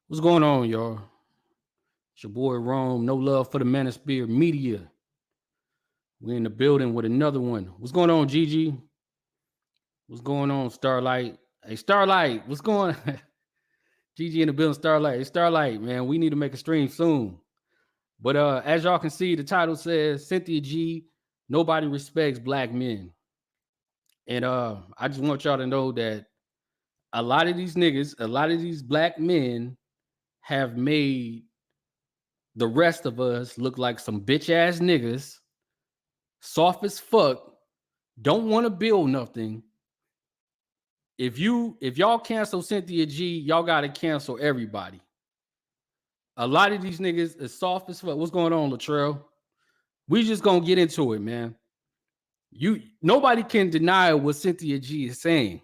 What's going on, y'all? It's your boy Rome. No love for the manosphere media. We're in the building with another one. What's going on, Gigi? What's going on, Starlight? Hey, Starlight, what's going on? Gigi in the building, Starlight. Hey, Starlight, man, we need to make a stream soon. But as y'all can see, the title says Cynthia G, nobody respects black men. And I just want y'all to know that a lot of these niggas, a lot of these black men have made the rest of us look like some bitch ass niggas, soft as fuck, don't want to build nothing. If y'all cancel Cynthia G, y'all gotta cancel everybody. A lot of these niggas is soft as fuck. What's going on, Latrell? We just gonna get into it, man. Nobody can deny what Cynthia G is saying.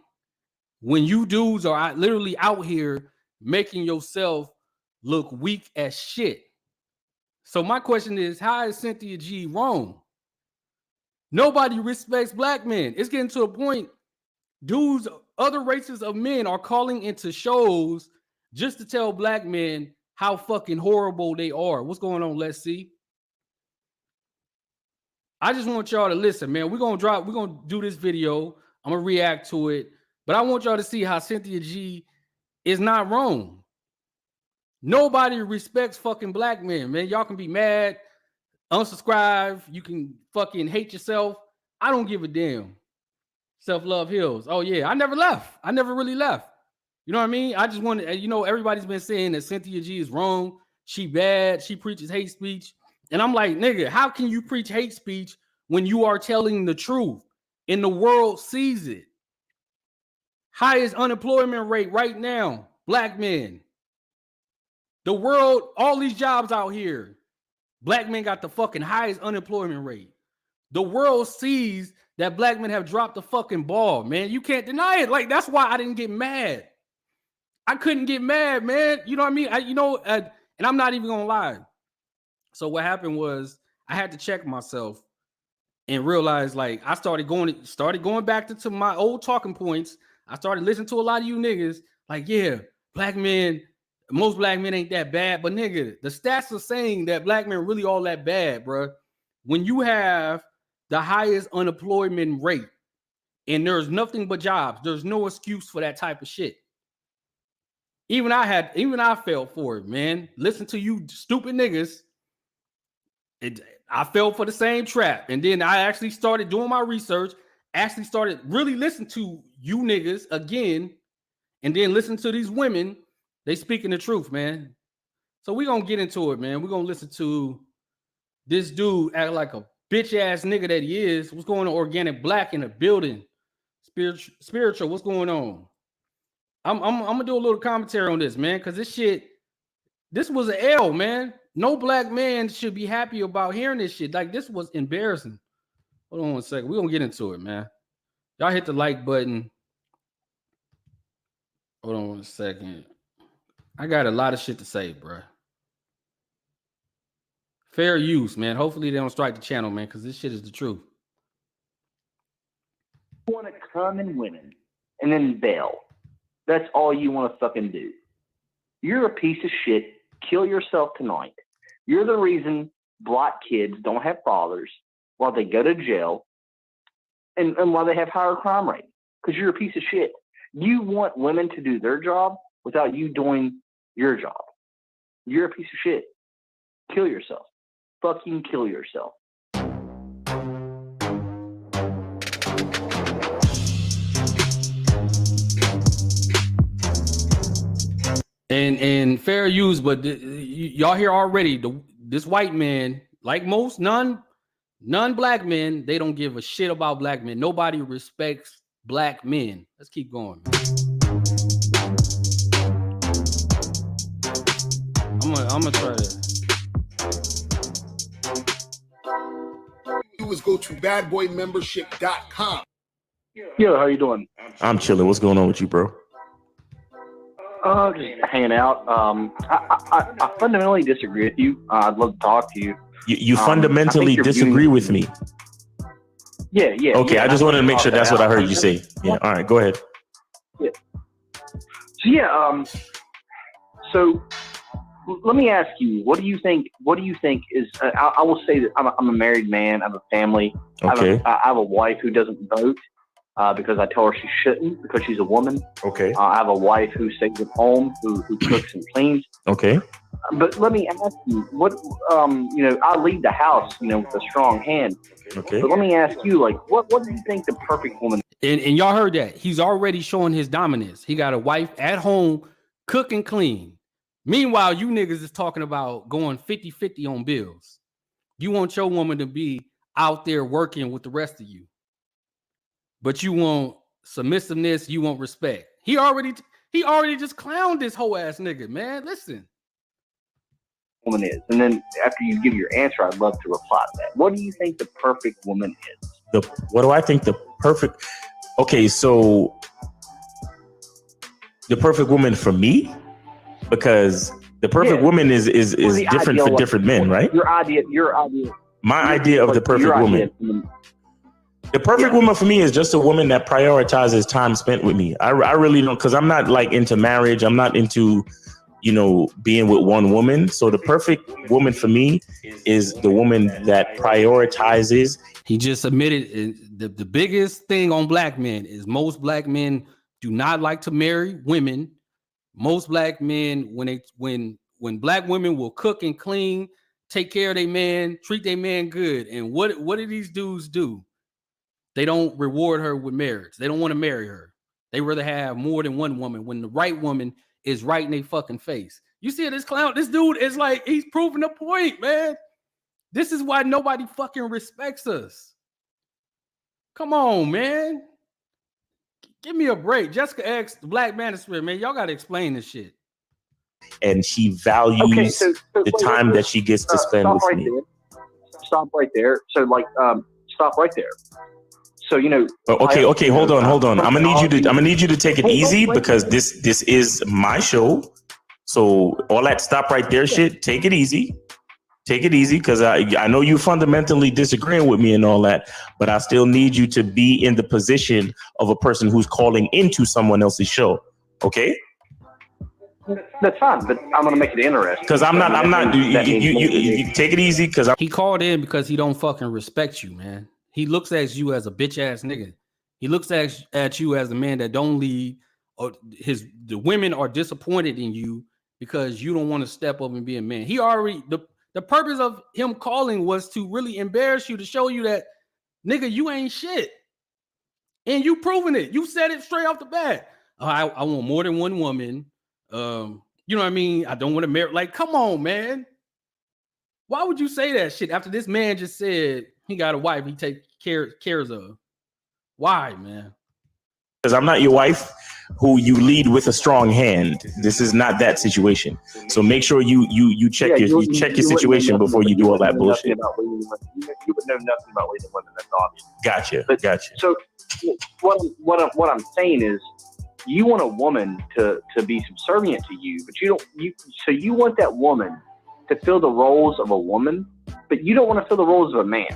When you dudes are literally out here making yourself look weak as shit. So my question is, how is Cynthia G wrong? Nobody respects black men. It's getting to a point, dudes, other races of men are calling into shows just to tell black men how fucking horrible they are. What's going on? Let's see. I just want y'all to listen, man. We're gonna do this video. I'm gonna react to it, but I want y'all to see how Cynthia G is not wrong. Nobody respects fucking black men, man. Y'all can be mad, unsubscribe, you can fucking hate yourself. I don't give a damn. Self-love heals. Oh yeah, I never left. I never really left. You know what I mean? I just wanted, everybody's been saying that Cynthia G is wrong. She bad. She preaches hate speech. And I'm like, nigga, how can you preach hate speech when you are telling the truth and the world sees it? Highest unemployment rate right now, black men. The world, all these jobs out here, black men got the fucking highest unemployment rate. The world sees that black men have dropped the fucking ball, man. You can't deny it. Like, that's why I didn't get mad. I couldn't get mad, man. You know what I mean? And I'm not even gonna lie. So what happened was I had to check myself and realize, like, I started going back to my old talking points. I started listening to a lot of you niggas, like, yeah, black men, most black men ain't that bad. But nigga, the stats are saying that black men really all that bad, bro. When you have the highest unemployment rate and there's nothing but jobs, there's no excuse for that type of shit. Even I fell for it, man. Listen to you stupid niggas. I fell for the same trap. And then I actually started doing my research, actually started really listening to you niggas again, and then listen to these women. They speaking the truth, man. So we're going to get into it, man. We're going to listen to this dude act like a bitch ass nigga that he is. What's going on? Organic Black in the building. Spiritual, what's going on? I'm gonna do a little commentary on this, man, because this was an L, man. No black man should be happy about hearing this shit. Like, this was embarrassing. Hold on one second. We're gonna get into it, man. Y'all hit the like button. Hold on one second. I got a lot of shit to say, bro. Fair use, man. Hopefully they don't strike the channel, man, because this shit is the truth. You want to come and win and then bail. That's all you want to fucking do. You're a piece of shit. Kill yourself tonight. You're the reason black kids don't have fathers while they go to jail and while they have higher crime rate, because you're a piece of shit. You want women to do their job without you doing your job. You're a piece of shit. Kill yourself. Fucking kill yourself. And fair use, but y'all here already. This white man, like most non-black men, they don't give a shit about black men. Nobody respects black men. Let's keep going. I'm gonna try to. Do is go to badboymembership.com. Yo, how you doing? I'm chilling. What's going on with you, bro? Just hanging out. I fundamentally disagree with you. I'd love to talk to you. You fundamentally disagree with me? Yeah. Okay, yeah, I just wanted to make sure that's what I heard you say. Yeah, all right, go ahead. Yeah. So So let me ask you, what do you think is, I will say that I'm a married man. I have a family. Okay. I have a wife who doesn't vote because I tell her she shouldn't because she's a woman. Okay. I have a wife who stays at home, who cooks and cleans. Okay. But let me ask you, what, I lead the house, with a strong hand. Okay. But let me ask you, like, what do you think the perfect woman And y'all heard that. He's already showing his dominance. He got a wife at home, cook and clean. Meanwhile, you niggas is talking about going 50-50 on bills. You want your woman to be out there working with the rest of you. But you want submissiveness, you want respect. He already just clowned this whole ass nigga, man. Listen. woman is? And then after you give your answer, I'd love to reply to that. What do you think the perfect woman is? What do I think the perfect? Okay, so the perfect woman for me, because the perfect woman is different for different men, right? Your idea. My idea of the perfect woman. The perfect woman for me is just a woman that prioritizes time spent with me. I really don't, because I'm not like into marriage. I'm not into, being with one woman. So the perfect woman for me is the woman that prioritizes. He just admitted the biggest thing on black men is most black men do not like to marry women. Most black men, when black women will cook and clean, take care of their man, treat their man good. And what do these dudes do? They don't reward her with marriage. They don't want to marry her. They rather have more than one woman when the right woman is right in their fucking face. You see this clown? This dude is like, he's proving a point, man. This is why nobody fucking respects us. Come on, man. Give me a break. Jessica X, the Black Manosphere, man. Y'all got to explain this shit. And she values the time that she gets to spend with me. Stop right there. So, stop right there. So, Okay. Hold on. I'm gonna need you to take it easy because this is my show. So all that stop right there shit, take it easy. Take it easy, because I know you fundamentally disagreeing with me and all that, but I still need you to be in the position of a person who's calling into someone else's show. Okay? That's fine, but I'm gonna make it interesting. Because I'm not. You take it easy, because he called in because he don't fucking respect you, man. He looks at you as a bitch ass nigga. He looks at you as a man that don't lead, or the women are disappointed in you because you don't want to step up and be a man. He already the purpose of him calling was to really embarrass you, to show you that, nigga, you ain't shit. And you proving it. You said it straight off the bat. I want more than one woman. You know what I mean? I don't want to marry. Like, come on, man. Why would you say that shit after this man just said he got a wife he take cares of? Why, man? Because I'm not your wife who you lead with a strong hand. This is not that situation. So make sure you check your situation before you do all that bullshit. You would know nothing about leading women. That's obvious. Gotcha. So what I'm saying is, you want a woman to be subservient to you, but you want that woman to fill the roles of a woman, but you don't want to fill the roles of a man.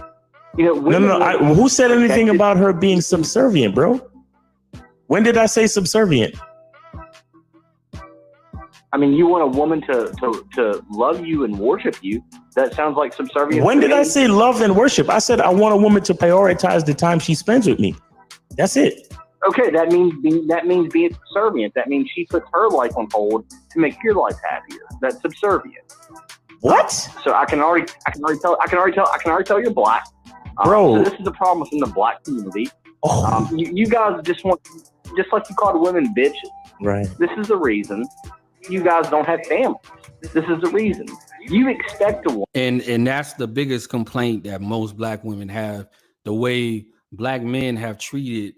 No. Who said anything about her being subservient, bro? When did I say subservient? I mean, you want a woman to love you and worship you. That sounds like subservience. When did I say love and worship? I said I want a woman to prioritize the time she spends with me. That's it. Okay, that means being subservient. That means she puts her life on hold to make your life happier. That's subservient. What? So I can already tell you're black, bro. So this is the problem within the black community. You guys just like you called women bitches. Right. This is the reason you guys don't have families. This is the reason you expect a woman. And that's the biggest complaint that most black women have. The way black men have treated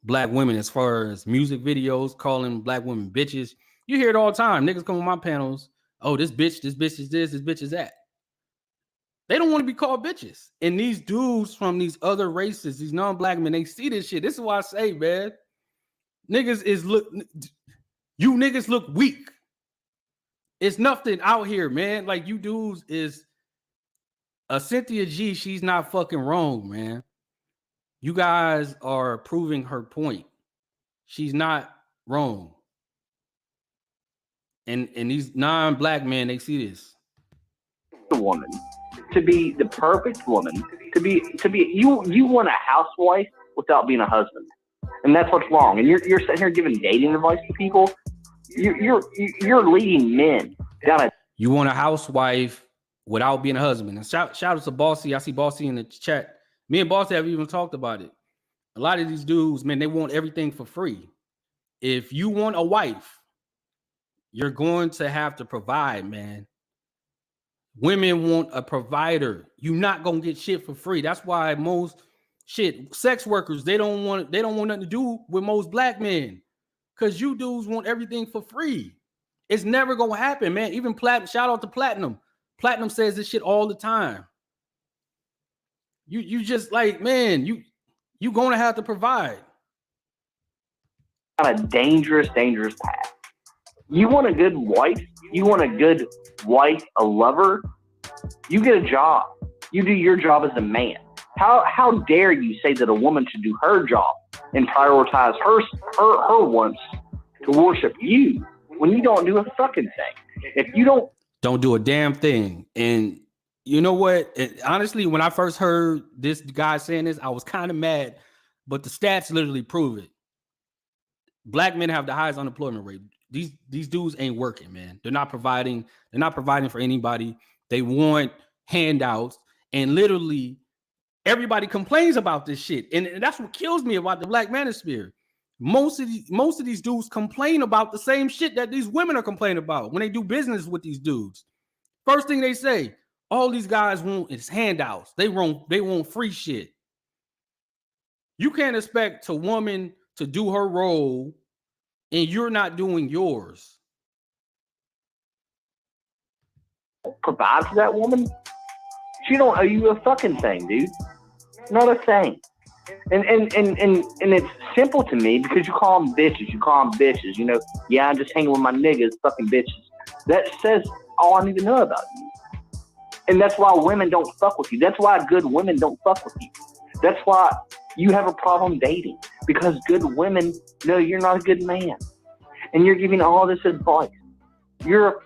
black women as far as music videos, calling black women bitches. You hear it all the time. Niggas come on my panels. Oh, this bitch is this bitch is that. They don't want to be called bitches. And these dudes from these other races, these non-black men, they see this shit. This is why I say, man, you niggas look weak. It's nothing out here, man. Like, you dudes is a Cynthia G. She's not fucking wrong, man. You guys are proving her point. She's not wrong. And these non-black men, they see this. The woman to be the perfect woman, to be you want a housewife without being a husband, and that's what's wrong. And you're sitting here giving dating advice to people. You're leading men down a. You want a housewife without being a husband. And shout out to Bossy. I see Bossy in the chat. Me and Bossy have even talked about it. A lot of these dudes, man, they want everything for free. If you want a wife, you're going to have to provide, man. Women want a provider. You're not gonna get shit for free. That's why most sex workers, they don't want nothing to do with most black men. Because you dudes want everything for free. It's never gonna happen, man. Even Platinum, shout out to Platinum. Platinum says this shit all the time. You just like, man, you gonna have to provide. On a dangerous path. You want a good wife? You want a good wife, a lover? You get a job. You do your job as a man. How dare you say that a woman should do her job and prioritize her wants to worship you when you don't do a fucking thing? If you don't do a damn thing. And you know what? Honestly, when I first heard this guy saying this, I was kind of mad, but the stats literally prove it. Black men have the highest unemployment rate. These dudes ain't working, man. They're not providing for anybody. They want handouts, and literally everybody complains about this shit. And that's what kills me about the black manosphere. Most of these dudes complain about the same shit that these women are complaining about when they do business with these dudes. First thing they say, all these guys want is handouts. They want free shit. You can't expect a woman to do her role and you're not doing yours. provide for that woman, she don't owe you a fucking thing, dude. Not a thing. And it's simple to me because you call them bitches. You call them bitches. You know, yeah, I'm just hanging with my niggas, fucking bitches. That says all I need to know about you. And that's why women don't fuck with you. That's why good women don't fuck with you. That's why you have a problem dating, because good women know you're not a good man. And you're giving all this advice. You're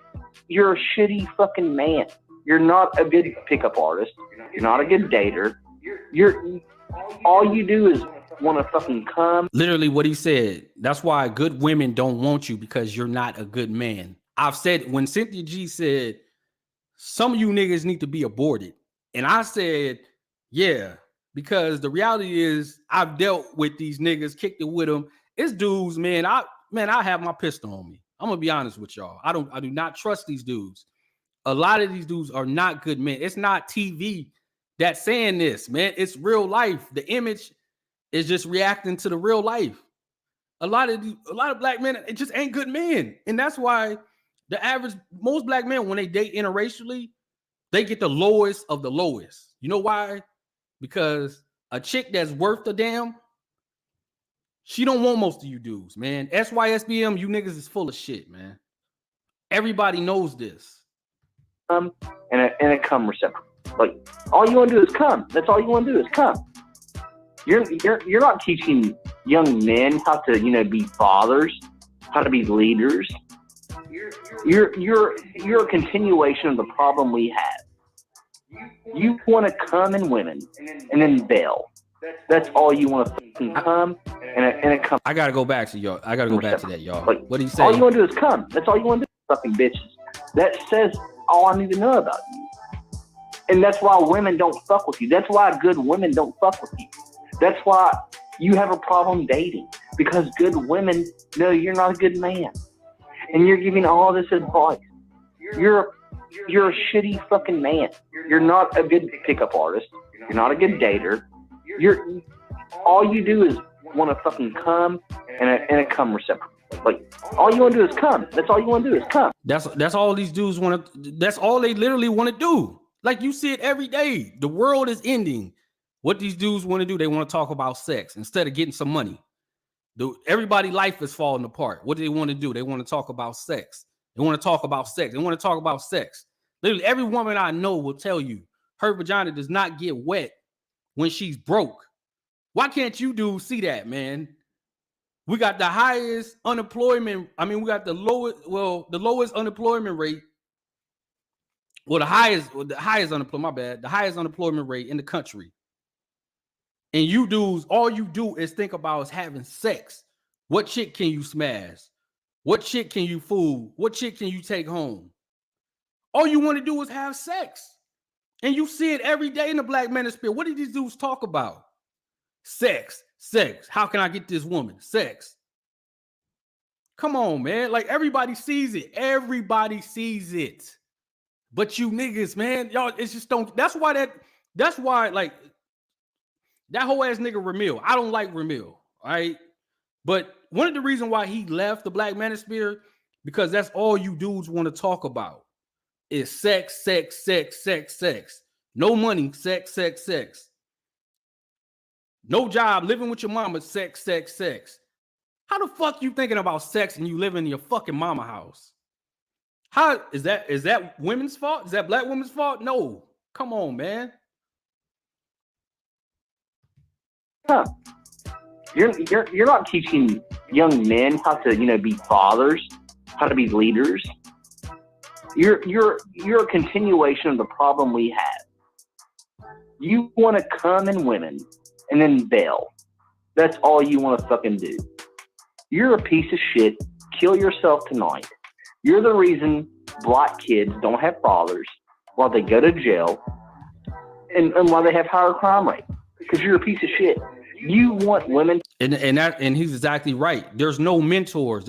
a shitty fucking man. You're not a good pickup artist. You're not a good dater. All you do is want to fucking come. Literally what he said. That's why good women don't want you, because you're not a good man. I've said, when Cynthia G said, some of you niggas need to be aborted. And I said, yeah, because the reality is I've dealt with these niggas, kicked it with them. It's dudes, man. I have my pistol on me. I'm gonna be honest with y'all. I do not trust these dudes. A lot of these dudes are not good men. It's not TV that's saying this, man. It's real life. The image is just reacting to the real life. A lot of black men, it just ain't good men. And that's why most black men, when they date interracially, they get the lowest of the lowest. You know why? Because a chick that's worth a damn, she don't want most of you dudes, man. SYSBM, you niggas is full of shit, man. Everybody knows this. And it come reciprocal. Like, all you want to do is come. That's all you want to do is come. You're not teaching young men how to, be fathers, how to be leaders. You're a continuation of the problem we have. You want to come in women and then bail. That's all you want to fucking come and it comes. I gotta go back to y'all. I gotta go back to that, y'all. Like, what do you say? All you want to do is come. That's all you want to do, fucking bitches. That says all I need to know about you. And that's why women don't fuck with you. That's why good women don't fuck with you. That's why you have a problem dating, because good women know you're not a good man. And you're giving all this advice. You're a shitty fucking man. You're not a good pickup artist. You're not a good dater. All you do is want to fucking come and it come reciprocal. Like, all you want to do is come. That's all you want to do is come. That's all these dudes want to. That's all they literally want to do. Like, you see it every day. The world is ending. What these dudes want to do, they want to talk about sex instead of getting some money. Everybody's life is falling apart. What do they want to do? They want to talk about sex. They want to talk about sex. They want to talk about sex. Literally, every woman I know will tell you her vagina does not get wet when she's broke. Why can't you dudes see that, man? We got the highest unemployment. I mean, we got the lowest unemployment rate. Well, the highest unemployment, my bad. The highest unemployment rate in the country. And you dudes, all you do is think about is having sex. What chick can you smash? What chick can you fool? What chick can you take home? All you want to do is have sex. And you see it every day in the Black manosphere. What do these dudes talk about? Sex. How can I get this woman? Sex. Come on, man. Like, everybody sees it. Everybody sees it. But you niggas, man, y'all, it's just don't. That's why, like, that whole ass nigga Ramil. I don't like Ramil, all right? But one of the reasons why he left the Black manosphere, because that's all you dudes want to talk about is sex. No money, sex. No job, living with your mama, sex. How the fuck you thinking about sex and you live in your fucking mama house? How is that women's fault? Is that Black women's fault? No. Come on, man. Huh. You're not teaching young men how to, be fathers, how to be leaders. You're a continuation of the problem we have. You want to come in women and then bail. That's all you want to fucking do. You're a piece of shit. Kill yourself tonight. You're the reason Black kids don't have fathers while they go to jail and while they have higher crime rate. Because you're a piece of shit. You want women. And he's exactly right. There's no mentors.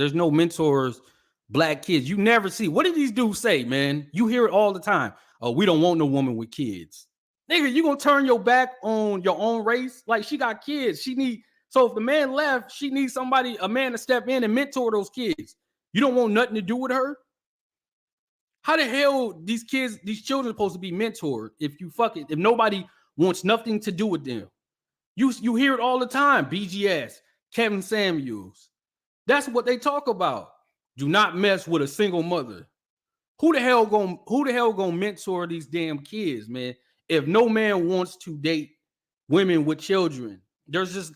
Black kids. You never see. What did these dudes say, man? You hear it all the time. Oh, we don't want no woman with kids. Nigga, you gonna turn your back on your own race? Like, she got kids. So if the man left, she needs a man to step in and mentor those kids. You don't want nothing to do with her? How the hell these children are supposed to be mentored if nobody wants nothing to do with them? You hear it all the time. BGS, Kevin Samuels. That's what they talk about. Do not mess with a single mother. Who the hell gonna mentor these damn kids, man? If no man wants to date women with children,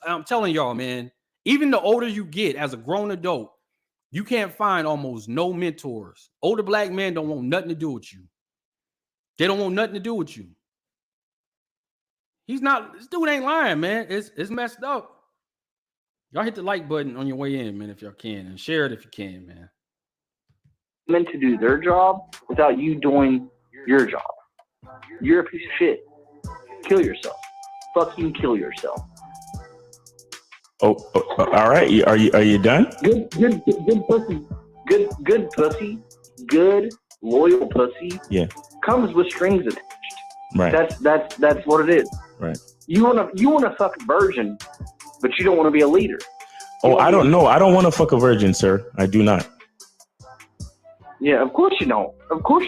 I'm telling y'all, man, even the older you get as a grown adult, you can't find almost no mentors. Older Black men don't want nothing to do with you. They don't want nothing to do with you. This dude ain't lying, man. It's messed up. Y'all hit the like button on your way in, man, if y'all can, and share it if you can, man. Men to do their job without you doing your job. You're a piece of shit. Kill yourself. Fucking kill yourself. Oh, all right. Are you done? Good pussy. Good pussy. Good loyal pussy. Yeah. Comes with strings attached. Right. That's what it is. Right. You wanna fuck a virgin, but you don't want to be a leader. I don't know. I don't want to fuck a virgin, sir. I do not. Yeah, of course you don't. Because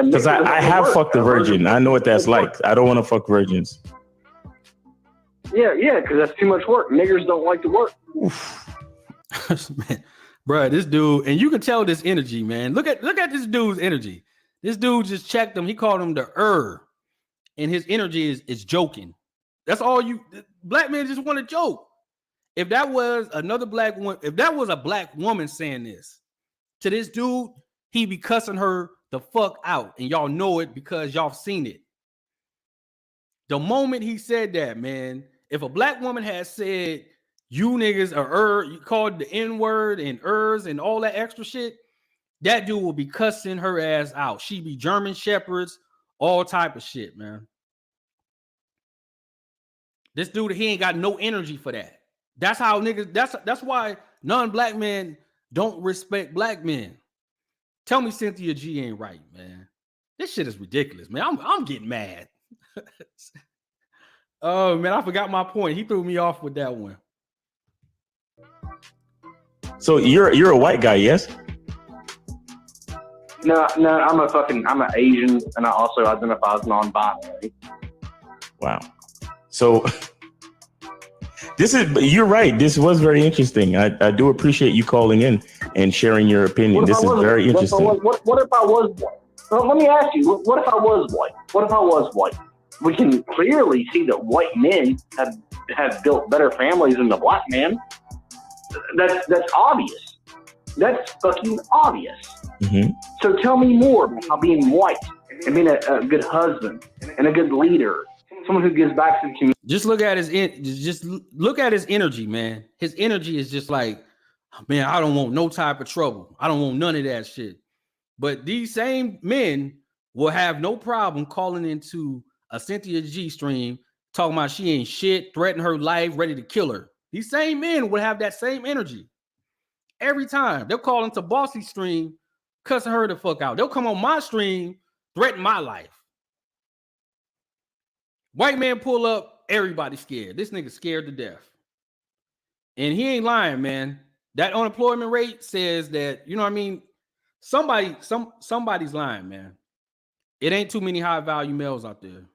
Because I have fucked a virgin. I know what that's like. I don't want to fuck virgins. Yeah, because that's too much work. Niggers don't like to work. Man, bro, this dude, and you can tell this energy, man. Look at this dude's energy. This dude just checked him. He called him the and his energy is joking. That's all Black men just want to joke. If that was another Black woman, if that was a Black woman saying this to this dude, he'd be cussing her the fuck out, and y'all know it because y'all seen it. The moment he said that, man, if a Black woman had said, you niggas are you called the N-word and and all that extra shit, that dude will be cussing her ass out. She be German shepherds, all type of shit, man. This dude, he ain't got no energy for that. That's how niggas, that's why non-Black men don't respect Black men. Tell me Cynthia G ain't right, man. This shit is ridiculous, man. I'm getting mad. Oh man, I forgot my point. He threw me off with that one. So you're a white guy, yes? No, I'm an Asian, and I also identify as non-binary. Wow. So you're right. This was very interesting. I do appreciate you calling in and sharing your opinion. This is very interesting. What if I was white? Well, let me ask you, what if I was white? We can clearly see that white men have have built better families than the black man. That's obvious. That's fucking obvious. Mm-hmm. So tell me more about how being white and being a good husband and a good leader, someone who gives back to the community. Just look at his energy, man. His energy is just like, man, I don't want no type of trouble. I don't want none of that shit. But these same men will have no problem calling into a Cynthia G stream, talking about she ain't shit, threatening her life, ready to kill her. These same men will have that same energy every time. They'll call into Bossy stream, cussing her the fuck out. They'll come on my stream, threaten my life. White man pull up, everybody scared. This nigga scared to death. And he ain't lying, man. That unemployment rate says that, you know what I mean? Somebody's lying, man. It ain't too many high value males out there.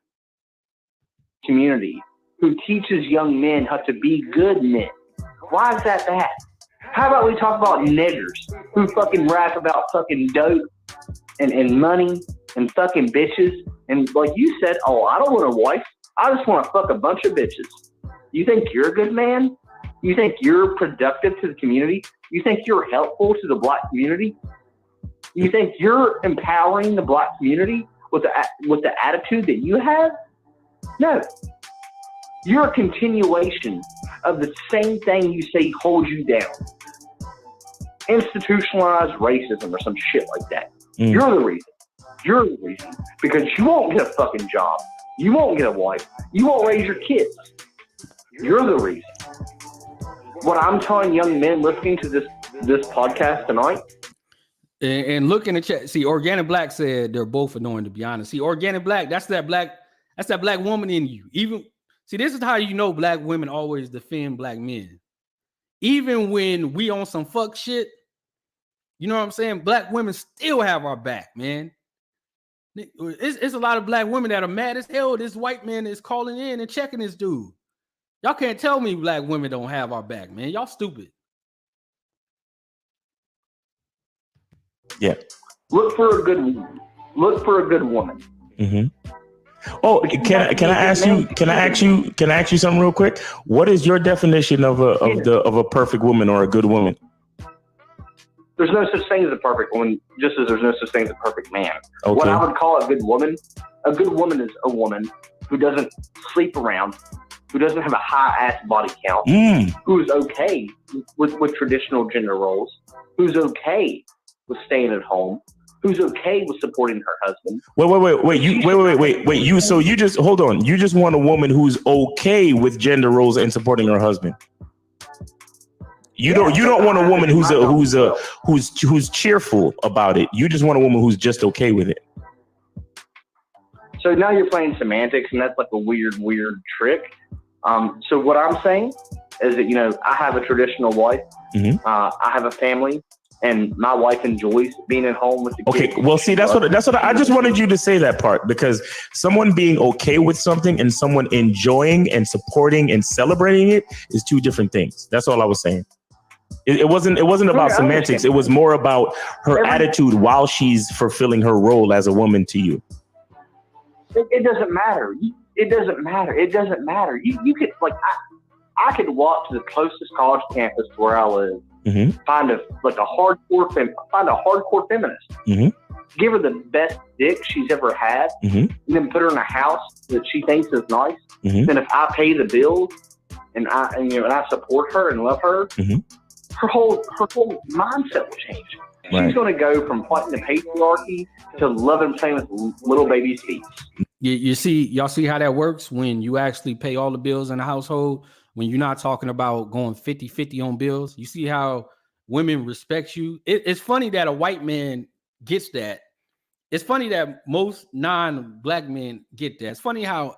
Community who teaches young men how to be good men. Why is that bad? How about we talk about niggers who fucking rap about fucking dope and money and fucking bitches? And like you said, oh, I don't want a wife. I just want to fuck a bunch of bitches. You think you're a good man? You think you're productive to the community? You think you're helpful to the black community? You think you're empowering the black community with the attitude that you have? No. You're a continuation of the same thing you say holds you down. Institutionalized racism or some shit like that. You're the reason. You're the reason. Because you won't get a fucking job. You won't get a wife. You won't raise your kids. You're the reason. What I'm telling young men listening to this podcast tonight. And look in the chat. See, Organic Black said they're both annoying, to be honest. See, Organic Black, that's that black woman in you. Even see, this is how you know black women always defend black men. Even when we on some fuck shit, you know what I'm saying? Black women still have our back, man. It's a lot of black women that are mad as hell. This white man is calling in and checking this dude. Y'all can't tell me black women don't have our back, man. Y'all stupid. Yeah. Look for a good woman. Look for a good woman. Mm-hmm. Oh, can I ask you something real quick? What is your definition of a perfect woman or a good woman? There's no such thing as a perfect woman, just as there's no such thing as a perfect man. Okay. What I would call a good woman is a woman who doesn't sleep around, who doesn't have a high-ass body count, who's okay with traditional gender roles, who's okay with staying at home, who's okay with supporting her husband. Wait. You just hold on. You just want a woman who's okay with gender roles and supporting her husband. You don't want a woman who's cheerful about it. You just want a woman who's just okay with it. So now you're playing semantics, and that's like a weird trick. So what I'm saying is that I have a traditional wife. Mm-hmm. I have a family. And my wife enjoys being at home with the kids. Okay, well, see, that's what I just wanted you to say that part, because someone being okay with something and someone enjoying and supporting and celebrating it is two different things. That's all I was saying. It wasn't about semantics. It was more about her attitude while she's fulfilling her role as a woman to you. It doesn't matter. It doesn't matter. You could I could walk to the closest college campus to where I live. Mm-hmm. Find a hardcore feminist. Mm-hmm. Give her the best dick she's ever had, and then put her in a house that she thinks is nice. Mm-hmm. Then if I pay the bills and I support her and love her, her whole mindset will change. Right. She's going to go from fighting the patriarchy to loving playing with little baby's feet. Y'all see how that works when you actually pay all the bills in the household. When you're not talking about going 50-50 on bills, you see how women respect you. It's funny that a white man gets that. It's funny that most non-black men get that. It's funny how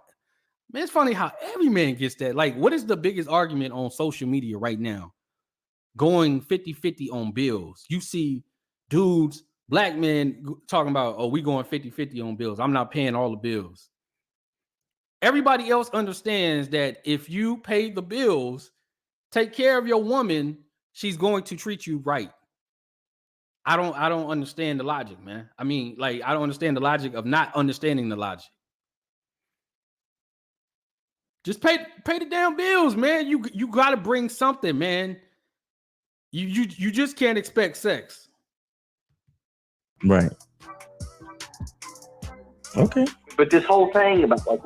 every man gets that. Like, what is the biggest argument on social media right now? Going 50-50 on bills. You see dudes, black men talking about, oh, we going 50-50 on bills. I'm not paying all the bills. Everybody else understands that if you pay the bills, take care of your woman, she's going to treat you right. I don't understand the logic, man. I mean, I don't understand the logic of not understanding the logic. Just pay the damn bills, man. You got to bring something, man. You just can't expect sex. Right. Okay. But this whole thing about, like,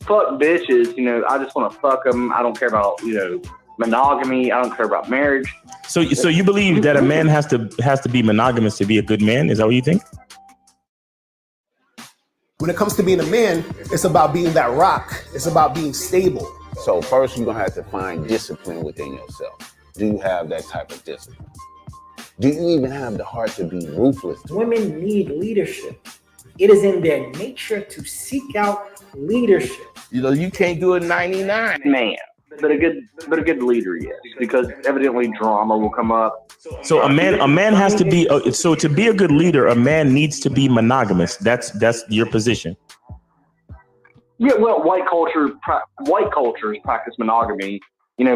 fuck bitches, I just want to fuck them. I don't care about, monogamy. I don't care about marriage. So you believe that a man has to be monogamous to be a good man? Is that what you think? When it comes to being a man, it's about being that rock. It's about being stable. So first, you're going to have to find discipline within yourself. Do you have that type of discipline? Do you even have the heart to be ruthless? Women need leadership. It is in their nature to seek out leadership. You can't do it 99. Man, but a good leader, yes, because evidently drama will come up. So a man has to be. So to be a good leader, a man needs to be monogamous. That's your position. Yeah, well, white cultures practice monogamy.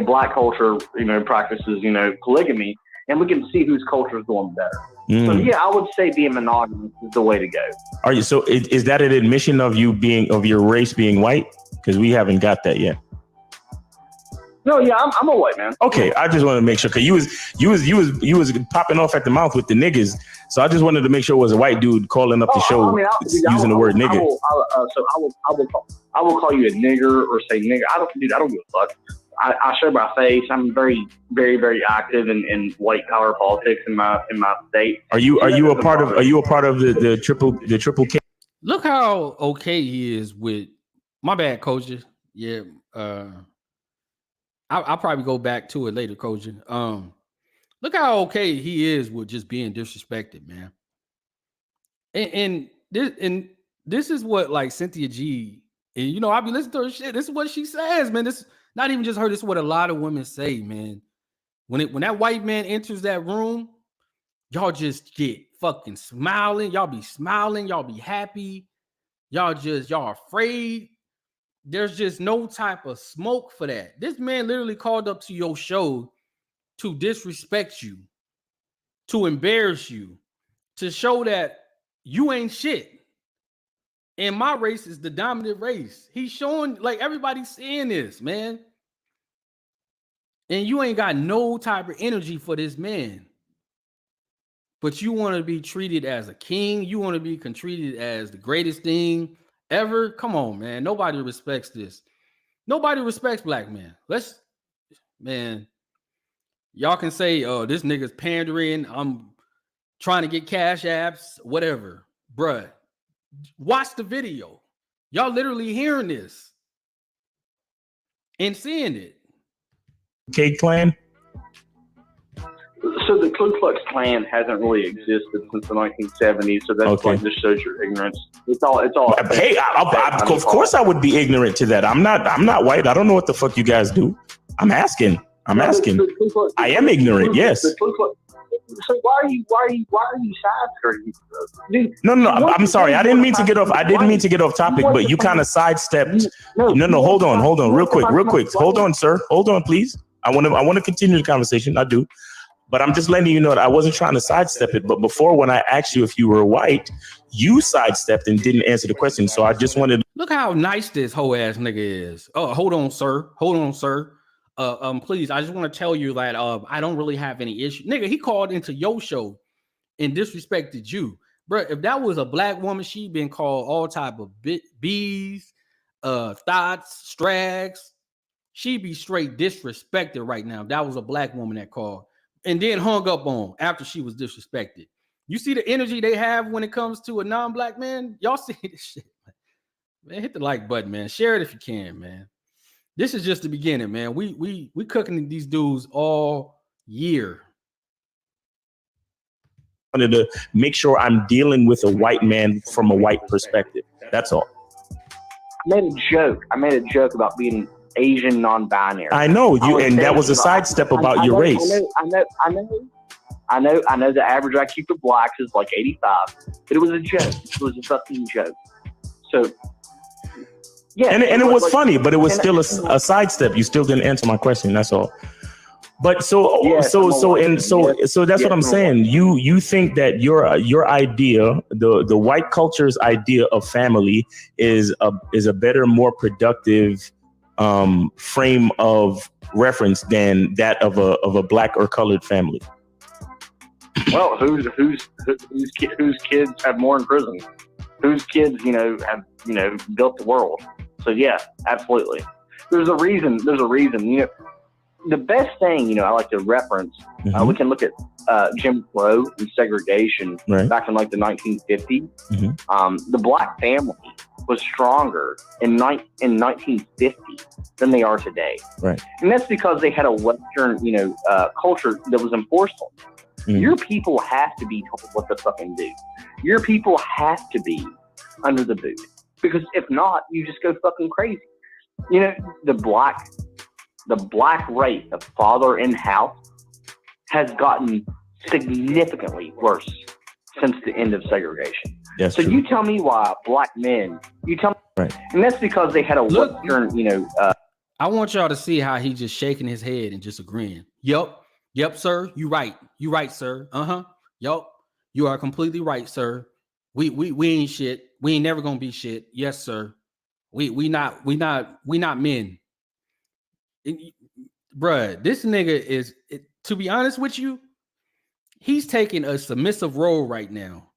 Black culture, practices, polygamy, and we can see whose culture is doing better. So yeah, I would say being monogamous is the way to go. Are you? So is that an admission of your race being white? Because we haven't got that yet. No, yeah, I'm a white man. Okay, I just wanted to make sure, because you was popping off at the mouth with the niggas, so I just wanted to make sure it was a white dude calling up the show using the word nigga. I will call you a nigger or say nigger. I don't give a fuck. I show my face. I'm very, very, very active in white collar politics in my state. Are you a part of the triple K? Look how okay he is with. My bad, Koji. Yeah. I'll probably go back to it later, Koji. Look how okay he is with just being disrespected, man. And this is what, like, Cynthia G, and I be listening to her shit. This is what she says, man. This not even just her. This is what a lot of women say, man. When that white man enters that room, y'all just get fucking smiling. Y'all be smiling. Y'all be happy. Y'all afraid. There's just no type of smoke for that. This man literally called up to your show to disrespect you, to embarrass you, to show that you ain't shit. And my race is the dominant race. He's showing, like, everybody's seeing this, man. And you ain't got no type of energy for this man. But you want to be treated as a king. You want to be treated as the greatest thing ever. Come on, man. Nobody respects this. Nobody respects black men. Man, y'all can say, oh, this nigga's pandering. I'm trying to get cash apps, whatever. Bruh, watch the video. Y'all literally hearing this and seeing it. K Clan? So the Ku Klux Klan hasn't really existed since the 1970s. So that's okay. Like, just shows your ignorance. It's all. Hey, of course I would be ignorant to that. I'm not white. I don't know what the fuck you guys do. I'm asking. I am ignorant. Yes. So why are you side skirting? No. I'm sorry. I didn't mean to get off topic, but you kind of sidestepped. No. Hold on. Real quick. Hold on, sir. Hold on, please. I want to continue the conversation. I do. But I'm just letting you know that I wasn't trying to sidestep it. But before, when I asked you if you were white, you sidestepped and didn't answer the question. So I just wanted to look how nice this whole ass nigga is. Oh, hold on, sir. Please, I just want to tell you that I don't really have any issue. Nigga, he called into your show and disrespected you. Bro, if that was a black woman, she'd been called all type of bees, thoughts, strags. She'd be straight disrespected right now. If that was a black woman that called. And then hung up on after she was disrespected. You see the energy they have when it comes to a non-black man? Y'all see this shit, man. Hit the like button, man. Share it if you can, man. This is just the beginning, man. We cooking these dudes all year. I wanted to make sure I'm dealing with a white man from a white perspective. That's all. I made a joke about being Asian non-binary. I know you, and that was a sidestep about your race. I know. The average IQ for blacks is like 85, but it was a joke. It was a fucking joke. So, yeah, and it was like, funny, but it was still a sidestep. You still didn't answer my question. That's all. But so that's what I'm saying. You think that your idea, the white culture's idea of family is a better, more productive frame of reference than that of a black or colored family. Well, whose kids have more in prison? Whose kids, have built the world? So yeah, absolutely. There's a reason. The best thing, I like to reference. We can look at Jim Crow and segregation back in like the 1950s. The black family was stronger in 1950 than they are today. Right. And that's because they had a Western, culture that was enforced on them. Your people have to be told what to fucking do. Your people have to be under the boot, because if not, you just go fucking crazy. The black rate of father in house has gotten significantly worse since the end of segregation. That's so true. You tell me why black men, right. And that's because they had a Western, I want y'all to see how he's just shaking his head and just agreeing. Yep, sir. You right, sir. Yup. You are completely right, sir. We ain't shit. We ain't never gonna be shit. Yes, sir. We not men. Bruh, this nigga is, to be honest with you, he's taking a submissive role right now.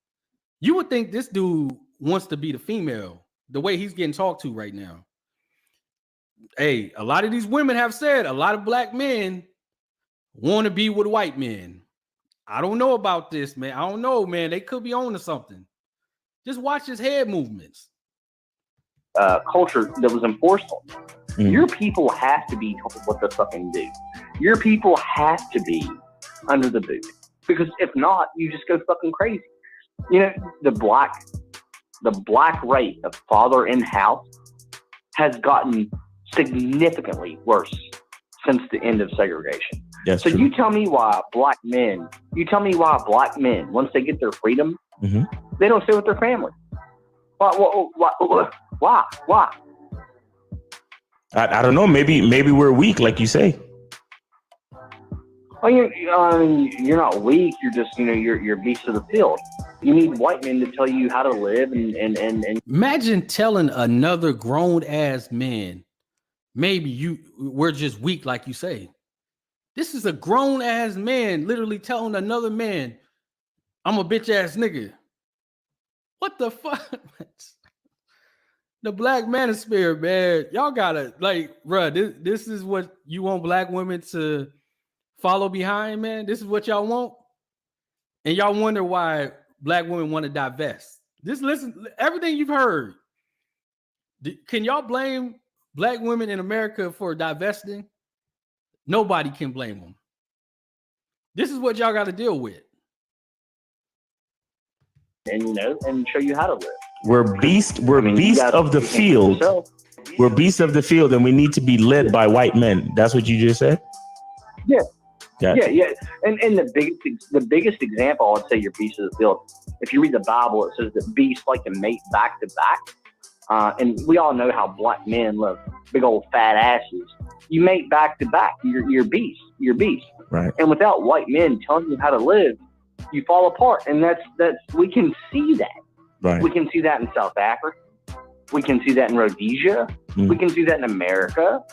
You would think this dude wants to be the female, the way he's getting talked to right now. Hey, a lot of these women have said a lot of black men want to be with white men. I don't know about this, man. I don't know, man. They could be on to something. Just watch his head movements. Culture that was enforced on them. Your people have to be told what to fucking do. Your people have to be under the boot, because if not, you just go fucking crazy. The black rate of father in house has gotten significantly worse since the end of segregation. That's so true. You tell me why black men, once they get their freedom, they don't stay with their family. Why? I don't know. Maybe we're weak, like you say. Well, you're not weak. You're just, you're beasts of the field. You need white men to tell you how to live and imagine telling another grown ass man, maybe we're just weak, like you say. This is a grown ass man literally telling another man, I'm a bitch ass nigga. What the fuck? The black manosphere, man. Y'all gotta, bruh, this is what you want black women to follow behind, man. This is what y'all want. And y'all wonder why black women want to divest. Listen, everything you've heard. Can y'all blame black women in America for divesting? Nobody can blame them. This is what y'all got to deal with. And show you how to live. We're beasts of the field. We're beasts of the field, and we need to be led by white men. That's what you just said? Yeah. Gotcha. Yeah. And the biggest example, I'd say, you're beasts of the field. If you read the Bible, it says that beasts like to mate back to back. And we all know how black men love big old fat asses. You mate back to back. You're beasts. You're beasts. Right. And without white men telling you how to live, you fall apart. And that's we can see that. Right. We can see that in South Africa. We can see that in Rhodesia. We can see that in America.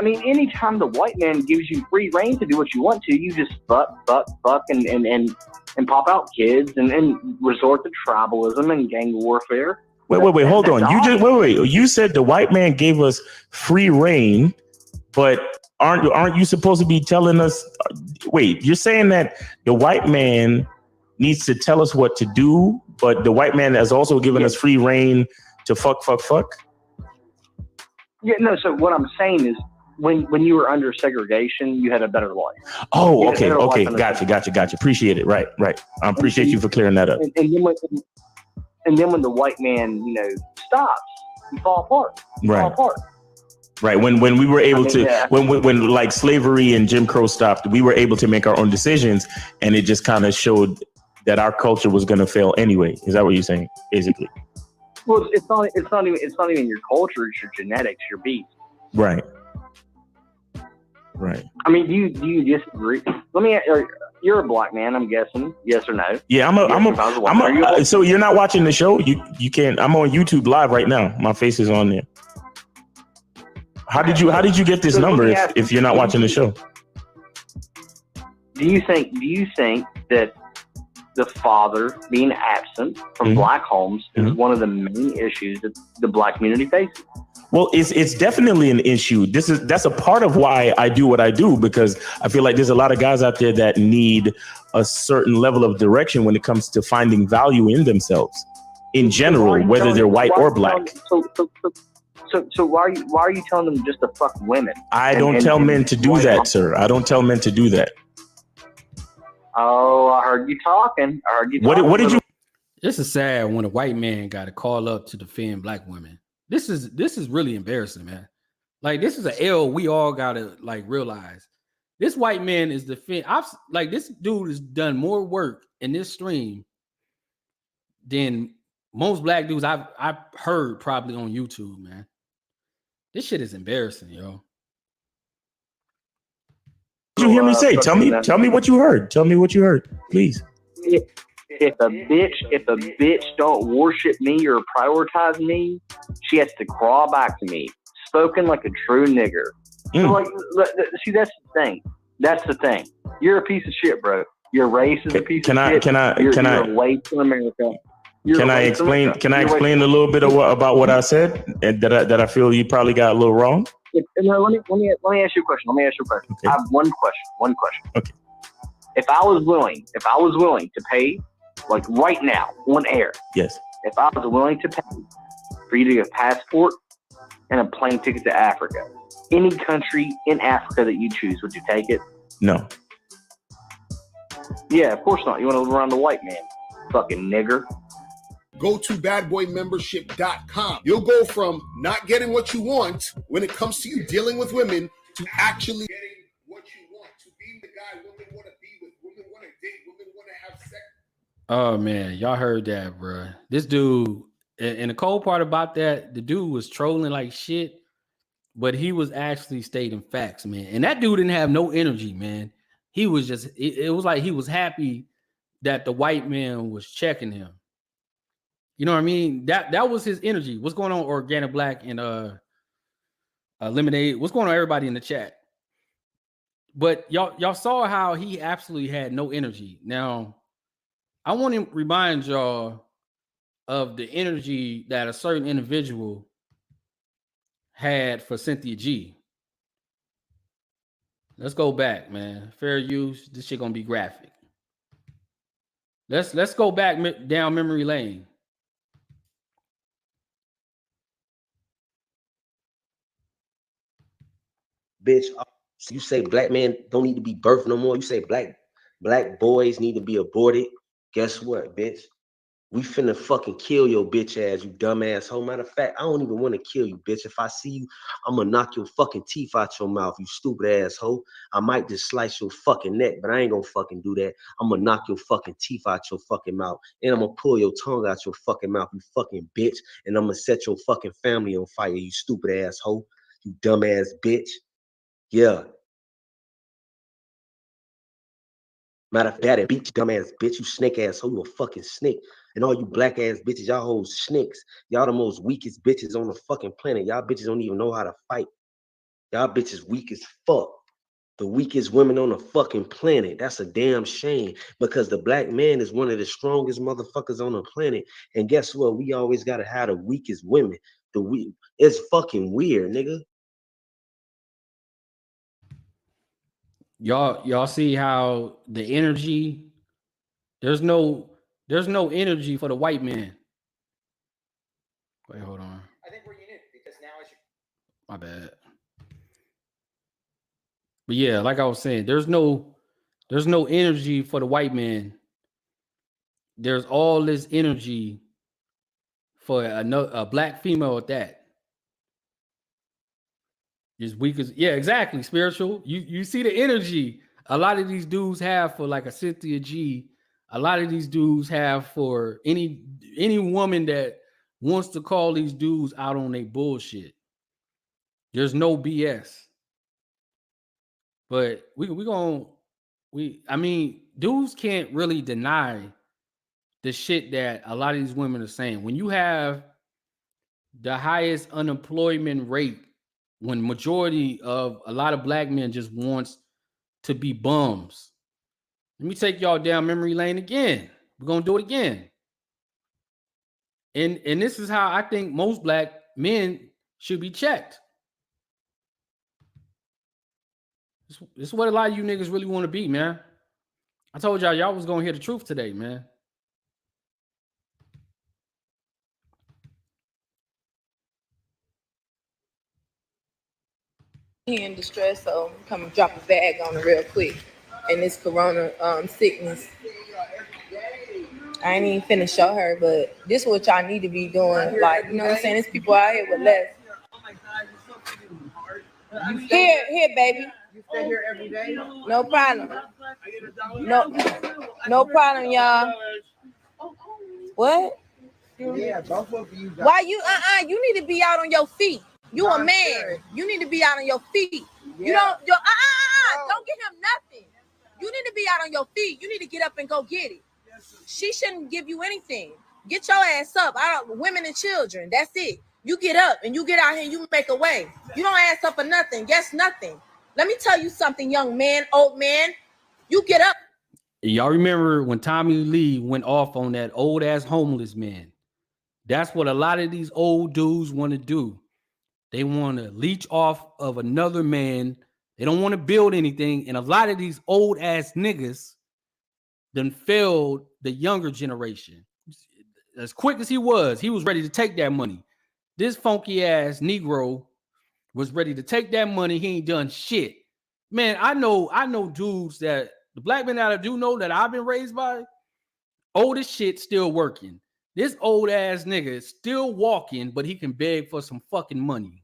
Anytime the white man gives you free reign to do what you want to, you just fuck, and pop out kids and resort to tribalism and gang warfare. Wait, hold on. You said the white man gave us free reign, but aren't you supposed to be telling us? Wait, you're saying that the white man needs to tell us what to do, but the white man has also given us free reign to fuck? Yeah, no. So what I'm saying is, when you were under segregation, you had a better life. Oh, okay. Gotcha. Appreciate it. Right. I appreciate you for clearing that up. And then when the white man, stops, you fall apart. Right. When we were able when like slavery and Jim Crow stopped, we were able to make our own decisions, and it just kind of showed that our culture was going to fail anyway. Is that what you're saying, basically? Well, it's not even your culture. It's your genetics, your beast. Right. I mean, do you disagree? Let me. You're a black man, I'm guessing. Yes or no? Yeah, so you're not watching the show? You can't. I'm on YouTube live right now. My face is on there. How did you get this So let number me if, ask if you're not you, watching the show? Do you think that the father being absent from black homes is one of the main issues that the black community faces? Well, it's definitely an issue. That's a part of why I do what I do, because I feel like there's a lot of guys out there that need a certain level of direction when it comes to finding value in themselves in general, whether they're white or black. So why are you telling them just to fuck women? I don't tell men to do that, sir. I don't tell men to do that. Oh, I heard you talking. What did you? This is sad when a white man got to call up to defend black women. This is really embarrassing, man. Like, this is an L we all gotta like realize. This white man is this dude has done more work in this stream than most black dudes I've heard probably on YouTube, man. This shit is embarrassing, yo. Did you hear me say? Tell me what you heard. Tell me what you heard, please. If a bitch don't worship me or prioritize me, she has to crawl back to me, spoken like a true nigger. So like, see, that's the thing. You're a piece of shit, bro. Your race is a piece of shit. You're late to America. Can I explain a little bit about what I said and that I feel you probably got a little wrong? No, let me ask you a question. Okay. I have one question. Okay. If I was willing to pay, like right now, on air. Yes. If I was willing to pay for you to get a passport and a plane ticket to Africa, any country in Africa that you choose, would you take it? No. Yeah, of course not. You want to live around the white man, fucking nigger. Go to badboymembership.com. You'll go from not getting what you want when it comes to you dealing with women to actually getting what you want, to being the guy women want to be with, women want to date, women want to have sex. Oh man, y'all heard that, bro. This dude, and the cold part about that, the dude was trolling like shit, but he was actually stating facts, man. And that dude didn't have no energy, man. He was just, it was like he was happy that the white man was checking him. You know what I mean? That was his energy. What's going on, Organic Black and Lemonade? What's going on, everybody in the chat? But y'all saw how he absolutely had no energy. Now, I want to remind y'all of the energy that a certain individual had for Cynthia G. Let's go back, man. Fair use. This shit gonna be graphic. Let's go back down memory lane. Bitch, you say black men don't need to be birthed no more. You say black boys need to be aborted. Guess what, bitch? We finna fucking kill your bitch ass, you dumbass hoe. Matter of fact, I don't even want to kill you, bitch. If I see you, I'm gonna knock your fucking teeth out your mouth, you stupid ass hoe. I might just slice your fucking neck, but I ain't gonna fucking do that. I'm gonna knock your fucking teeth out your fucking mouth, and I'm gonna pull your tongue out your fucking mouth, you fucking bitch. And I'm gonna set your fucking family on fire, you stupid ass hoe, you dumbass bitch. Yeah. Matter of fact, beat you dumbass bitch, you snake ass hoe, you a fucking snake. And all you black ass bitches, y'all hoes snakes. Y'all the most weakest bitches on the fucking planet. Y'all bitches don't even know how to fight. Y'all bitches weak as fuck. The weakest women on the fucking planet. That's a damn shame, because the black man is one of the strongest motherfuckers on the planet. And guess what? We always gotta have the weakest women. It's fucking weird, nigga. Y'all see how the energy, there's no energy for the white man. Wait, hold on. I think we're unique because now it's My bad. But yeah, like I was saying, there's no energy for the white man. There's all this energy for a black female at that. As weak as, yeah, exactly. Spiritual. You see the energy a lot of these dudes have for like a Cynthia G. A lot of these dudes have for any woman that wants to call these dudes out on their bullshit. There's no BS. But I mean, dudes can't really deny the shit that a lot of these women are saying. When you have the highest unemployment rate when majority of a lot of black men just wants to be bums. Let me take y'all down memory lane again. We're gonna do it again. And this is how I think most black men should be checked. This is what a lot of you niggas really want to be, man. I told y'all was gonna hear the truth today, man. He in distress, so come drop a bag on it real quick. And this corona sickness. I ain't even finna show her, but this is what y'all need to be doing. Like, you know what I'm saying? There's people out here with less. Here, baby. You stay here every day? No problem. No problem, y'all. What? Yeah, both of you. Why you? You need to be out on your feet. You a man. You need to be out on your feet. Yeah. You don't. Don't get him nothing. You need to be out on your feet. You need to get up and go get it. She shouldn't give you anything. Get your ass up. Women and children. That's it. You get up and you get out here and you make a way. You don't ask up for nothing. Guess nothing. Let me tell you something, young man, old man. You get up. Y'all remember when Tommy Lee went off on that old ass homeless man? That's what a lot of these old dudes want to do. They want to leech off of another man. They don't want to build anything. And a lot of these old ass niggas done failed the younger generation. As quick as he was ready to take that money. This funky ass Negro was ready to take that money. He ain't done shit. Man, I know dudes that the black men that I do know that I've been raised by, old as shit, still working. This old ass nigga is still walking, but he can beg for some fucking money.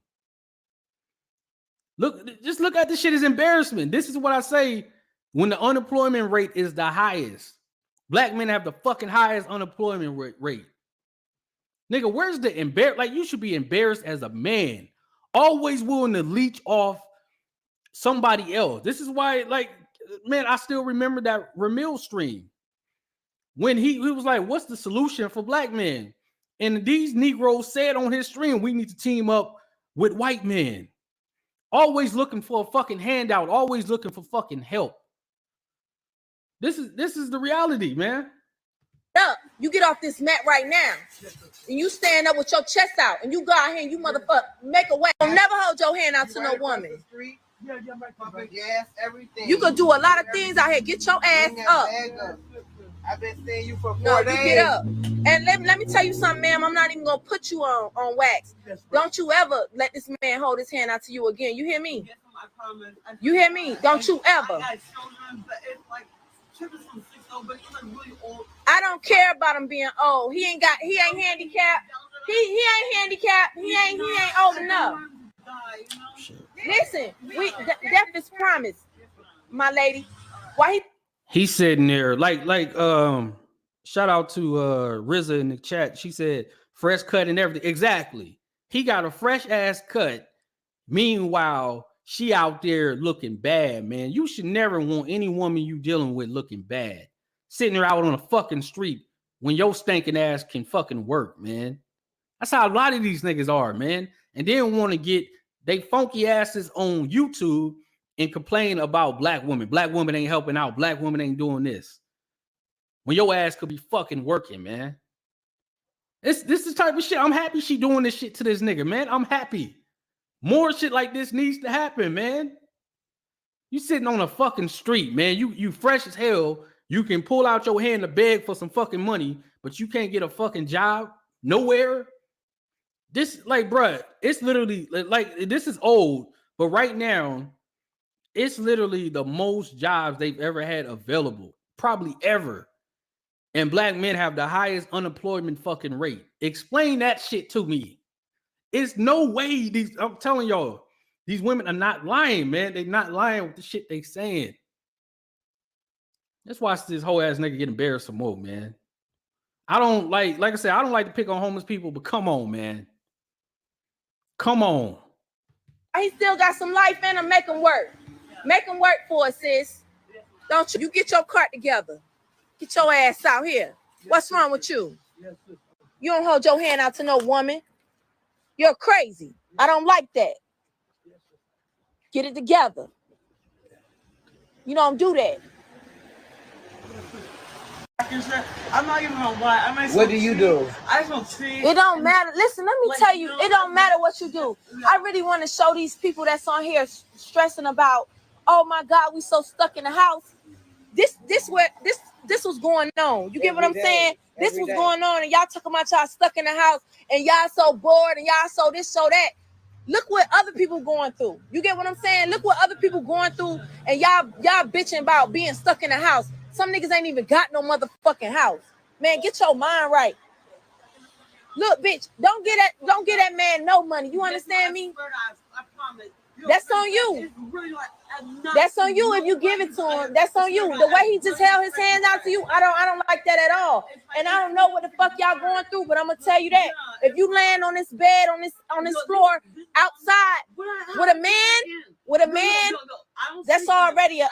Just look at this shit as embarrassment. This is what I say when the unemployment rate is the highest. Black men have the fucking highest unemployment rate. Nigga, where's the like, you should be embarrassed as a man. Always willing to leech off somebody else. This is why, like, man, I still remember that Ramil stream. When he was like, what's the solution for black men? And these Negroes said on his stream, we need to team up with white men. Always looking for a fucking handout. Always looking for fucking help. This is the reality, man. Up. You get off this mat right now. And you stand up with your chest out. And you go out here and you motherfucker make a way. Don't never hold your hand out to no woman. Yes, everything. You could do a lot of things out here. Get your ass up. I've been seeing you for 4 days. You get up. And let me tell you something, ma'am. I'm not even gonna put you on wax. Don't you ever let this man hold his hand out to you again. You hear me? You hear me? Don't you ever. I don't care about him being old. He ain't handicapped. He ain't handicapped. He ain't old enough. Listen, death is promised, my lady. Why he's sitting there like shout out to Rizza in the chat. She said fresh cut and everything. Exactly. He got a fresh ass cut. Meanwhile, she out there looking bad, man. You should never want any woman you dealing with looking bad. Sitting there out on the fucking street when your stinking ass can fucking work, man. That's how a lot of these niggas are, man. And then want to get they funky asses on YouTube and complain about black women. Black women ain't helping out. Black women ain't doing this. When your ass could be fucking working, man. This is the type of shit. I'm happy she doing this shit to this nigga, man. I'm happy. More shit like this needs to happen, man. You sitting on a fucking street, man. You fresh as hell. You can pull out your hand to beg for some fucking money, but you can't get a fucking job nowhere. This, like, bruh, it's literally like this is old, but right now, it's literally the most jobs they've ever had available, probably ever. And black men have the highest unemployment fucking rate. Explain that shit to me. It's no way I'm telling y'all, these women are not lying, man. They're not lying with the shit they saying. Let's watch this whole ass nigga get embarrassed some more, man. I don't like I said, I don't like to pick on homeless people, but come on, man. Come on. He still got some life in him. Make him work. Make him work for us, sis. Don't you? You get your cart together. Get your ass out here. What's wrong with you? You don't hold your hand out to no woman. You're crazy. I don't like that. Get it together. You don't do that. I'm not even gonna lie. What do you do? I smoke trees. It don't matter. Listen, let me tell you, it don't matter what you do. I really want to show these people that's on here stressing about, oh my God, we so stuck in the house. This was going on. You get what I'm saying? This was going on, and y'all talking about y'all stuck in the house, and y'all so bored, and y'all so this, so that. Look what other people going through. You get what I'm saying? Look what other people going through, and y'all bitching about being stuck in the house. Some niggas ain't even got no motherfucking house. Man, get your mind right. Look, bitch, don't get that man no money. You understand me? I promise. That's on you. That's on you if you give it to him. That's on you. The way he just held his hands out to you, I don't like that at all. And I don't know what the fuck y'all going through, but I'm gonna tell you that if you land on this bed on this floor outside with a man, that's already a.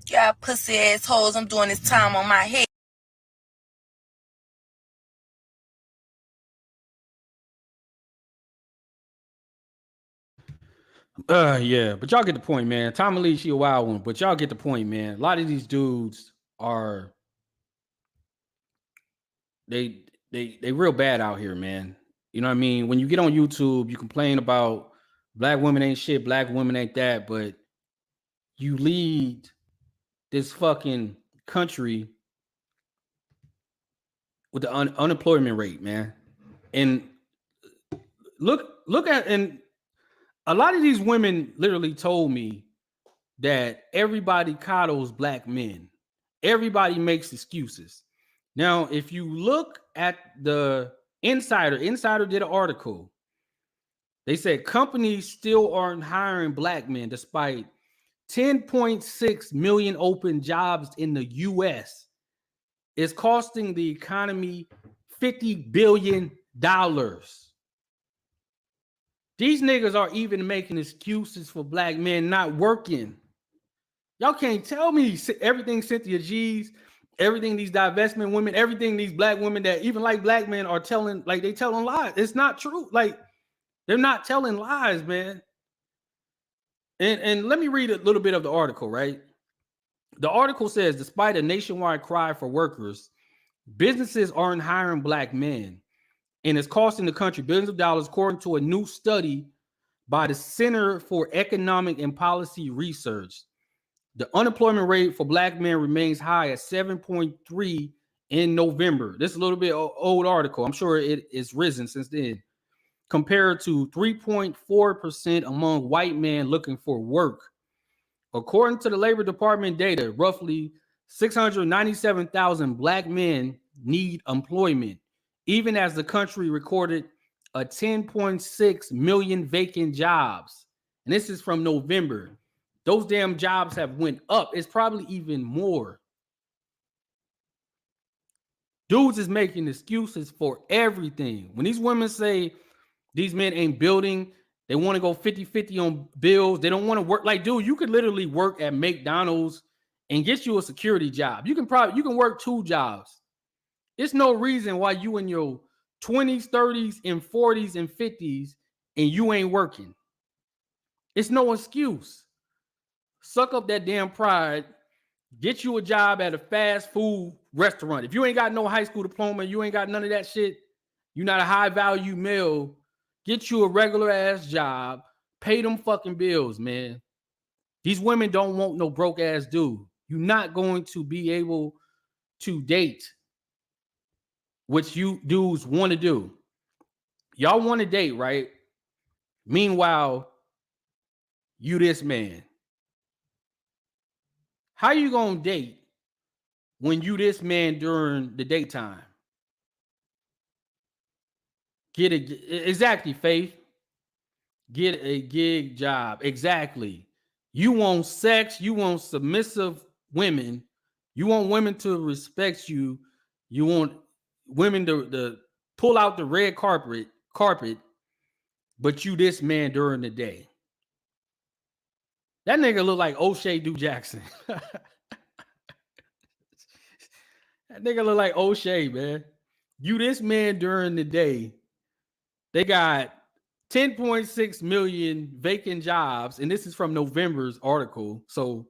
Y'all pussy assholes. I'm doing this time on my head. Yeah, but y'all get the point, man. Tommy Lee, she a wild one, but y'all get the point, man. A lot of these dudes are they real bad out here, man. You know what I mean? When you get on YouTube, you complain about black women ain't shit, black women ain't that, but you lead this fucking country with the unemployment rate, man. And look at, and a lot of these women literally told me that everybody coddles black men. Everybody makes excuses. Now, if you look at the Insider did an article. They said companies still aren't hiring black men despite 10.6 million open jobs in the US. It's costing the economy $50 billion. These niggas are even making excuses for black men not working. Y'all can't tell me everything Cynthia G's, everything these divestment women, everything these black women that even like black men are telling, like they telling lies. It's not true. Like they're not telling lies, man. And let me read a little bit of the article, right? The article says, despite a nationwide cry for workers, businesses aren't hiring black men, and it's costing the country billions of dollars, according to a new study by the Center for Economic and Policy Research. The unemployment rate for black men remains high at 7.3 in November. This is a little bit old article. I'm sure it's risen since then, compared to 3.4% among white men looking for work. According to the Labor Department data, roughly 697,000 black men need employment, even as the country recorded a 10.6 million vacant jobs. And this is from November. Those damn jobs have went up. It's probably even more. Dudes is making excuses for everything. When these women say these men ain't building, they want to go 50-50 on bills. They don't want to work. Like, dude, you could literally work at McDonald's and get you a security job. You can work 2 jobs. There's no reason why you in your 20s, 30s, and 40s and 50s and you ain't working. It's no excuse. Suck up that damn pride. Get you a job at a fast food restaurant. If you ain't got no high school diploma, you ain't got none of that shit, you're not a high value male, get you a regular ass job, pay them fucking bills, man. These women don't want no broke ass dude. You're not going to be able to date what you dudes want to do. Y'all want to date, right? Meanwhile, you this man. How you gonna date when you this man during the daytime? Get a exactly, Faith. Get a gig job. Exactly. You want sex, you want submissive women, you want women to respect you, you want women to pull out the red carpet, but you this man during the day. That nigga look like O'Shea Du Jackson. That nigga look like O'Shea, man. You this man during the day. They got 10.6 million vacant jobs, and this is from November's article, so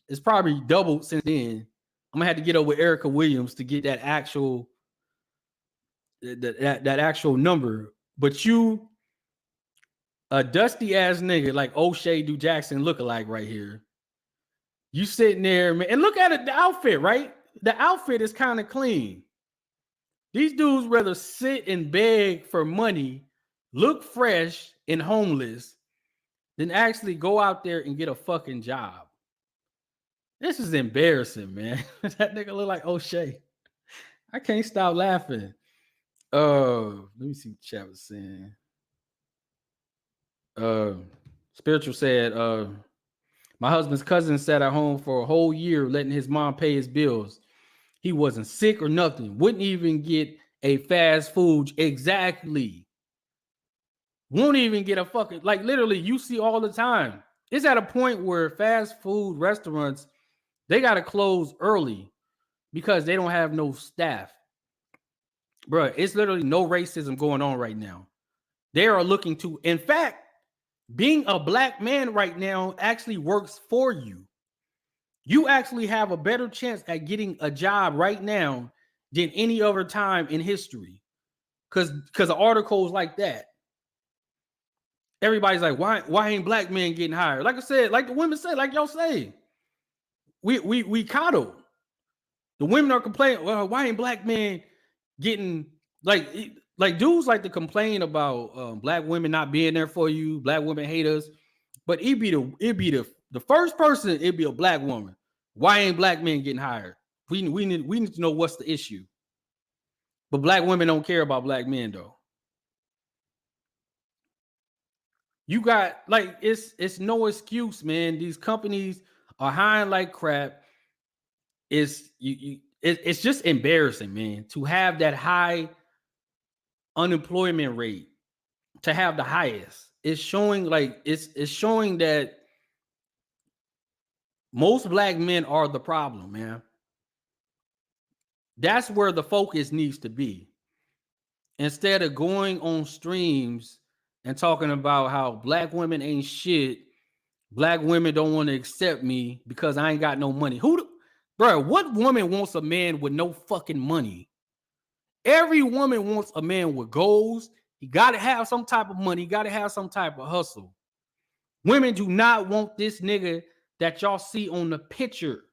it's probably doubled since then. I'm gonna have to get over Erica Williams to get that actual that actual number. But you, a dusty ass nigga like O'Shea Do Jackson lookalike right here, you sitting there, man, and look at it, the outfit, right? The outfit is kind of clean. These dudes rather sit and beg for money, look fresh and homeless, than actually go out there and get a fucking job. This is embarrassing, man. That nigga look like O'Shea. I can't stop laughing. Let me see what chat was saying. Spiritual said, my husband's cousin sat at home for a whole year letting his mom pay his bills. He wasn't sick or nothing. Wouldn't even get a fast food. Exactly. Won't even get a fucking, like, literally, you see all the time. It's at a point where fast food restaurants, they got to close early because they don't have no staff. Bro, it's literally no racism going on right now. They are looking to, in fact, being a black man right now actually works for you. You actually have a better chance at getting a job right now than any other time in history. Because of articles like that. Everybody's like, why ain't black men getting hired? Like I said, like the women say, like y'all say, we coddle. The women are complaining, well, why ain't black men getting, like dudes like to complain about black women not being there for you, black women hate us, but it'd be the first person, it'd be a black woman. Why ain't black men getting hired? We need to know what's the issue. But black women don't care about black men though. You got, like, it's no excuse, man. These companies are hiring like crap. It's just embarrassing, man, to have that high unemployment rate, to have the highest. It's showing, like, it's showing that most black men are the problem, man. That's where the focus needs to be. Instead of going on streams and talking about how black women ain't shit, black women don't want to accept me because I ain't got no money. Bro, what woman wants a man with no fucking money? Every woman wants a man with goals. He got to have some type of money. He got to have some type of hustle. Women do not want this nigga that y'all see on the picture.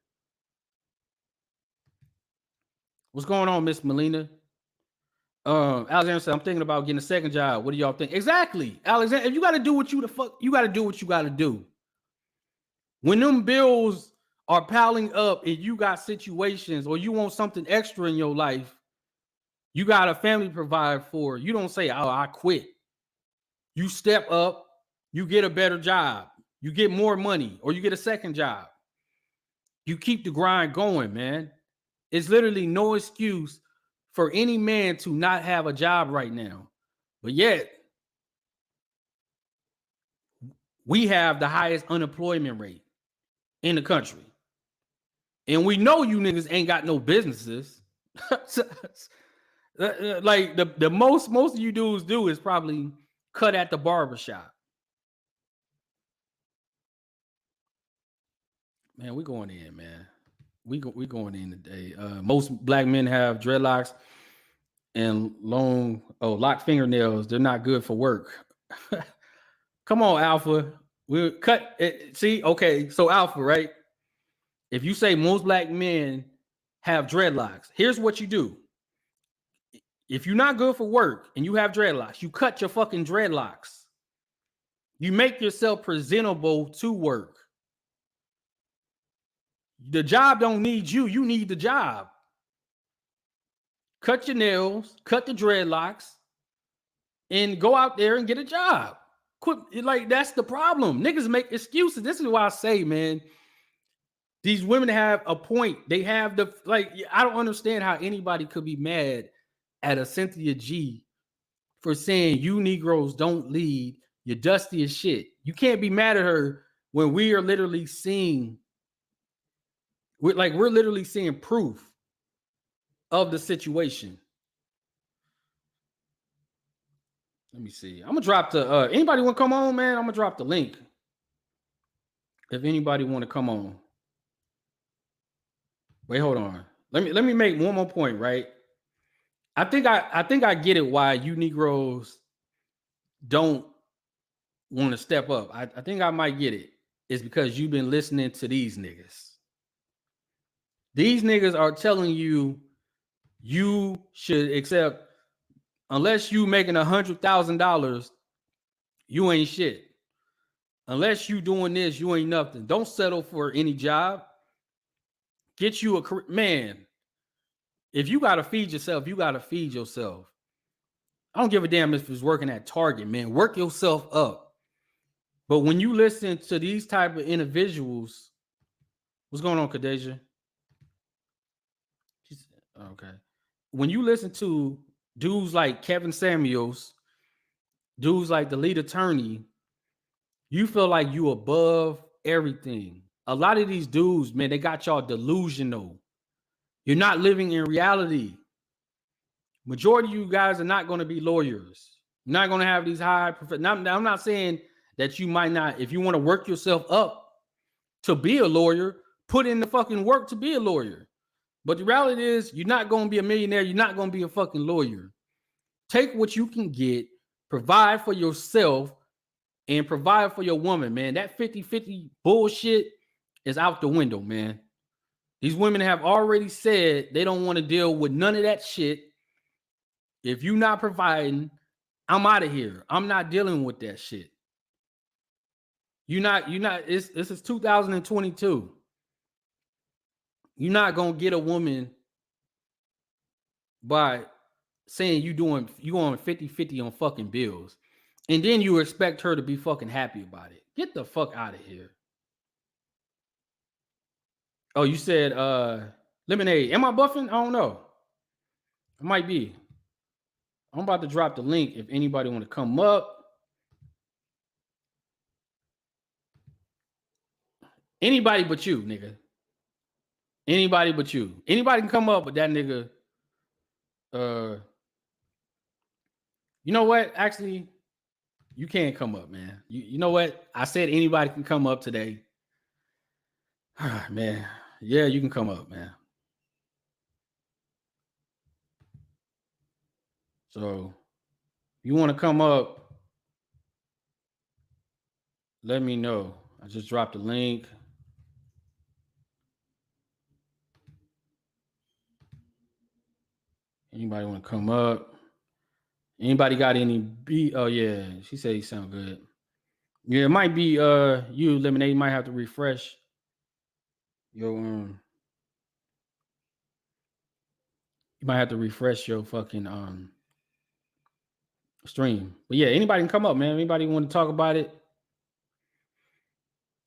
What's going on, Miss Melina? Alexander said, I'm thinking about getting a second job. What do y'all think? Exactly, Alexander. If you got to do what you got to do what you got to do. When them bills are piling up and you got situations or you want something extra in your life, you got a family to provide for. You don't say, oh, I quit. You step up, you get a better job, you get more money, or you get a second job. You keep the grind going, man. It's literally no excuse for any man to not have a job right now. But yet, we have the highest unemployment rate in the country. And we know you niggas ain't got no businesses. Like the most of you dudes do is probably cut at the barbershop. Man, we going in, man. We going in today. Most black men have dreadlocks and locked fingernails. They're not good for work. Come on, Alpha. We'll cut it. See, okay, so Alpha, right? If you say most black men have dreadlocks, here's what you do. If you're not good for work and you have dreadlocks, you cut your fucking dreadlocks. You make yourself presentable to work. The job don't need you. You need the job. Cut your nails, cut the dreadlocks, and go out there and get a job. Quit, like, that's the problem. Niggas make excuses. This is why I say, man, these women have a point. They have the, like, I don't understand how anybody could be mad at a Cynthia G for saying you Negroes don't lead. You're dusty as shit. You can't be mad at her when we are literally seeing, we're literally seeing proof of the situation. Let me see. I'm gonna drop the anybody want to come on, man? I'm gonna drop the link. If anybody want to come on. Wait, hold on. Let me make one more point, right? I think I get it why you Negroes don't want to step up. I think I might get it. It's because you've been listening to these niggas. These niggas are telling you you should accept, unless you making $100,000, you ain't shit. Unless you doing this, you ain't nothing. Don't settle for any job. Get you a man. If you gotta feed yourself, you gotta feed yourself. I don't give a damn if it's working at Target, man. Work yourself up. But when you listen to these type of individuals, what's going on, Kadeja? Okay. When you listen to dudes like Kevin Samuels, dudes like the lead attorney, you feel like you above everything. A lot of these dudes, man, they got y'all delusional. You're not living in reality. Majority of you guys are not going to be lawyers. You're not going to have these high. I'm not saying that you might not, if you want to work yourself up to be a lawyer, put in the fucking work to be a lawyer. But the reality is, you're not going to be a millionaire. You're not going to be a fucking lawyer. Take what you can get, provide for yourself, and provide for your woman, man. That 50-50 bullshit is out the window, man. These women have already said they don't want to deal with none of that shit. If you're not providing, I'm out of here. I'm not dealing with that shit. You're not, this is 2022. You're not going to get a woman by saying you going 50-50 on fucking bills. And then you expect her to be fucking happy about it. Get the fuck out of here. Oh, you said lemonade. Am I buffing? I don't know. I might be. I'm about to drop the link if anybody want to come up. Anybody but you, nigga. Anybody but you. Anybody can come up, but that nigga. You know what? Actually, you can't come up, man. You know what? I said anybody can come up today. Man. Yeah, you can come up, man. So, you want to come up, let me know. I just dropped the link. Anybody want to come up? Anybody got any beat? Oh, yeah. She said you sound good. Yeah, it might be you, Lemonade. You might have to refresh your you might have to refresh your fucking stream. But yeah, anybody can come up, man. Anybody want to talk about it?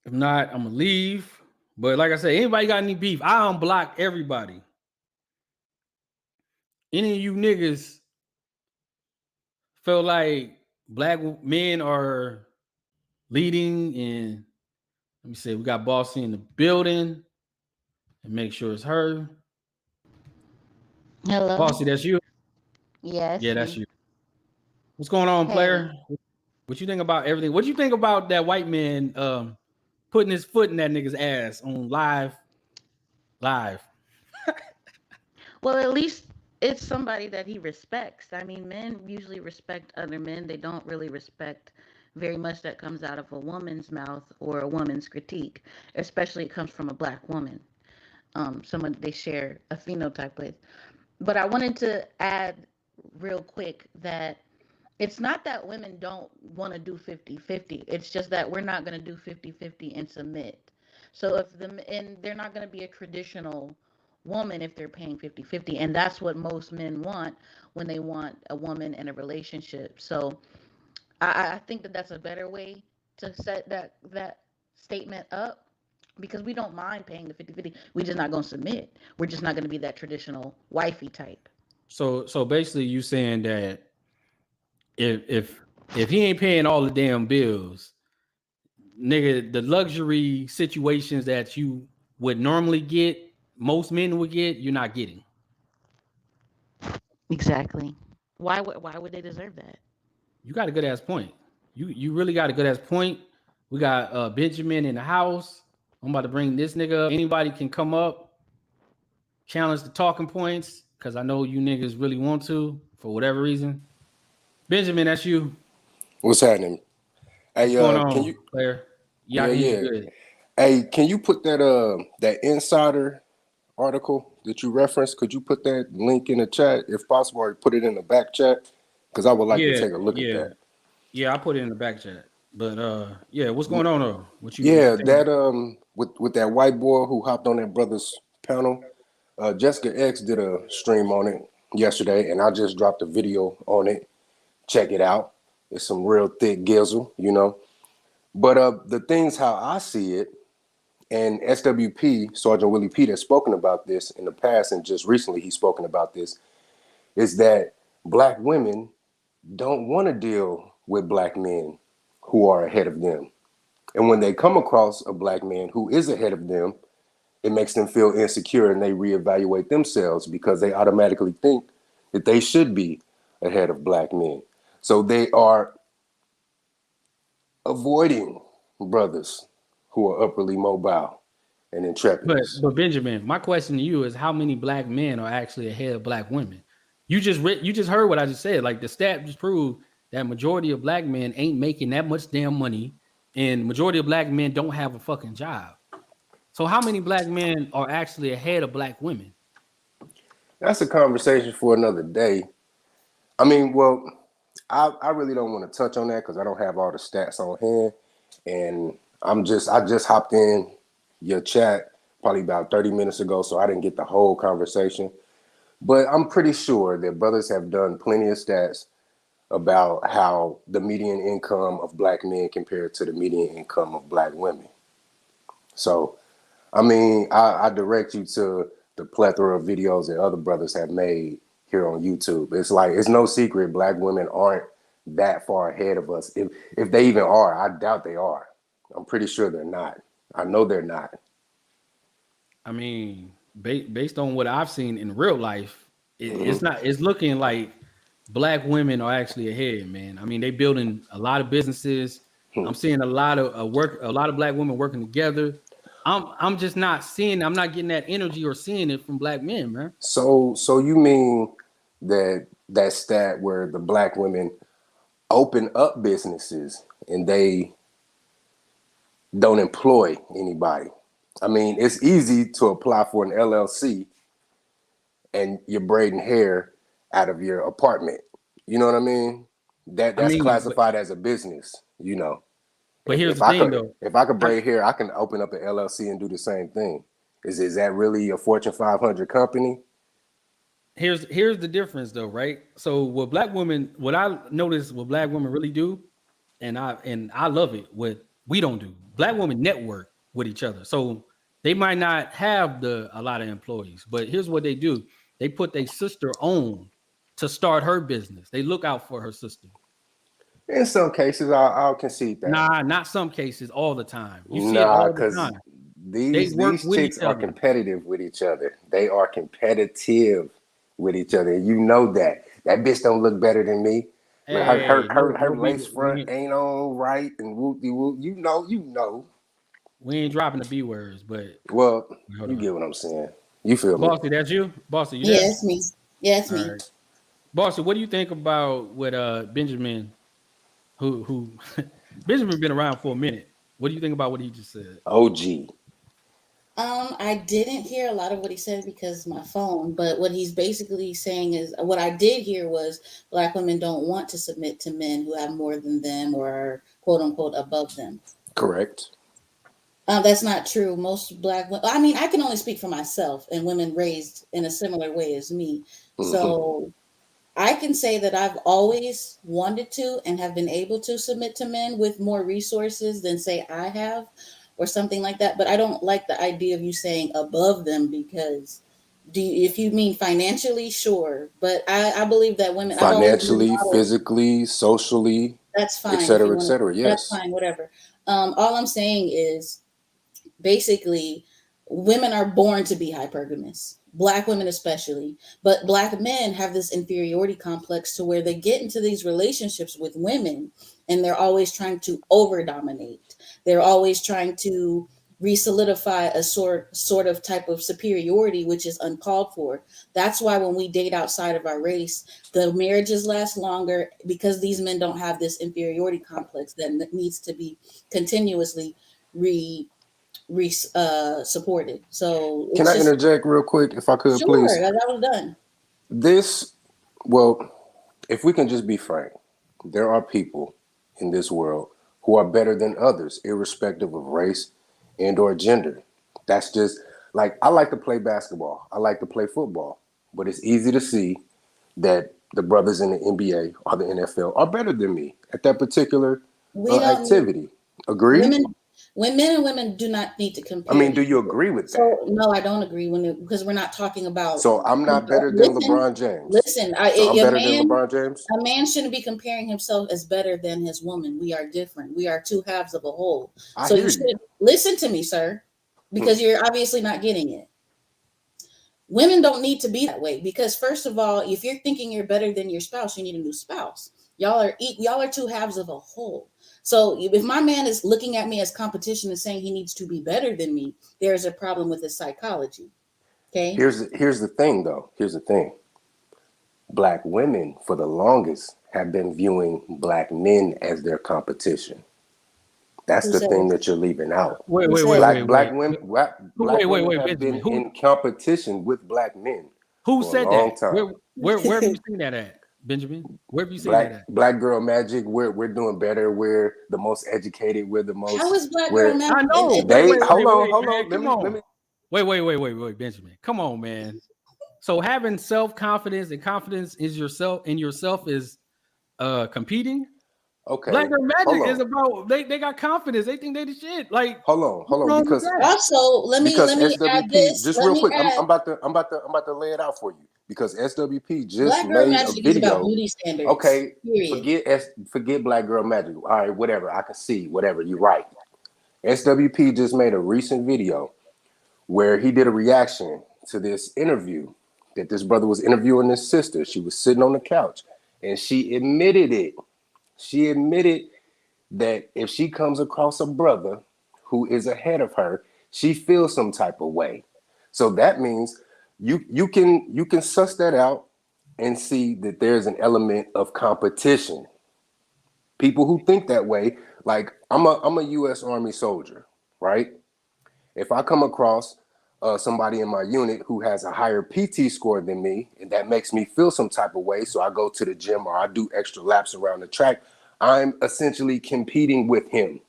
If not, I'm gonna leave. But like I said, anybody got any beef? I unblock everybody. Any of you niggas feel like black men are leading, and let me say we got Bossy in the building, and make sure it's her. Hello. Bossy, that's you? Yes. Yeah, that's you. What's going on, player? What you think about everything? What you think about that white man putting his foot in that nigga's ass on live? Well, at least it's somebody that he respects. I mean, men usually respect other men. They don't really respect very much that comes out of a woman's mouth or a woman's critique, especially it comes from a black woman. Someone they share a phenotype with. But I wanted to add real quick that it's not that women don't want to do 50-50. It's just that we're not going to do 50-50 and submit. So and they're not going to be a traditional woman if they're paying 50-50. And that's what most men want when they want a woman in a relationship. So I think that that's a better way to set that statement up, because we don't mind paying the 50-50. We're just not going to submit. We're just not going to be that traditional wifey type. So basically you saying that if he ain't paying all the damn bills, nigga, the luxury situations that you would normally get, most men would get, you're not getting. Exactly. Why would they deserve that? You got a good ass point. You really got a good ass point. We got Benjamin in the house. I'm about to bring this nigga up. Anybody can come up, challenge the talking points, because I know you niggas really want to for whatever reason. Benjamin, that's you. What's happening? Hey, What's going on, can you? player? Yeah, I can hear you good. Hey, can you put that Insider article that you referenced? Could you put that link in the chat if possible, or put it in the back chat? Because I would like to take a look at that. Yeah, I put it in the back chat. But yeah, what's going on though? What you that with that white boy who hopped on that brother's panel, Jessica X did a stream on it yesterday, and I just dropped a video on it. Check it out. It's some real thick gizzle, you know. But the things how I see it, and SWP, Sergeant Willie Pete, has spoken about this in the past, and just recently he's spoken about this, is that black women don't want to deal with black men who are ahead of them. And when they come across a black man who is ahead of them, it makes them feel insecure, and they reevaluate themselves because they automatically think that they should be ahead of black men. So they are avoiding brothers who are upwardly mobile and intrepid. But Benjamin, my question to you is, how many black men are actually ahead of black women? You just heard what I just said. Like, the stat just proved that majority of black men ain't making that much damn money, and majority of black men don't have a fucking job. So how many black men are actually ahead of black women? That's a conversation for another day. I mean, well, I really don't want to touch on that because I don't have all the stats on hand, and I just hopped in your chat probably about 30 minutes ago, so I didn't get the whole conversation. But I'm pretty sure that brothers have done plenty of stats about how the median income of black men compared to the median income of black women. So, I mean, I direct you to the plethora of videos that other brothers have made here on YouTube. It's like, it's no secret black women aren't that far ahead of us. If they even are, I doubt they are. I'm pretty sure they're not. I know they're not. I mean, based on what I've seen in real life, it's not. It's looking like black women are actually ahead, man. I mean, they building a lot of businesses. I'm seeing a lot of a lot of black women working together. I'm just not seeing. I'm not getting that energy or seeing it from black men, man. So you mean that stat where the black women open up businesses and they don't employ anybody? I mean, it's easy to apply for an LLC and you're braiding hair out of your apartment. You know what I mean? That's classified as a business, you know. But here's the thing, though. If I could braid hair, I can open up an LLC and do the same thing. Is that really a Fortune 500 company? Here's the difference, though, right? So what I notice what black women really do, and I love it, what we don't do. Black women network with each other. So they might not have a lot of employees, but here's what they do. They put their sister on to start her business. They look out for her sister. In some cases, I'll concede that. Nah, not some cases, all the time. You see it all the time. These chicks are competitive with each other. They are competitive with each other. You know that. That bitch don't look better than me. Hey, her lace front ain't on right and whoop-de-whoop. You know. We ain't dropping the B words, but you get what I'm saying. You feel me? Bossy, that's you? Bossy, you there? It's me. Yeah, it's me. Right. Bossy, what do you think about what Benjamin, who Benjamin been around for a minute? What do you think about what he just said? OG. I didn't hear a lot of what he said because of my phone, but what he's basically saying is, what I did hear was black women don't want to submit to men who have more than them or are quote unquote above them. Correct. That's not true. Most black women, I mean, I can only speak for myself and women raised in a similar way as me. Mm-hmm. So I can say that I've always wanted to and have been able to submit to men with more resources than say I have or something like that. But I don't like the idea of you saying above them because if you mean financially, sure. But I believe that women financially, physically, socially, that's fine. Et cetera, yes. That's fine, whatever. All I'm saying is basically women are born to be hypergamous. Black women especially, but Black men have this inferiority complex to where they get into these relationships with women and they're always trying to over dominate. They're always trying to re-solidify a sort of type of superiority, which is uncalled for. That's why when we date outside of our race, the marriages last longer, because these men don't have this inferiority complex that needs to be continuously supported. So Can I interject real quick, if I could, please? Sure, that was done. If we can just be frank, there are people in this world who are better than others, irrespective of race and or gender. That's just like, I like to play basketball. I like to play football, but it's easy to see that the brothers in the NBA or the NFL are better than me at that particular activity. Agree? When men and women do not need to compare. I mean, do you agree with that? So, no, I don't agree because we're not talking about. So I'm not better than LeBron James. Listen, I'm better than LeBron James. A man shouldn't be comparing himself as better than his woman. We are different. We are two halves of a whole. So you should listen to me, sir, because you're obviously not getting it. Women don't need to be that way because, first of all, if you're thinking you're better than your spouse, you need a new spouse. Y'all are two halves of a whole. So if my man is looking at me as competition and saying he needs to be better than me, there's a problem with his psychology. Okay. Here's the thing, though. Here's the thing. Black women, for the longest, have been viewing Black men as their competition. That's the thing that you're leaving out. Black women have been in competition with Black men. Who for said a long that? Time. Where have you seen that at, Benjamin? Where have you seen that at? Black Girl Magic. We're doing better. We're the most educated. We're the most. How is Black Girl Magic? I know. Hold on. Let me. Wait, Benjamin. Come on, man. So having self-confidence and confidence in yourself is competing. Okay. Black Girl Magic is about they got confidence. They think they the shit. Like hold on, because also let me SWP, add this. Just real quick, I'm about to lay it out for you because SWP just made a video. Is about beauty standards. Okay, forget Black Girl Magic. All right, whatever. I can see whatever. You're right. SWP just made a recent video where he did a reaction to this interview that this brother was interviewing his sister. She was sitting on the couch and she admitted it. She admitted that if she comes across a brother who is ahead of her, she feels some type of way. So that means you can suss that out and see that there's an element of competition. People who think that way, like I'm a U.S. Army soldier, right? If I come across somebody in my unit who has a higher PT score than me, and that makes me feel some type of way, so I go to the gym or I do extra laps around the track, I'm essentially competing with him.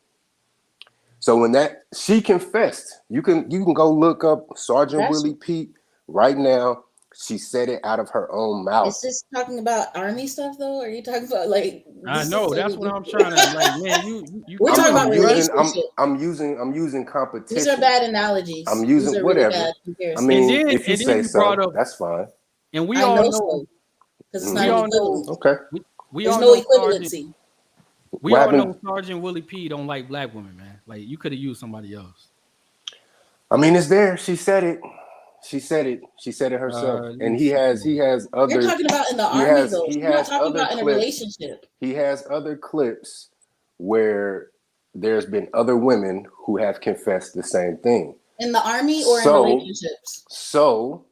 So when she confessed, you can go look up Sergeant Willie Pete right now. She said it out of her own mouth. Is this talking about Army stuff though? Or are you talking about like? I know that's what I'm trying to like. Man, you. We're talking about relationships. I'm using competition. These are bad analogies. I'm using whatever. Really I mean, if you say so, that's fine. And we all know because it's not equivalent. Okay. There's no equivalency. We all know Sergeant Willie P don't like Black women, man. Like you could have used somebody else. I mean, it's there. She said it. She said it herself. And he has other. You're talking about in the Army, though. You're not talking about in a relationship. He has other clips where there's been other women who have confessed the same thing. In the Army or in relationships? So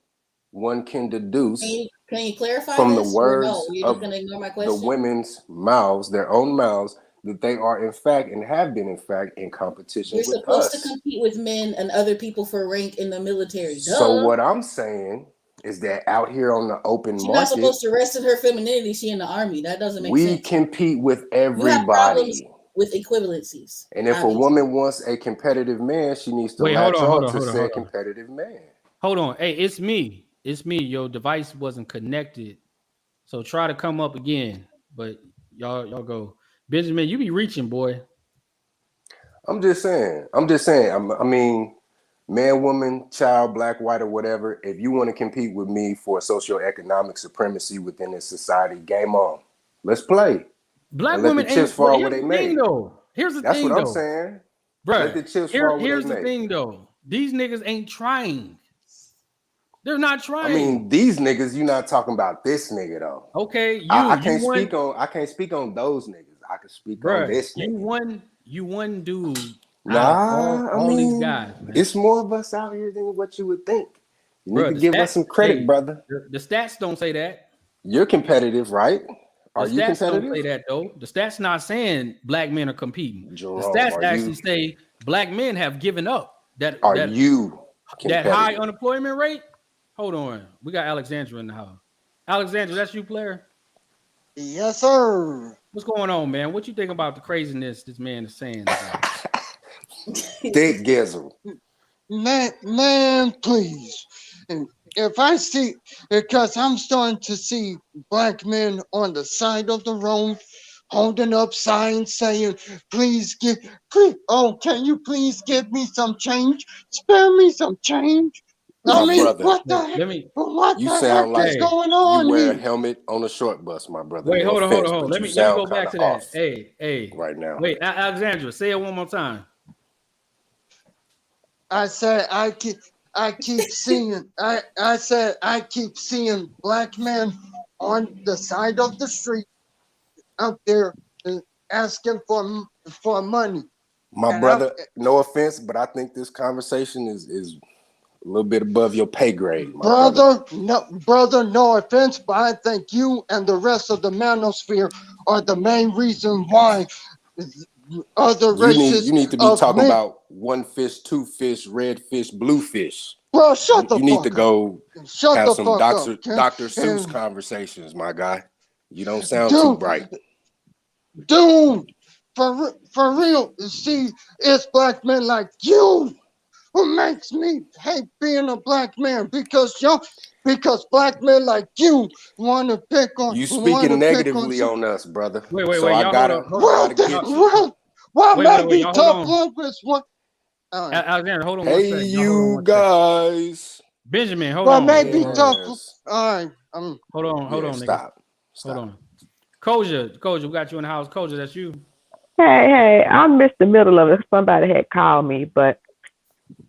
one can deduce. Can you clarify from this? the words You're of just gonna ignore my question? The women's mouths, their own mouths, that they are in fact and have been in fact in competition with us. You're supposed to compete with men and other people for rank in the military. Duh. So what I'm saying is that out here on the open market, she's not supposed to rest in her femininity. She in the Army. That doesn't make sense. We compete with everybody. You have problems with equivalencies. And if a woman wants a competitive man, she needs to latch on to say competitive man. Hold on. Hey, it's me. Your device wasn't connected. So try to come up again. But y'all go. Benjamin, you be reaching, boy. I'm just saying. I mean, man, woman, child, black, white, or whatever. If you want to compete with me for socioeconomic supremacy within this society, game on. Let's play. Black women ain't chips fall where they made. Here's the thing, though. That's what I'm saying. Bro, let the chips fall where here's they the thing, though. These niggas ain't trying. They're not trying. I mean, these niggas, you're not talking about this nigga though. Okay, I can't speak on those niggas. I can speak on this nigga. You one dude Nah, all these guys, man. It's more of us out here than what you would think. You Bruh, need to give us some credit, brother. The stats don't say that. You're competitive, right? Are you competitive? Don't say that though. The stats not saying black men are competing. Jerome, the stats actually say black men have given up. That high unemployment rate? Hold on. We got Alexandra in the house. Alexandra, that's you, player? Yes, sir. What's going on, man? What you think about the craziness this man is saying? Dick Gizzle. Man, please. If I see, because I'm starting to see black men on the side of the road holding up signs saying, can you please give me some change? Spare me some change. Brother, what the heck? You sound like is going on you wear here? a helmet on a short bus, my brother. Wait, hold on. Let me go back to that. Off hey. Right now. Wait, Alexandra, say it one more time. I said I keep seeing I keep seeing black men on the side of the street out there asking for money. My brother, no offense, but I think this conversation is a little bit above your pay grade, brother. No offense, but I think you and the rest of the manosphere are the main reason why other races. You need to be talking about one fish, two fish, red fish, blue fish. Bro, shut the fuck up. You need to go have some Dr. up, Seuss conversations, my guy. You don't sound too bright. Dude, for real, see, it's black men like you who makes me hate being a black man because black men like you want to pick on. You speaking negatively on us, brother. Wait. So I gotta get you. Maybe tough love is what. Alexander, hold on. Hey, one second. you guys. Benjamin, hold on. Maybe tough. All right. Hold on, nigga. Stop. Hold on. Koja, we got you in the house. Koja, that's you. Hey, I missed the middle of it. Somebody had called me, but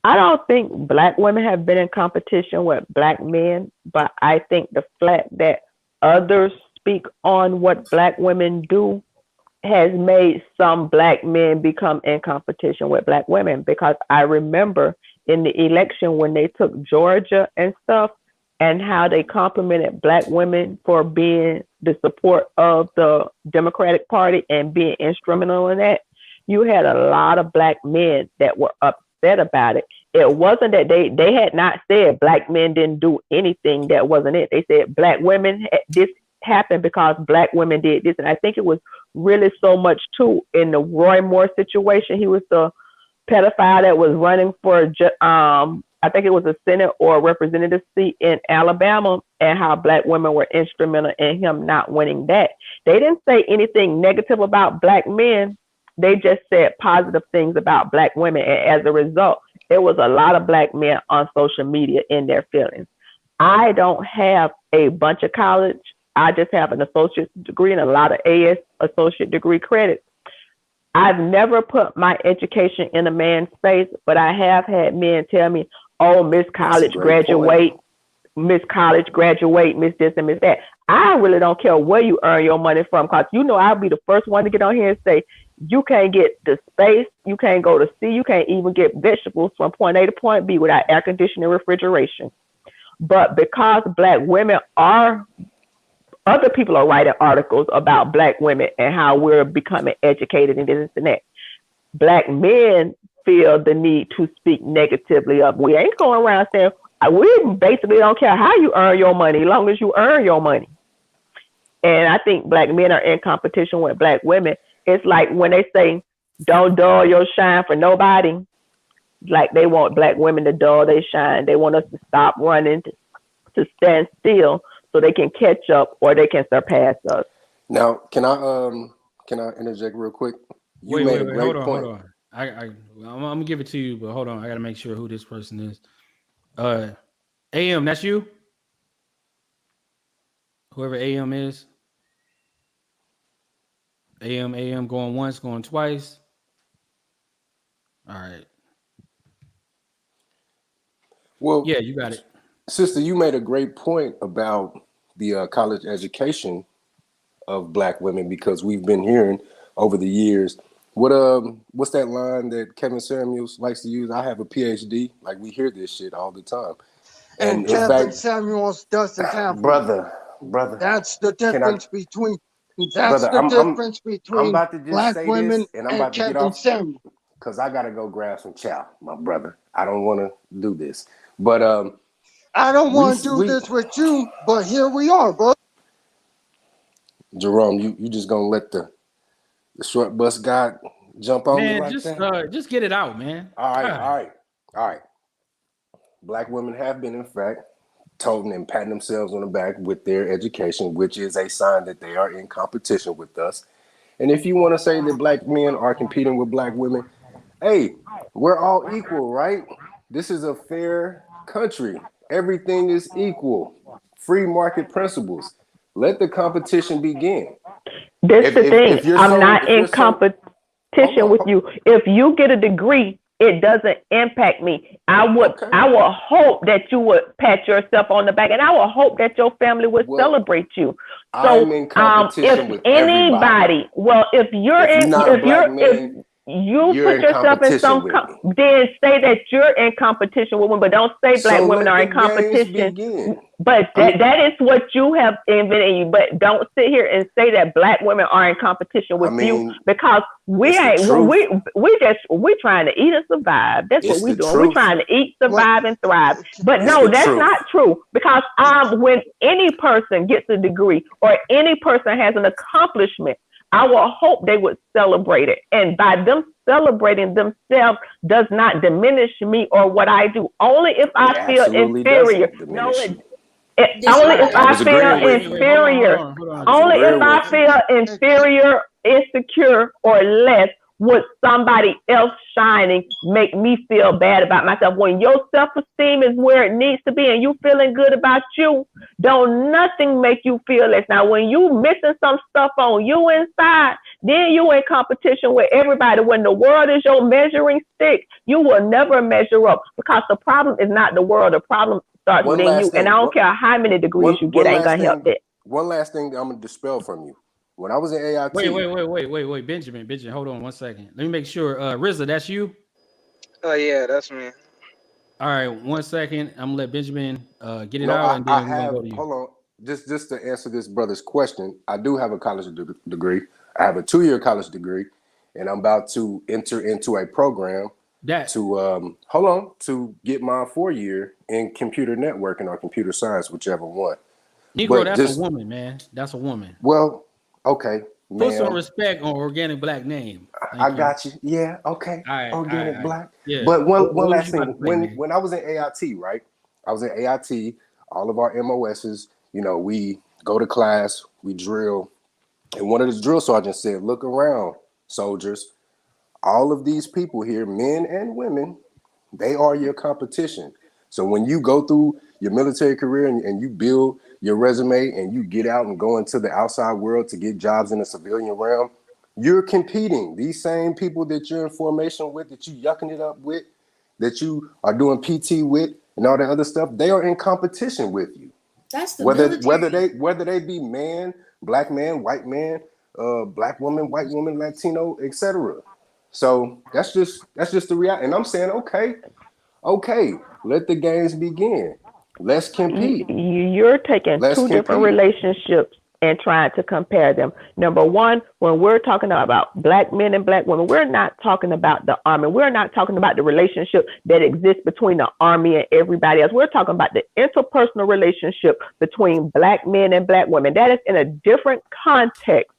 I don't think black women have been in competition with black men, but I think the fact that others speak on what black women do has made some black men become in competition with black women, because I remember in the election when they took Georgia and stuff and how they complimented black women for being the support of the Democratic Party and being instrumental in that. You had a lot of black men that were upset about it. It wasn't that they had not said black men didn't do anything. That wasn't it. They said black women, this happened because black women did this. And I think it was really so much too in the Roy Moore situation. He was the pedophile that was running for I think it was a Senate or representative seat in Alabama, and how black women were instrumental in him not winning that. They didn't say anything negative about black men. They just said positive things about black women. And as a result, there was a lot of black men on social media in their feelings. I don't have a bunch of college. I just have an associate's degree and a lot of AS associate degree credits. I've never put my education in a man's face, but I have had men tell me, oh, Miss College graduate, Miss College graduate, Miss this and Miss that. I really don't care where you earn your money from, because you know I'll be the first one to get on here and say, you can't get the space, you can't go to sea, you can't even get vegetables from point A to point B without air conditioning and refrigeration. But because black women are, other people are writing articles about black women and how we're becoming educated and this and that. Black men feel the need to speak negatively of. We ain't going around saying, we basically don't care how you earn your money, as long as you earn your money. And I think black men are in competition with black women. It's like when they say, don't dull your shine for nobody, like they want black women to dull their shine. They want us to stop running, to stand still so they can catch up or they can surpass us. Now, can I interject real quick? You made a great point. Hold on. I'm gonna give it to you, but hold on. I gotta make sure who this person is. AM, that's you? Whoever AM is. AM going once, going twice. All right. Well, yeah, you got it. Sister, you made a great point about the college education of Black women, because we've been hearing over the years. What's that line that Kevin Samuels likes to use? I have a PhD. Like, we hear this shit all the time. And in Kevin fact, Samuels doesn't have brother, That's the difference between I'm about to just Black say women this, and I'm and about to get Kevin off Samuels. because I gotta go grab some chow, my brother. I don't want to do this, but I don't want to do this with you, but here we are, bro. Jerome, you just gonna let the short bus guy jump on me like that? Just get it out, man. All right. Black women have been, in fact, told and patting themselves on the back with their education, which is a sign that they are in competition with us. And if you want to say that Black men are competing with Black women, hey, we're all equal, right? This is a fair country. Everything is equal. Free market principles. Let the competition begin. This is the thing. I'm not in competition with you. If you get a degree, it doesn't impact me. I will hope that you would pat yourself on the back, and I will hope that your family would celebrate you. So, I'm in competition with anybody, if you put yourself in some, then say that you're in competition with women, but don't say Black women are in competition. But that is what you have invented in you. But don't sit here and say that Black women are in competition with you, because we're trying to eat and survive. That's what we're doing. We're trying to eat, survive, and thrive. But no, that's not true, because when any person gets a degree or any person has an accomplishment, I will hope they would celebrate it. And by them celebrating themselves does not diminish me or what I do. Only if I feel inferior. No, only if I feel inferior. Only if I feel inferior, insecure, or less would somebody else shining make me feel bad about myself. When your self-esteem is where it needs to be and you feeling good about you, don't nothing make you feel less. Now, when you missing some stuff on you inside, then you in competition with everybody. When the world is your measuring stick, you will never measure up, because the problem is not the world. The problem starts within you. And I don't care how many degrees you get, ain't gonna help it. One last thing I'm gonna dispel from you. When I was in AIT. Wait, Benjamin, hold on 1 second. Let me make sure. RZA, that's you? Yeah, that's me. All right, 1 second. I'm gonna let Benjamin get it out, and then we're gonna go to you. Hold on, just to answer this brother's question, I do have a college degree. I have a 2-year college degree, and I'm about to enter into a program to get my 4-year in computer networking or computer science, whichever one. Negro, that's a woman, man. That's a woman. Well, okay. Put some respect on Organic Black name. I got you. Yeah, okay. All right, Organic Black. Yeah. But one last thing. When I was in AIT, right? I was in AIT, all of our MOSs, we go to class, we drill. And one of the drill sergeants said, "Look around, soldiers. All of these people here, men and women, they are your competition. So when you go through your military career and you build your resume and you get out and go into the outside world to get jobs in the civilian realm, you're competing. These same people that you're in formation with, that you yucking it up with, that you are doing PT with, and all that other stuff, they are in competition with you. That's the whether they be man, Black man, white man, Black woman, white woman, Latino, etc. So that's just the reality. And I'm saying, okay, let the games begin. Let's compete. You're taking two different relationships and trying to compare them. Number one, when we're talking about Black men and Black women, we're not talking about the army. We're not talking about the relationship that exists between the army and everybody else. We're talking about the interpersonal relationship between Black men and Black women. That is in a different context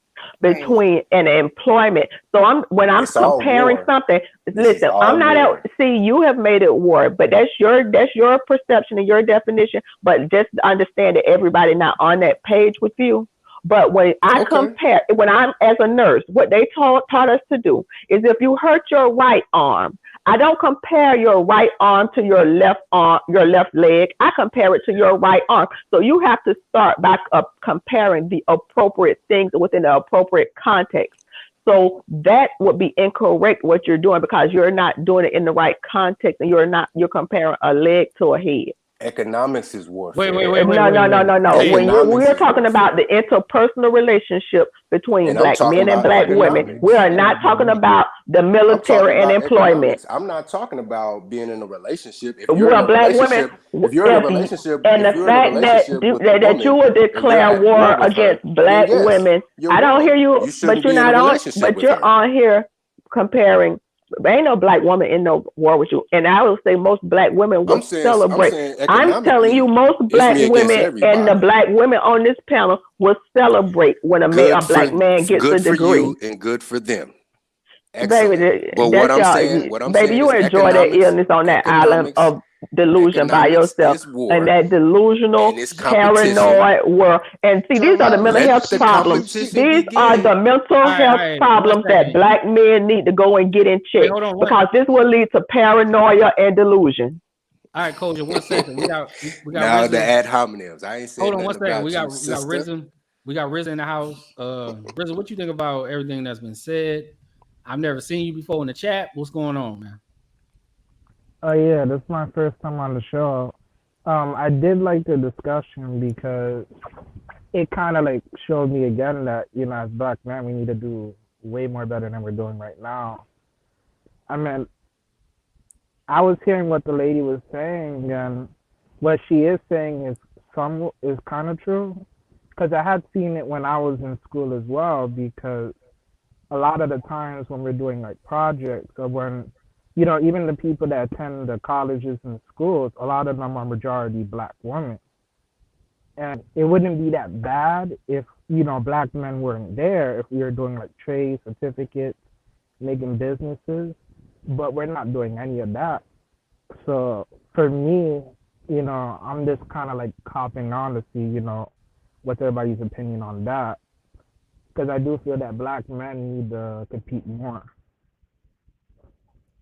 between an employment. So when I'm comparing something, listen, I'm not out. See, you have made it war, but that's your perception and your definition. But just understand that everybody not on that page with you. But when I compare, when I'm as a nurse, what they taught us to do is, if you hurt your right arm, I don't compare your right arm to your left arm, your left leg. I compare it to your right arm. So you have to start by comparing the appropriate things within the appropriate context. So that would be incorrect what you're doing, because you're not doing it in the right context, and you're comparing a leg to a head. Economics is warfare. No. We're talking about the interpersonal relationship between black men and black women. We are not talking about the military and employment. I'm not talking about being in a relationship. If you're in a black relationship, women, if you're in a relationship, and the fact that you would declare war against black women, I don't hear you, but you're not on. But you're on here comparing. There ain't no black woman in no war with you. And I will say most black women will celebrate. I'm telling you, most black women and the black women on this panel will celebrate when a black man gets a degree. Good for you and good for them. Excellent. Baby, but what I'm saying, you enjoy that illness on that island of delusion by yourself, and that delusional, paranoid world. And see, these are the mental health problems. These are the mental health problems that black men need to go and get in check, because this will lead to paranoia and delusion. All right, Coach, 1 second. We got now the ad hominems. I ain't saying. Hold on 1 second. We got Risen. We got Risen in the house. Risen, what you think about everything that's been said? I've never seen you before in the chat. What's going on, man? Oh yeah, this is my first time on the show. I did like the discussion because it kind of like showed me again that, you know, as black men, we need to do way more better than we're doing right now. I mean, I was hearing what the lady was saying, and what she is saying is kind of true, because I had seen it when I was in school as well, because a lot of the times when we're doing like projects, or when, you know, even the people that attend the colleges and schools, a lot of them are majority black women. And it wouldn't be that bad if, you know, black men weren't there, if we were doing like trade certificates, making businesses, but we're not doing any of that. So for me, you know, I'm just kind of like copping on to see, you know, what's everybody's opinion on that. Because I do feel that black men need to compete more.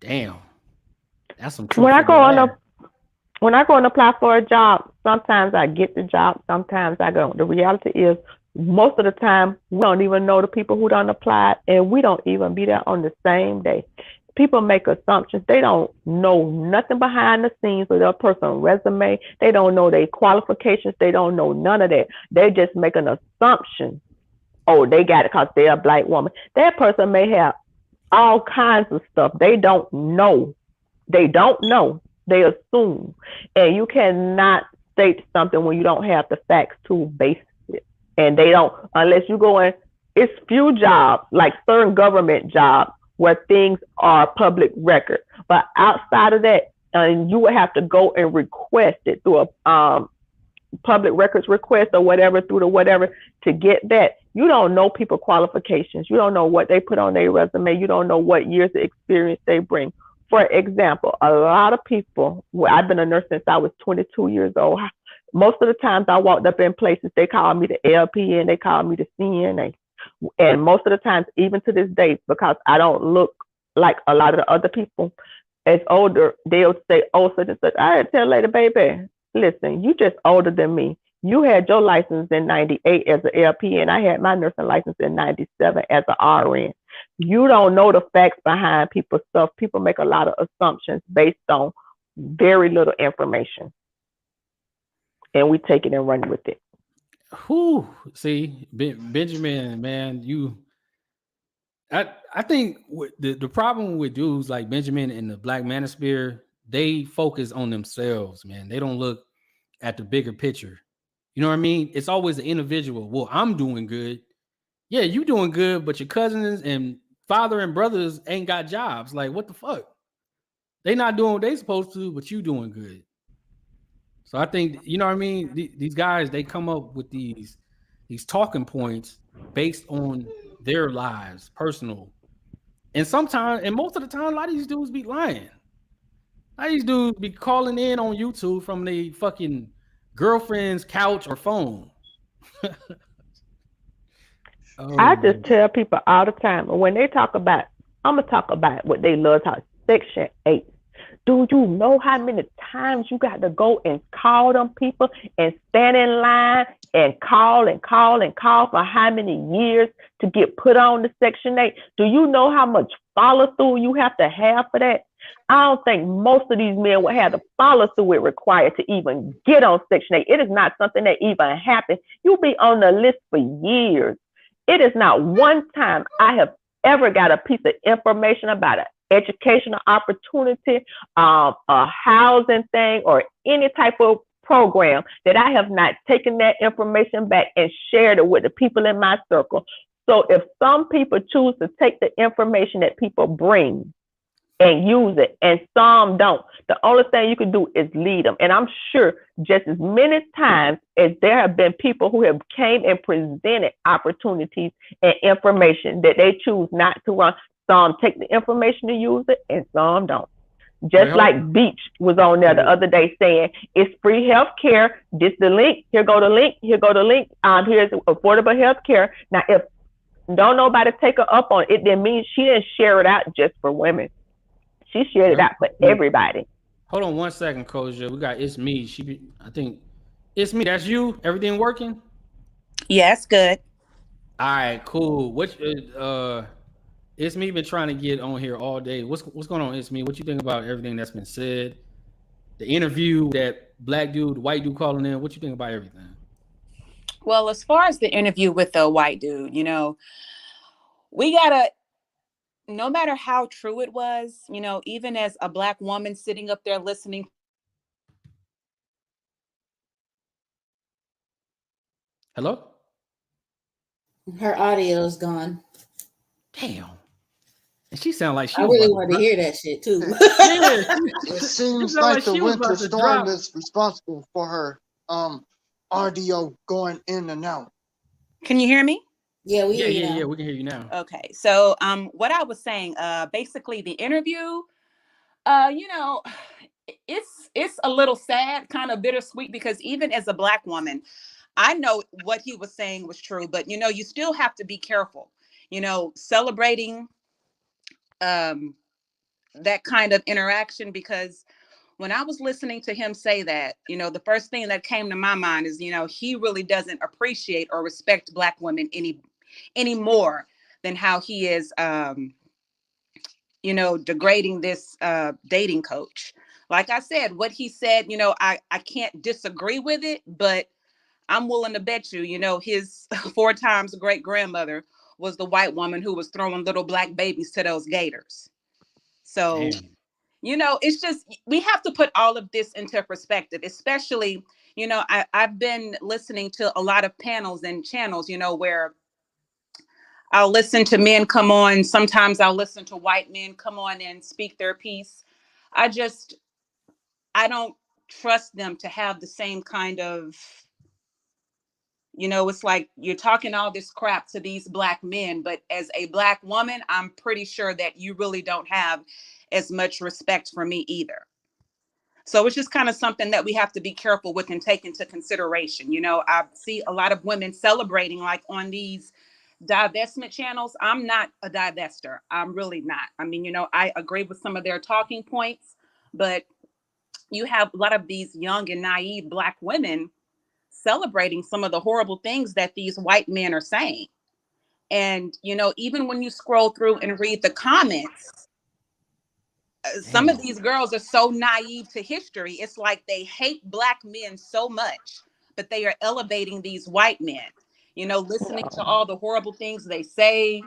Damn, that's some. When I go and apply for a job, sometimes I get the job, sometimes I don't. The reality is, most of the time, we don't even know the people who don't apply, and we don't even be there on the same day. People make assumptions. They don't know nothing behind the scenes of their personal resume. They don't know their qualifications. They don't know none of that. They just make an assumption. Oh, they got it because they're a black woman. That person may have all kinds of stuff. They don't know. They They assume. And you cannot state something when you don't have the facts to base it. And they don't, unless you go in, it's few jobs, like certain government jobs, where things are public record. But outside of that, you would have to go and request it through a public records request or whatever, through the whatever, to get that. You don't know people's qualifications. You don't know what they put on their resume. You don't know what years of experience they bring. For example, a lot of people, I've been a nurse since I was 22 years old. Most of the times I walked up in places, they call me the LPN, they call me the CNA. And most of the times, even to this day, because I don't look like a lot of the other people, as older, they'll say, oh, such and such. I tell later, baby, listen, you just older than me. You had your license in 98 as an LPN. I had my nursing license in 97 as an RN. You don't know the facts behind people's stuff. People make a lot of assumptions based on very little information. And we take it and run with it. Whew. See, Benjamin, man, I think the problem with dudes like Benjamin and the Black Manosphere, they focus on themselves, man. They don't look at the bigger picture. You know what I mean? It's always the individual. Well, I'm doing good. Yeah, you doing good, but your cousins and father and brothers ain't got jobs. Like, what the fuck? They not doing what they supposed to, but you doing good. So I think, you know what I mean? These guys, they come up with these talking points based on their lives, personal. And sometimes, and most of the time, a lot of these dudes be lying. A lot of these dudes be calling in on YouTube from their fucking girlfriend's couch or phone. I just tell people all the time, when they talk about, I'm going to talk about what they love to talk, Section 8. Do you know how many times you got to go and call them people and stand in line and call for how many years to get put on the Section 8? Do you know how much follow through you have to have for that? I don't think most of these men would have the follow through it required to even get on Section 8. It is not something that even happens. You'll be on the list for years. It is not one time I have ever got a piece of information about an educational opportunity, a housing thing, or any type of program that I have not taken that information back and shared it with the people in my circle. So if some people choose to take the information that people bring and use it, and some don't, the only thing you can do is lead them. And I'm sure just as many times as there have been people who have came and presented opportunities and information that they choose not to run, some take the information to use it and some don't. Just like Beach was on there the other day saying it's free health care. This the link. Here go the link. Here go the link. Here's affordable health care. Now, if don't nobody take her up on it, then means she didn't share it out just for women. She shared it out for everybody. Hold on 1 second, Koja. We got It's Me. I think It's Me. That's you. Everything working? Yes, good. All right, cool. It's Me been trying to get on here all day. What's going on, It's Me? What you think about everything that's been said? The interview, that black dude, white dude calling in. What you think about everything? Well, as far as the interview with the white dude, we gotta, no matter how true it was, even as a black woman sitting up there listening. Hello? Her audio is gone. Damn. And she sound like she. I really wanted to hear that shit too. It seems like the winter storm is responsible for her audio going in and out. Can you hear me? Yeah, we hear you yeah, now. yeah, we can hear you now. Okay, so what I was saying, basically the interview, it's a little sad, kind of bittersweet, because even as a black woman, I know what he was saying was true, but you still have to be careful, celebrating that kind of interaction, because when I was listening to him say that, the first thing that came to my mind is, he really doesn't appreciate or respect black women any more than how he is, degrading this dating coach. Like I said, what he said, I can't disagree with it, but I'm willing to bet you, his 4 times great grandmother was the white woman who was throwing little black babies to those gators. So, it's just, we have to put all of this into perspective, especially, I've been listening to a lot of panels and channels, where I'll listen to men come on. Sometimes I'll listen to white men come on and speak their piece. I don't trust them to have the same kind of, it's like you're talking all this crap to these black men, but as a black woman, I'm pretty sure that you really don't have as much respect for me either. So it's just kind of something that we have to be careful with and take into consideration. I see a lot of women celebrating like on these divestment channels. I'm not a divester. I'm really not. I mean, I agree with some of their talking points, but you have a lot of these young and naive black women celebrating some of the horrible things that these white men are saying. And, even when you scroll through and read the comments, some of these girls are so naive to history. It's like they hate black men so much, but they are elevating these white men, listening to all the horrible things they say,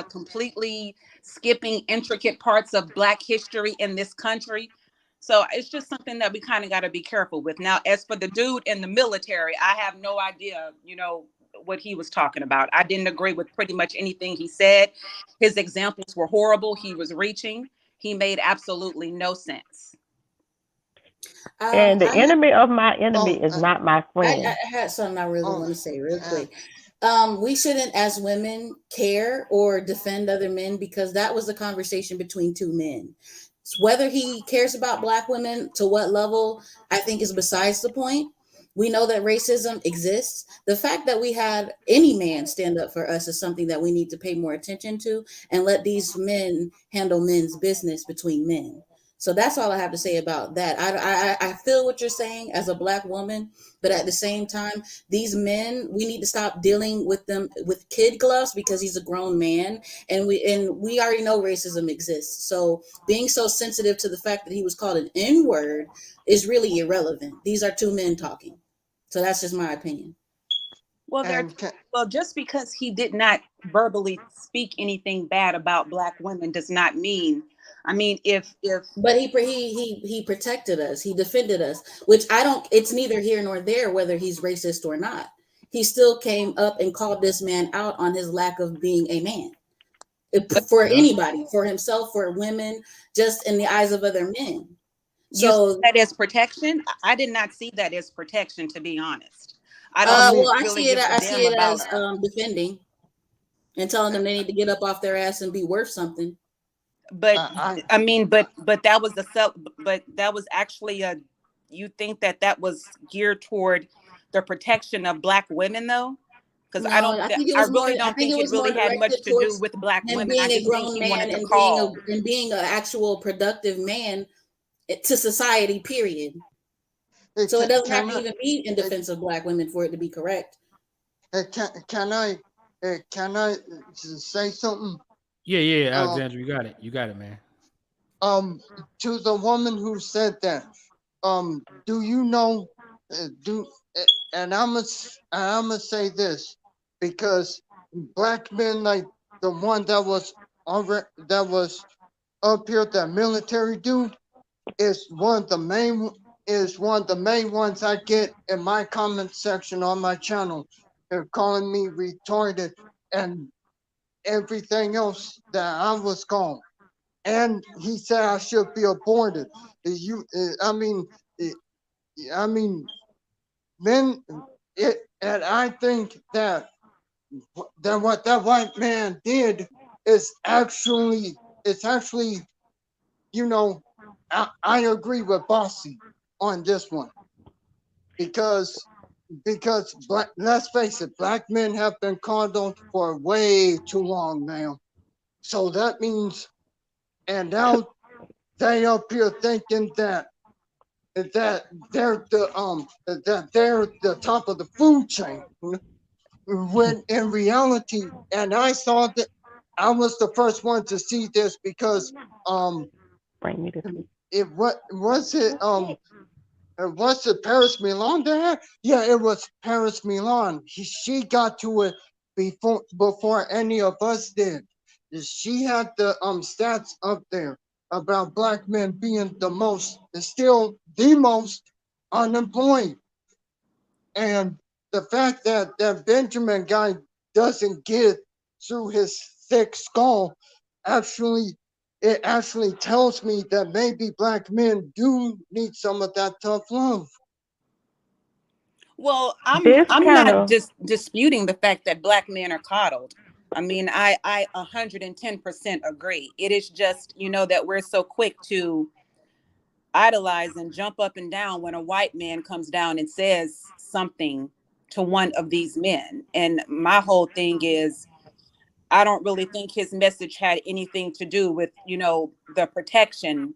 completely skipping intricate parts of black history in this country. So it's just something that we kind of got to be careful with. Now, as for the dude in the military, I have no idea, what he was talking about. I didn't agree with pretty much anything he said. His examples were horrible. He was reaching. He made absolutely no sense. And the enemy of my enemy is not my friend. I had something I really want to say real quick. We shouldn't, as women, care or defend other men, because that was a conversation between 2 men. Whether he cares about black women to what level, I think, is besides the point. We know that racism exists. The fact that we had any man stand up for us is something that we need to pay more attention to, and let these men handle men's business between men. So that's all I have to say about that. I feel what you're saying as a Black woman, but at the same time, these men, we need to stop dealing with them with kid gloves because he's a grown man, and we already know racism exists. So being so sensitive to the fact that he was called an N-word is really irrelevant. These are two men talking. So that's just my opinion. Well, just because he did not verbally speak anything bad about Black women does not mean. I mean, but he protected us, he defended us, which I don't. It's neither here nor there whether he's racist or not. He still came up and called this man out on his lack of being a man. For anybody, for himself, for women, just in the eyes of other men. So you see that as protection. I did not see that as protection, to be honest. I see it as defending and telling them they need to get up off their ass and be worth something. But I mean, but that was that was actually you think that was geared toward the protection of Black women, though? Because I really don't think it really had much to do with Black women. Being a grown man and being an actual productive man to society, period. So it doesn't have to even be in defense of Black women for it to be correct. Can I say something? Yeah, Alexandra, you got it, man. To the woman who said that, do you know? And I'm gonna say this because Black men like the one that was up here, that military dude, is one of the main ones I get in my comment section on my channel. They're calling me retarded and everything else that I was called, and he said I should be aborted. Men, and I think that what that white man did is actually, you know, I agree with Bossy on this one because let's face it, Black men have been coddled for way too long now. So that means, and now they up here thinking that they're the top of the food chain, when in reality, and I saw that I was the first one to see this because was it Paris Milan there? Yeah, it was Paris Milan. She got to it before any of us did. She had the stats up there about Black men being still the most unemployed. And the fact that Benjamin guy doesn't get through his thick skull, it actually tells me that maybe Black men do need some of that tough love. Well, I'm not just disputing the fact that Black men are coddled. I mean, I 110% agree. It is just, that we're so quick to idolize and jump up and down when a white man comes down and says something to one of these men. And my whole thing is, I don't really think his message had anything to do with, the protection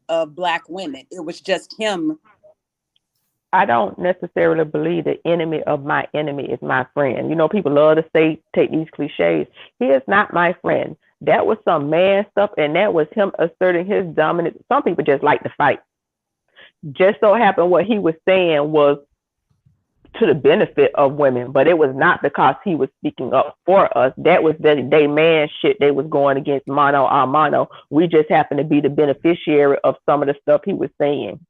of Black women. It was just him. I don't necessarily believe the enemy of my enemy is my friend. People love to take these cliches. He is not my friend. That was some man stuff, and that was him asserting his dominance. Some people just like to fight. Just so happened what he was saying was to the benefit of women, but it was not because he was speaking up for us. That was they man shit. They was going against mano a mano. We just happened to be the beneficiary of some of the stuff he was saying.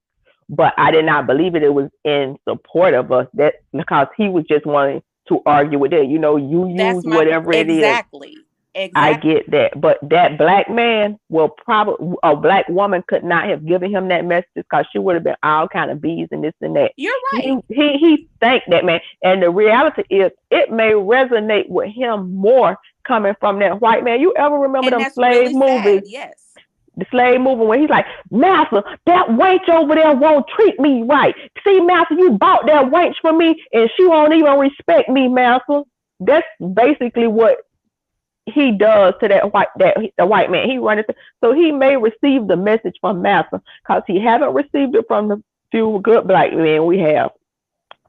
But I did not believe it was in support of us. That because he was just wanting to argue with it. You use whatever it is. Exactly. I get that. But that Black man a Black woman could not have given him that message because she would have been all kind of bees and this and that. You're right. He thanked that man. And the reality is it may resonate with him more coming from that white man. You ever remember them slave movies? Sad. Yes. The slave movie when he's like, Master, that wench over there won't treat me right. See, Master, you bought that wench for me and she won't even respect me, Master. That's basically what he does to the white man. He runs it. So he may receive the message from Master because he haven't received it from the few good black men we have,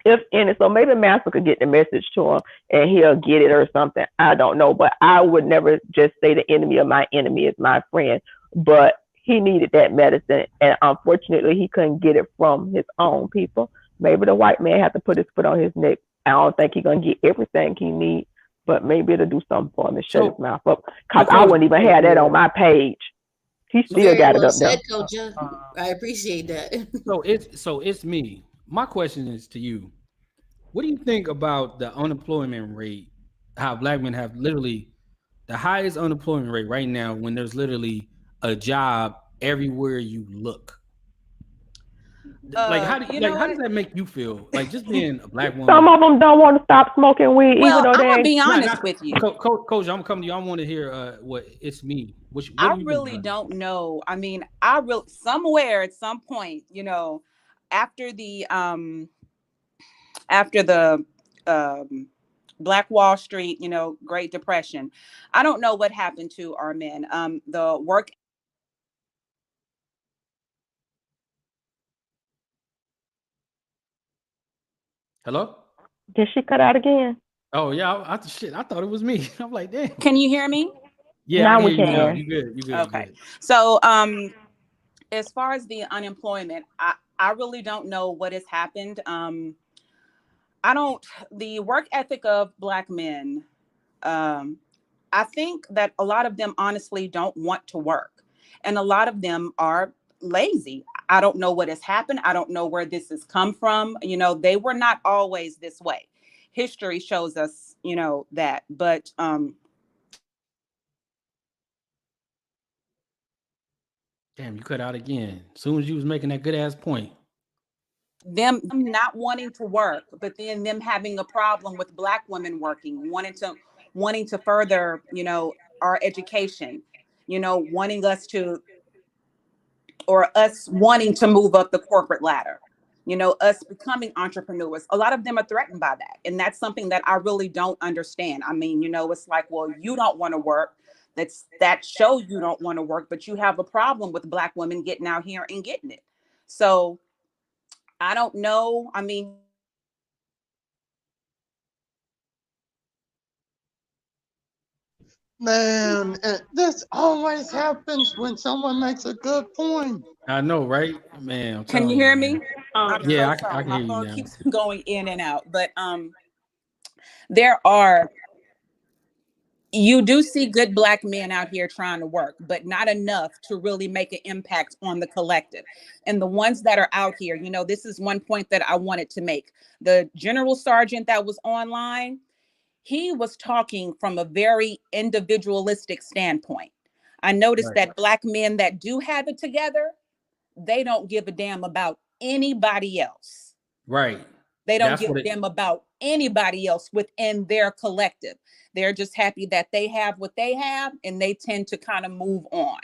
if any. So maybe Master could get the message to him and he'll get it or something. I don't know, but I would never just say the enemy of my enemy is my friend. But he needed that medicine, and unfortunately, he couldn't get it from his own people. Maybe the white man had to put his foot on his neck. I don't think he's gonna get everything he needs, but maybe it'll do something for him and shut his mouth up. Cause I wouldn't even have that on my page. He still Very got well it up said, there. Coach. I appreciate that. So it's me. My question is to you. What do you think about the unemployment rate? How black men have literally the highest unemployment rate right now when there's literally a job everywhere you look. Like how does that make you feel? Like just being a black woman. Some of them don't want to stop smoking weed, Well, even though I'm they. gonna be honest with you, Coach. I'm coming to you. I want to hear what it's me. What I really don't know. I mean, I really somewhere at some point, you know, after the Black Wall Street, you know, Great Depression, I don't know what happened to our men. The work. Hello? Did she cut out again? Oh yeah, I thought it was me. I'm like, damn. Can you hear me? Yeah, now I we hear you can. now. You good? You good? Okay. Good. So, as far as the unemployment, I really don't know what has happened. The work ethic of black men, I think that a lot of them honestly don't want to work, and a lot of them are lazy. I don't know what has happened. I don't know where this has come from. You know, they were not always this way. History shows us, you know, that. But Damn, you cut out again. As soon as you was making that good ass point. them not wanting to work, but then them having a problem with black women working, wanting to further, you know, our education, you know, wanting us to, or us wanting to move up the corporate ladder, you know, us becoming entrepreneurs. A lot of them are threatened by that. And that's something that I really don't understand. I mean, you know, it's like, well, you don't want to work. That shows you don't want to work, but you have a problem with black women getting out here and getting it. So I don't know. I mean, Man, this always happens when someone makes a good point. I know, right? Man, I'm can telling you hear man. me? I'm Yeah, so I sorry. can My hear you phone now. keeps going in and out. But there are, you do see good black men out here trying to work, but not enough to really make an impact on the collective. And the ones that are out here, you know, this is one point that I wanted to make. The general sergeant that was online, he was talking from a very individualistic standpoint. I noticed Right. that black men that do have it together, they don't give a damn about anybody else. Right. They don't That's give what a damn about anybody else within their collective. They're just happy that they have what they have, and they tend to kind of move on.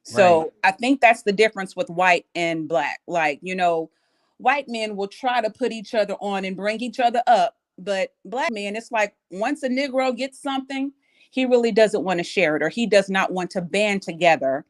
So Right. I think that's the difference with white and black. Like, you know, white men will try to put each other on and bring each other up, but black men, it's like once a Negro gets something, he really doesn't want to share it, or he does not want to band together.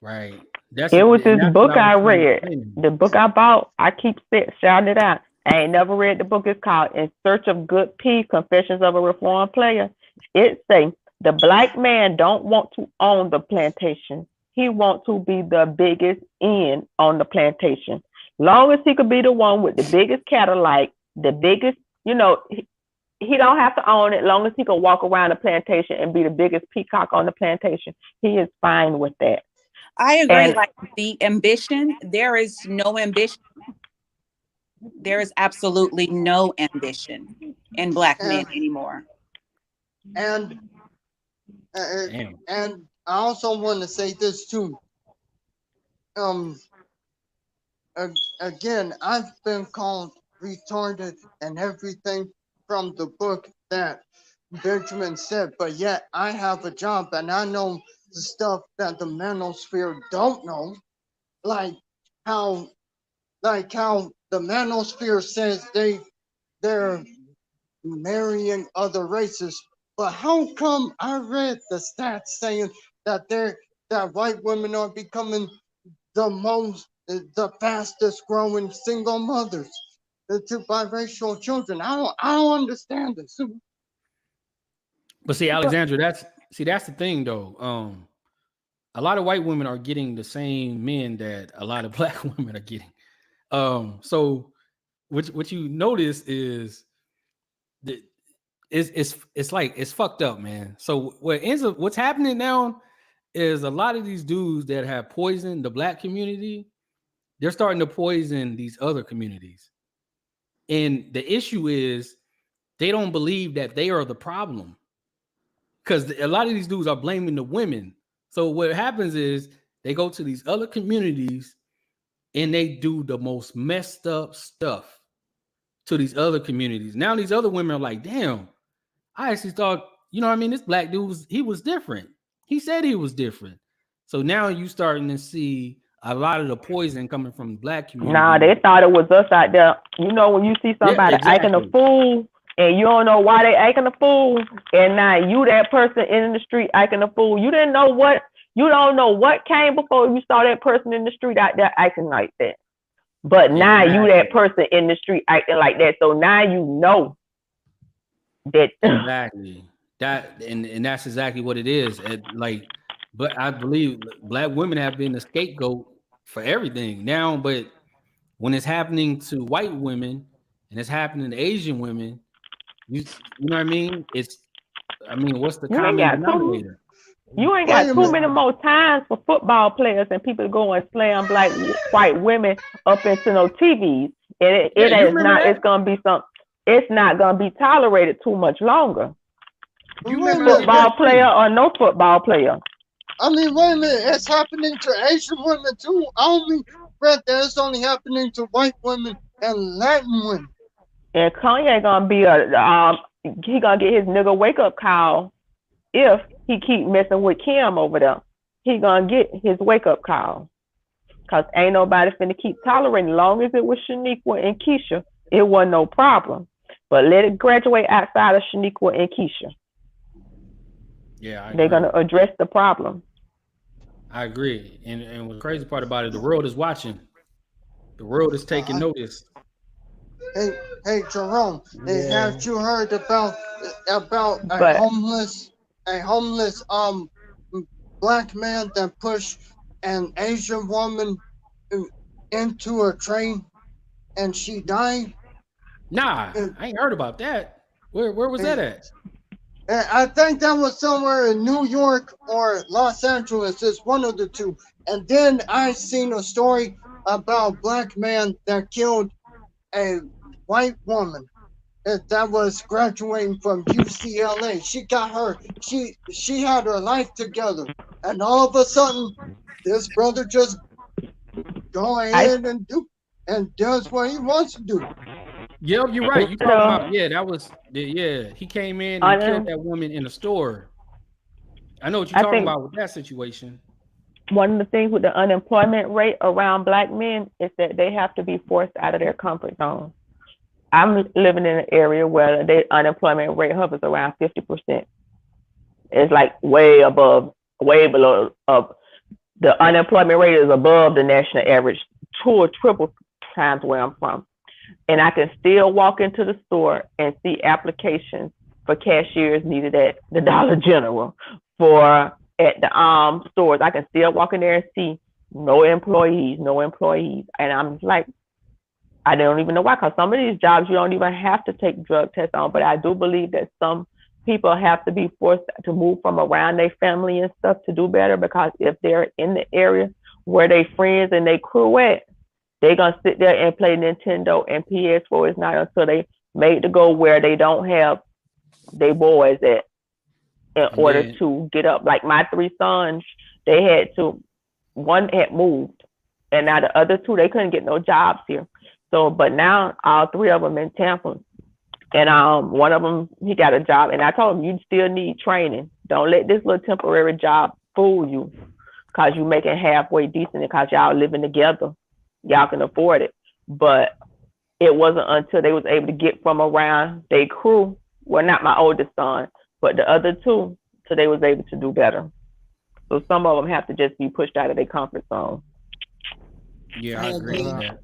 Right. It was this that's what book I was I trying to read. explain. The book I bought, I keep shouting it out. I ain't never read the book. It's called In Search of Good Peace, Confessions of a Reformed Player. It say the black man don't want to own the plantation. He wants to be the biggest in on the plantation. Long as he could be the one with the biggest Cadillac, the biggest, you know, he don't have to own it. Long as he can walk around the plantation and be the biggest peacock on the plantation, he is fine with that. I agree. And like the ambition, there is no ambition. There is absolutely no ambition in black men anymore. And Damn. and I also want to say this too. Again, I've been called retarded and everything from the book that Benjamin said, but yet I have a job and I know the stuff that the manosphere don't know, like how the manosphere says they're marrying other races, But how come I read the stats saying that white women are becoming the fastest growing single mothers to biracial children? I don't understand this. But see, Alexandra, that's the thing though. A lot of white women are getting the same men that a lot of black women are getting. So what you notice is that it's like it's fucked up, man. So what's happening now is a lot of these dudes that have poisoned the black community, they're starting to poison these other communities. And the issue is they don't believe that they are the problem, because a lot of these dudes are blaming the women. So what happens is they go to these other communities and they do the most messed up stuff to these other communities. Now these other women are like, damn, I actually thought, this black dude he was different. He said he was different. So now you starting to see a lot of the poison coming from the black community. Nah, they thought it was us out there. When you see somebody acting a fool and you don't know why they acting a fool, and now you that person in the street acting a fool, you don't know what came before you saw that person in the street out there acting like that. But now you that person in the street acting like that. So now you know that exactly that, and that's exactly what it is. But I believe black women have been the scapegoat for everything now. But when it's happening to white women and it's happening to Asian women, you know what I mean? What's the common denominator? You ain't got too many more times for football players and people to go and slam white women up into no TVs. And it's not gonna be tolerated too much longer. Football player or no football player. I mean, wait a minute, it's happening to Asian women too. I only read that it's only happening to white women and Latin women. And Kanye gonna be he gonna get his nigga wake up call if he keep messing with Kim over there. He gonna get his wake up call. Cause ain't nobody finna keep tolerating. As long as it was Shaniqua and Keisha, it wasn't no problem. But let it graduate outside of Shaniqua and Keisha. Yeah, they're gonna address the problem. I agree. And the crazy part about it, the world is watching. The world is taking notice. Hey, Jerome, have you heard about a homeless black man that pushed an Asian woman into a train and she died? Nah, I ain't heard about that. Where was that at? I think that was somewhere in New York or Los Angeles. It's one of the two. And then I seen a story about a black man that killed a white woman that was graduating from UCLA. She got she had her life together, and all of a sudden, this brother just go ahead and does what he wants to do. Yeah, you're right. You talking about he came in and killed that woman in the store. I know what you're talking about with that situation. One of the things with the unemployment rate around black men is that they have to be forced out of their comfort zone. I'm living in an area where the unemployment rate hovers around 50%. It's like way below. The unemployment rate is above the national average, 2 or triple times where I'm from. And I can still walk into the store and see applications for cashiers needed at the Dollar General, at the stores. I can still walk in there and see no employees. And I'm like, I don't even know why, because some of these jobs you don't even have to take drug tests on. But I do believe that some people have to be forced to move from around their family and stuff to do better, because if they're in the area where they friends and they crew at, they're going to sit there and play Nintendo and PS4. It's not until they made to go where they don't have their boys at in order to get up. Like my 3 sons, one had moved, and now the other 2, they couldn't get no jobs here. So, but now all 3 of them in Tampa, and one of them, he got a job, and I told him, you still need training. Don't let this little temporary job fool you, because you're making halfway decent, because y'all living together. Y'all can afford it. But it wasn't until they was able to get from around their crew, well, not my oldest son, but the other two, so they was able to do better. So some of them have to just be pushed out of their comfort zone. Yeah, I agree with that.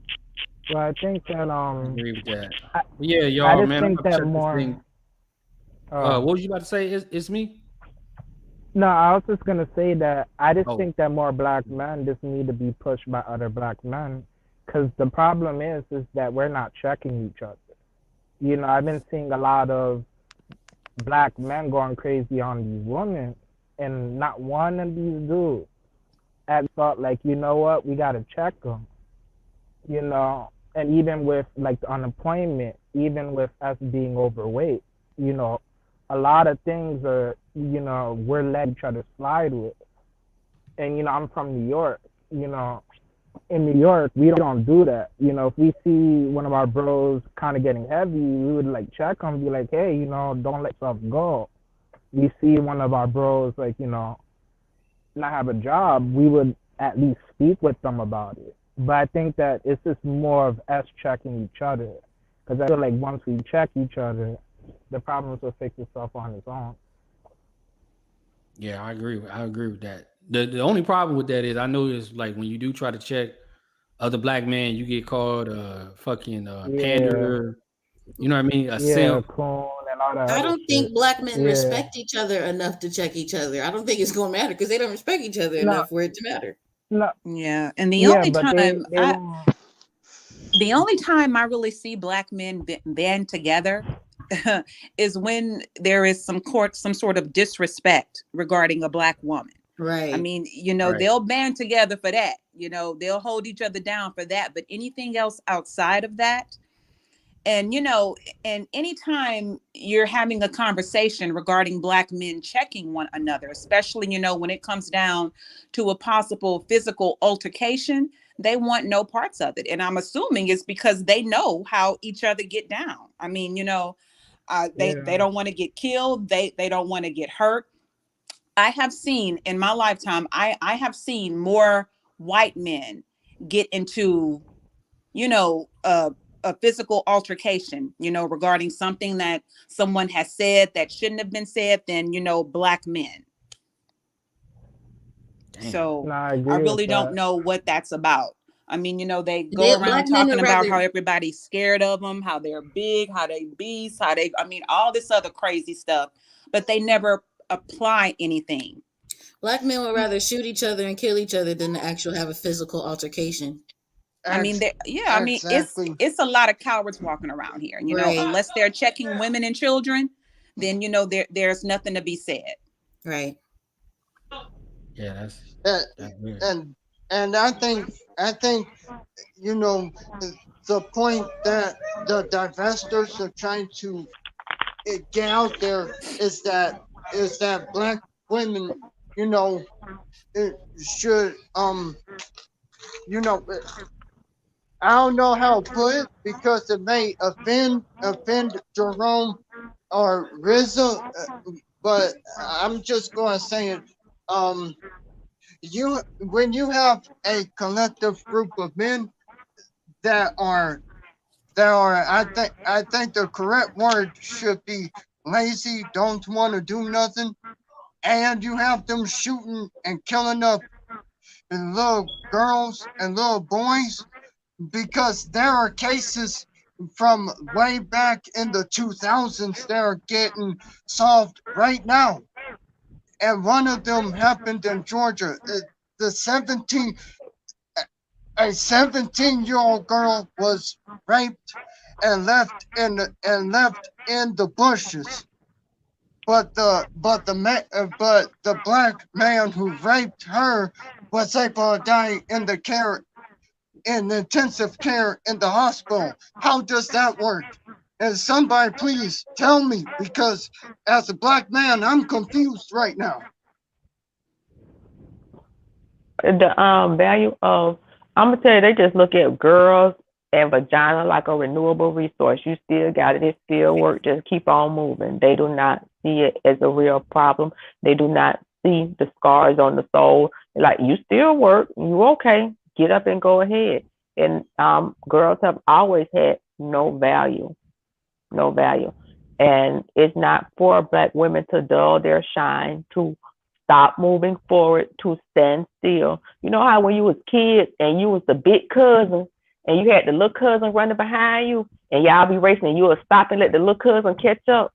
Well, I think that I agree with that. I Yeah, y'all, just man. I'm think gonna that check this more. thing. What was you about to say? It's me? No, I was just gonna say that I just Oh. think that more black men just need to be pushed by other black men, because the problem is that we're not checking each other. You know, I've been seeing a lot of black men going crazy on these women, and not one of these dudes had thought like, you know what, we gotta check them. You know, and even with like the unemployment, even with us being overweight, you know, a lot of things are, you know, we're letting each other slide with. And, you know, I'm from New York, you know, in New York, we don't do that. You know, if we see one of our bros kind of getting heavy, we would like check them, be like, hey, you know, don't let yourself go. We see one of our bros, like, you know, not have a job, we would at least speak with them about it. But I think that it's just more of us checking each other. Because I feel like once we check each other, the problems will fix itself on its own. Yeah, I agree with that. The only problem with that is I notice like when you do try to check other black men, you get called fucking panderer. You know what I mean? A simp. Coon and all that I other don't shit. think black men Yeah. respect each other enough to check each other. I don't think it's gonna matter because they don't respect each other No. enough for it to matter. No. Yeah, and the Yeah, only but time they won't. the only time I really see black men band together is when there is some sort of disrespect regarding a black woman. Right. I mean, you know, Right. they'll band together for that. You know, they'll hold each other down for that. But anything else outside of that, and you know, and anytime you're having a conversation regarding black men checking one another, especially, you know, when it comes down to a possible physical altercation, they want no parts of it. And I'm assuming it's because they know how each other get down. I mean, you know, they don't want to get killed. They don't want to get hurt. I have seen in my lifetime, I have seen more white men get into, you know, a physical altercation, you know, regarding something that someone has said that shouldn't have been said than, you know, black men. Damn. So No, I I agree really with don't that. know what that's about. I mean, you know, they go around Black men talking would about rather how everybody's scared of them, how they're big, how they beasts, I mean, all this other crazy stuff, but they never apply anything. black men would rather shoot each other and kill each other than to actually have a physical altercation. I mean, I mean, Exactly. it's a lot of cowards walking around here. You know, Right. unless they're checking women and children, then you know there's nothing to be said. Right. Yeah, that's weird. And I think you know the point that the divestors are trying to get out there is that black women, you know, should you know, I don't know how to put it because it may offend Jerome or Rizzo, but I'm just going to say it. When you have a collective group of men that are I think the correct word should be lazy, don't want to do nothing, and you have them shooting and killing up little girls and little boys, because there are cases from way back in the 2000s that are getting solved right now. And one of them happened in Georgia. A 17-year-old girl was raped and left in the bushes. But the black man who raped her was able to die in intensive care in the hospital. How does that work? And somebody please tell me, because as a black man, I'm confused right now. The value of, I'm gonna tell you, they just look at girls and vagina like a renewable resource. You still got it. It still work. Just keep on moving. They do not see it as a real problem. They do not see the scars on the soul. They're like, you still work. You okay? Get up and go ahead. And girls have always had no value. No value. And it's not for Black women to dull their shine, to stop moving forward, to stand still. You know how when you was kids and you was the big cousin and you had the little cousin running behind you and y'all be racing and you would stop and let the little cousin catch up?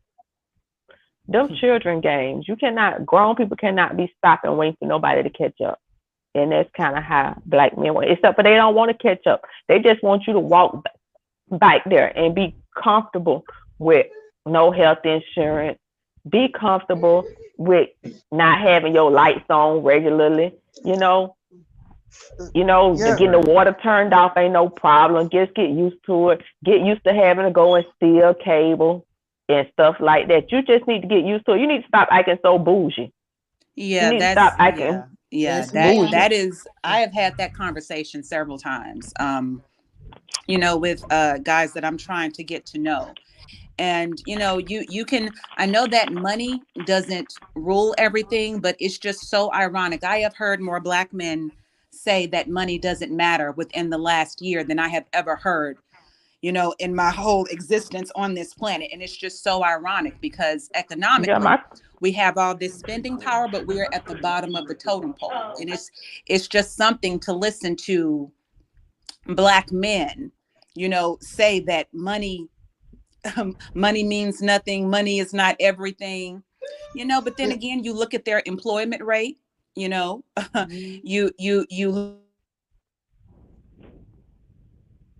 Them children games. You cannot, grown people cannot be stopping and waiting for nobody to catch up. And that's kind of how Black men want, except for they don't want to catch up. They just want you to walk back there and be comfortable with no health insurance, be comfortable with not having your lights on regularly, you know, getting the water turned off ain't no problem. Just get used to it. Get used to having to go and steal cable and stuff like that. You just need to get used to it. You need to stop acting so bougie. Yeah, you need that's to stop acting that is. I have had that conversation several times. With guys that I'm trying to get to know. And you can, I know that money doesn't rule everything, but it's just so ironic. I have heard more Black men say that money doesn't matter within the last year than I have ever heard, in my whole existence on this planet. And it's just so ironic because economically we have all this spending power, but we're at the bottom of the totem pole. And it's just something to listen to Black men, say that money means nothing. Money is not everything, but then again, you look at their employment rate, you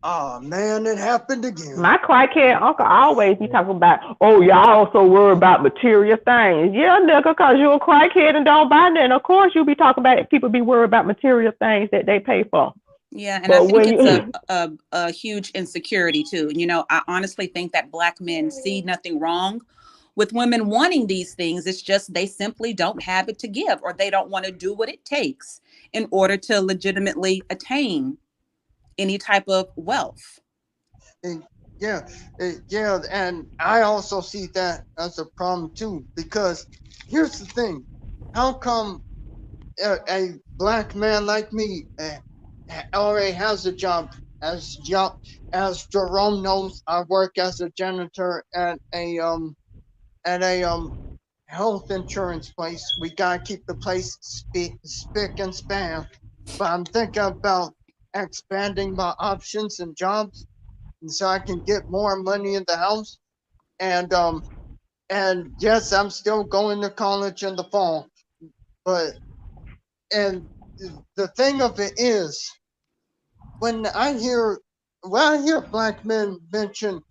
Oh man, it happened again. My crackhead uncle always be talking about, oh, y'all so worried about material things. Yeah, nigga, because you're a crackhead and don't buy nothing. Of course you be talking about people be worried about material things that they pay for. Yeah, and I think it's a huge insecurity too. I honestly think that Black men see nothing wrong with women wanting these things. It's just they simply don't have it to give, or they don't want to do what it takes in order to legitimately attain any type of wealth. Yeah, and I also see that as a problem too, because here's the thing: how come a Black man like me already has a job? As Jerome knows, I work as a janitor at a health insurance place. We gotta keep the place spick and span. But I'm thinking about expanding my options and jobs, and so I can get more money in the house. And yes, I'm still going to college in the fall. But and the thing of it is, when I hear Black men mention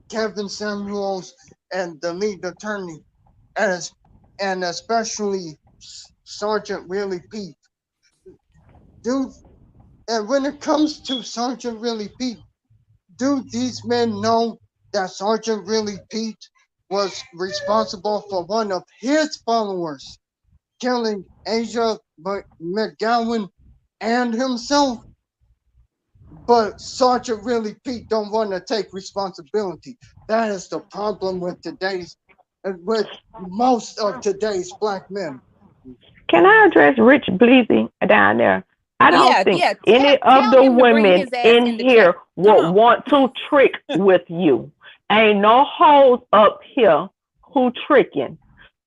Kevin Samuels and the lead attorney, and especially Sergeant Willie Pete, dude. And when it comes to Sergeant Willie Pete, do these men know that Sergeant Willie Pete was responsible for one of his followers killing Asia McGowan and himself? But Sergeant Willie Pete don't want to take responsibility. That is the problem with most of today's Black men. Can I address Rich Bleezy down there? I don't think any of the women in here would want to trick with you. Ain't no hoes up here who tricking.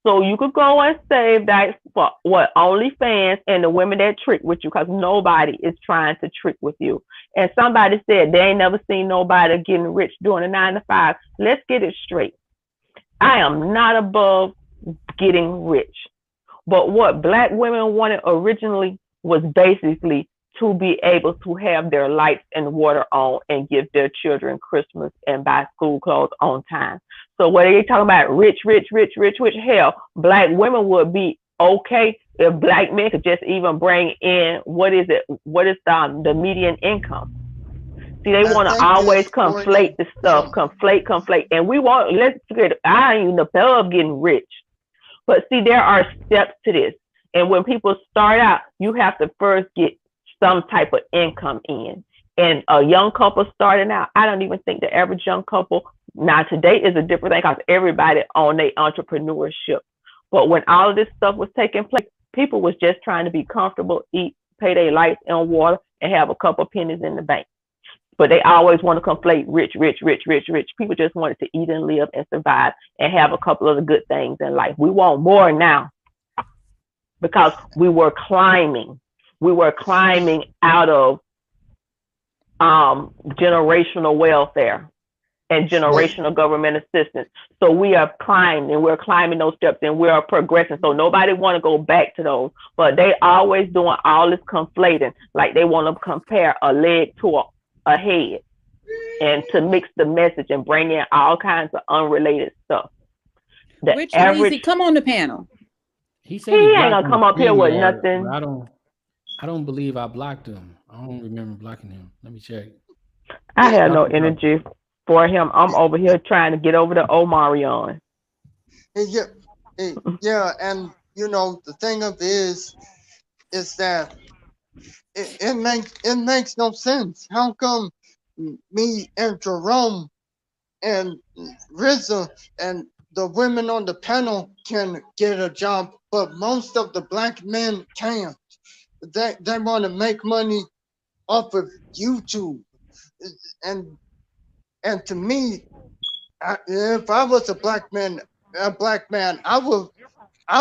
So you could go and save that for OnlyFans and the women that trick with you, because nobody is trying to trick with you. And somebody said they ain't never seen nobody getting rich doing a 9 to 5. Let's get it straight. I am not above getting rich. But what Black women wanted originally was basically to be able to have their lights and water on and give their children Christmas and buy school clothes on time. So what are you talking about? Rich. Hell, Black women would be okay if Black men could just even bring in, what is the median income? See, they want to always conflate the stuff, conflate. And I ain't even above getting rich. But see, there are steps to this. And when people start out, you have to first get some type of income in. And a young couple starting out, I don't even think the average young couple, now today is a different thing because everybody on their entrepreneurship. But when all of this stuff was taking place, people was just trying to be comfortable, eat, pay their lights and water, and have a couple pennies in the bank. But they always want to conflate rich. People just wanted to eat and live and survive and have a couple of the good things in life. We want more now because we were climbing. We were climbing out of generational welfare and generational government assistance. So we are climbing, and we're climbing those steps, and we are progressing. So nobody want to go back to those, but they always doing all this conflating, like they want to compare a leg to a head, and to mix the message and bring in all kinds of unrelated stuff. The Rich average, Weezy, come on the panel. He said he he ain't blocked gonna come up here with nothing. I don't believe I blocked him. I don't remember blocking him. Let me check. I have no energy for him. I'm over here trying to get over to Omarion. Yeah, and you know the thing of it is that it makes no sense. How come me and Jerome and Rizza and the women on the panel can get a job, but most of the black men can't? They want to make money off of YouTube, and to me, if I was a black man, I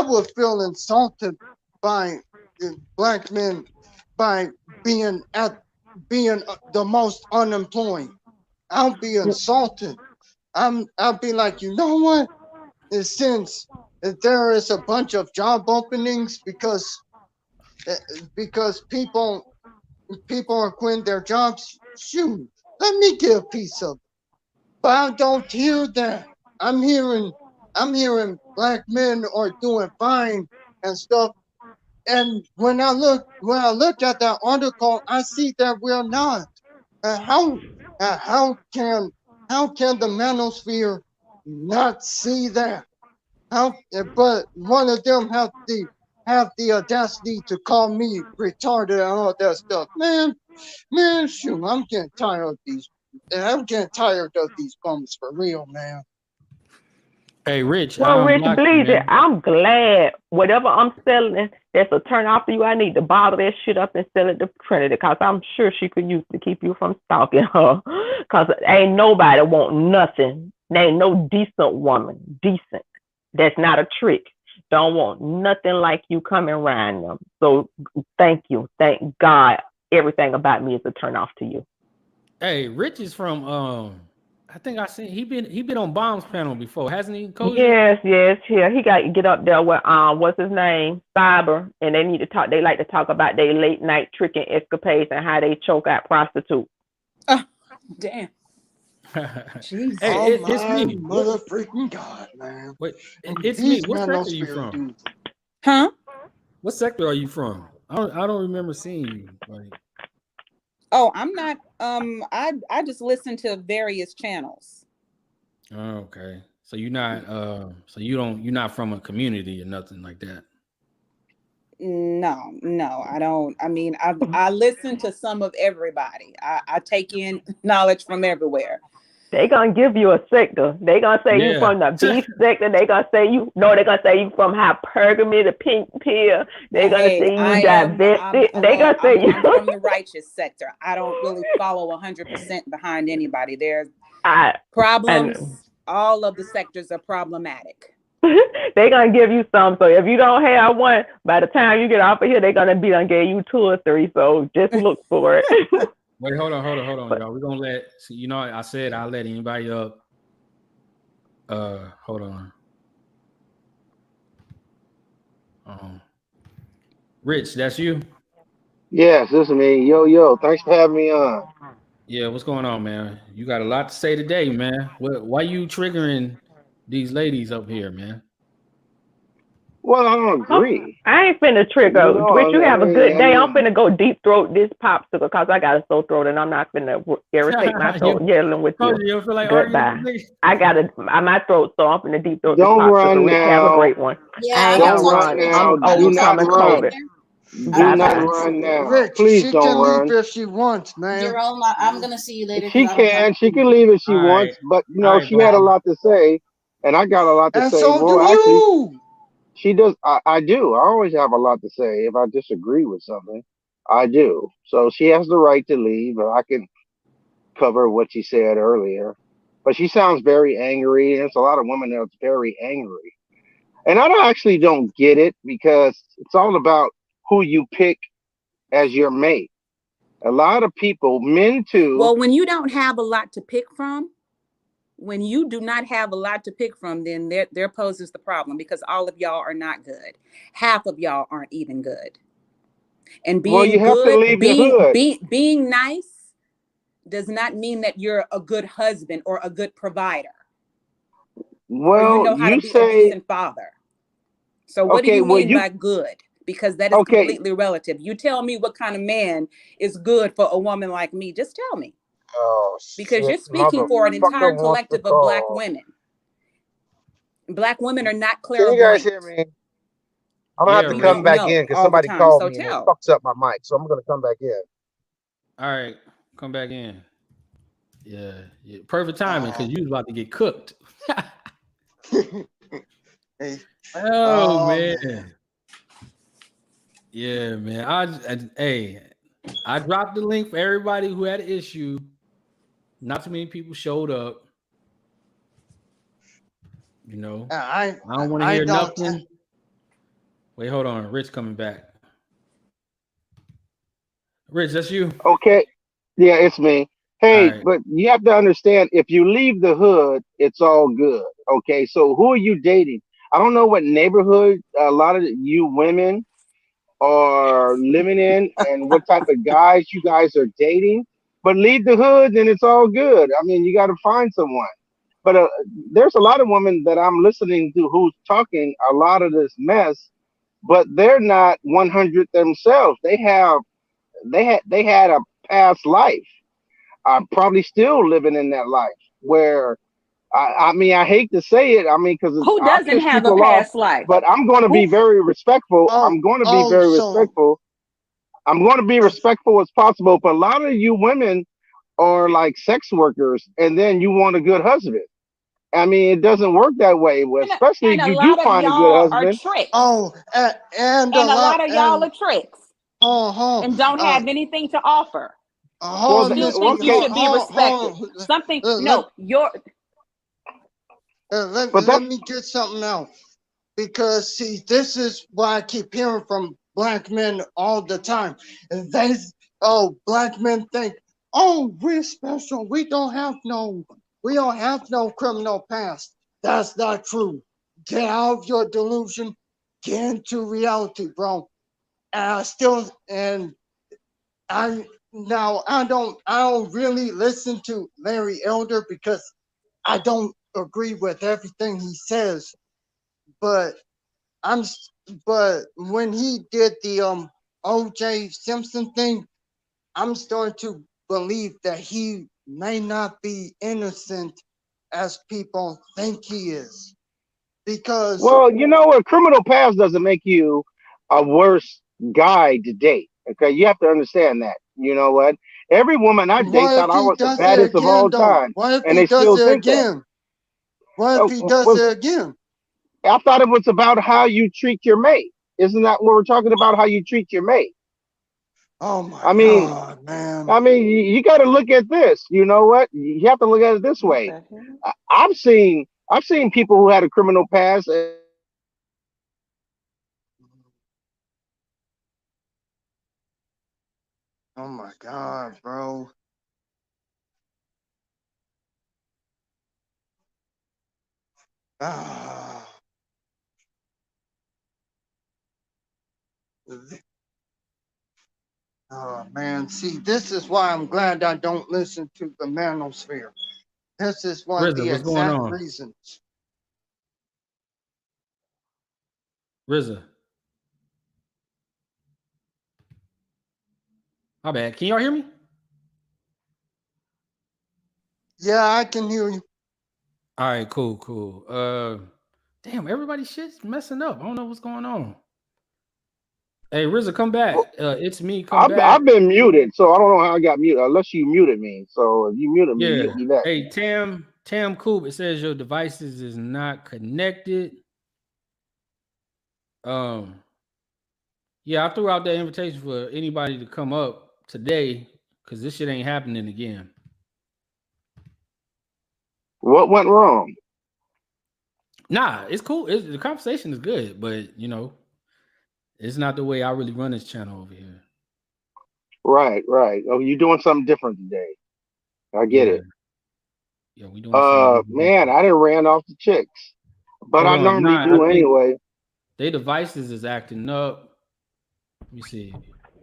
would feel insulted by black men by being the most unemployed. I'll be insulted. I'll be like, you know what? Since there is a bunch of job openings because people are quitting their jobs, shoot, let me get a piece of it. But I don't hear that. I'm hearing black men are doing fine and stuff. And when I look at that article, I see that we're not. How can the manosphere not see that? But one of them have the audacity to call me retarded and all that stuff. Man, shoot, I'm getting tired of these. I'm getting tired of these bums for real, man. Hey, Rich. Well, Rich Bleezy, I'm glad whatever I'm selling that's a turn off to you, I need to bottle that shit up and sell it to Trinity, because I'm sure she could use to keep you from stalking her. Because ain't nobody want nothing. There ain't no decent woman, decent, that's not a trick, don't want nothing like you coming around them. So thank you. Thank God everything about me is a turn off to you. Hey, Rich is from I think I seen he been on Bomb's panel before, hasn't he? Koji? Yes. He got to get up there with what's his name, Cyber, and they need to talk. They like to talk about their late night tricking escapades and how they choke out prostitutes. Oh, damn. Jeez. Hey, it's me. Mother freaking God, man. Wait, it's me. What sector are you from? Huh? What sector are you from? I don't remember seeing you. Like, oh, I'm not. I just listen to various channels. Okay, so you're not. You're not from a community or nothing like that. No, I don't. I mean, I listen to some of everybody. I take in knowledge from everywhere. They gonna give you a sector. They gonna say you from the beef sector. They gonna say you. No, they gonna say you from hypergamy, the pink pill. They gonna say you divested. They gonna say you I'm from the righteous sector. I don't really follow 100% behind anybody. There's problems. All of the sectors are problematic. They gonna give you some. So if you don't have one, by the time you get off of here, they gonna be gonna give you 2 or 3. So just look for it. Wait, hold on, y'all. We're gonna I said I'll let anybody up. Hold on. Rich, that's you? Yes, this is me. Yo, thanks for having me on. Yeah, what's going on, man? You got a lot to say today, man. Why you triggering these ladies up here, man? Well, I don't agree. I ain't finna trigger. Rich, you have a good day. I'm finna go deep throat this popsicle because I got a sore throat and I'm not finna irritate my throat yelling with you. You feel like goodbye. I got my throat, so I'm finna deep throat this popsicle. Run Rich, now. have a great one. Yeah, I ain't got one. I'm overcoming COVID. Do not run now. Rich, Please she don't can run. leave if she wants, man. Jerome, I'm gonna see you later. She can leave if she wants, but she had a lot to say, and I got a lot to and say. So do you. She does. I do. I always have a lot to say. If I disagree with something, I do. So she has the right to leave, and I can cover what she said earlier, but she sounds very angry. And there's a lot of women that's very angry, and actually don't get it because it's all about who you pick as your mate. A lot of people, men too. Well, when you don't have a lot to pick from, when you do not have a lot to pick from, then there poses the problem, because all of y'all are not good. Half of y'all aren't even good. And being good, being nice does not mean that you're a good husband or a good provider. Well, or you know how to be a decent father. So what do you mean by good? Because that is completely relative. You tell me what kind of man is good for a woman like me. Just tell me. Oh, because you're speaking for an entire collective of Black women. Black women are not clairvoyant. Can you guys hear me? I'm gonna have to come back in because somebody called me and it fucks up my mic. So I'm gonna come back in. All right, come back in. Yeah. Perfect timing because you was about to get cooked. Oh man. Yeah, man. I dropped the link for everybody who had an issue. Not too many people showed up. You know, I don't want to hear nothing. Wait, hold on. Rich coming back. Rich, that's you. Okay. Yeah, it's me. Hey, but you have to understand, if you leave the hood, it's all good. Okay, so who are you dating? I don't know what neighborhood a lot of you women are living in and what type of guys you guys are dating, but leave the hood and it's all good. I mean, you got to find someone. But there's a lot of women that I'm listening to who's talking a lot of this mess, but they're not 100 themselves. They had a past life. I'm probably still living in that life where I mean, I hate to say it. I mean, because who doesn't have a past life? But I'm going to be very respectful. I'm going to be very respectful. I'm going to be respectful as possible. But a lot of you women are like sex workers, and then you want a good husband. I mean, it doesn't work that way. Especially if you do find a good husband. And a lot of y'all are tricks. And don't have anything to offer. You still think you should be respected. Let me get something else. Because see, this is why I keep hearing from Black men all the time. And Black men think, we're special. We don't have no criminal past. That's not true. Get out of your delusion. Get into reality, bro. And I don't really listen to Larry Elder because I don't agree with everything he says. But when he did the OJ Simpson thing, I'm starting to believe that he may not be innocent as people think he is. Because you know what, criminal past doesn't make you a worse guy to date. Okay, you have to understand that. You know what? Every woman I date thought I was the baddest of all time, and they still think that. What if he does it again? I thought it was about how you treat your mate. Isn't that what we're talking about? How you treat your mate? Oh my God, man! I mean, you got to look at this. You know what? You have to look at it this way. I've seen people who had a criminal past. Oh my God, bro! Oh man, see, this is why I'm glad I don't listen to the manosphere. This is one of the exact reasons. RZA. My bad. Can y'all hear me? Yeah, I can hear you. All right, cool. Damn, everybody's shit's messing up. I don't know what's going on. Hey, RZA, come back. It's me. Come back. I've been muted, so I don't know how I got muted. Unless you muted me. So if you muted me, mute me back. Hey, Tam Coop, it says your devices is not connected. Yeah, I threw out that invitation for anybody to come up today because this shit ain't happening again. What went wrong? Nah, it's cool. The conversation is good, but you know, it's not the way I really run this channel over here. Right. Oh, you're doing something different today. I get it. Yeah, we doing something. Man, I done ran off the chicks, but I normally do anyway. Their devices is acting up. Let me see.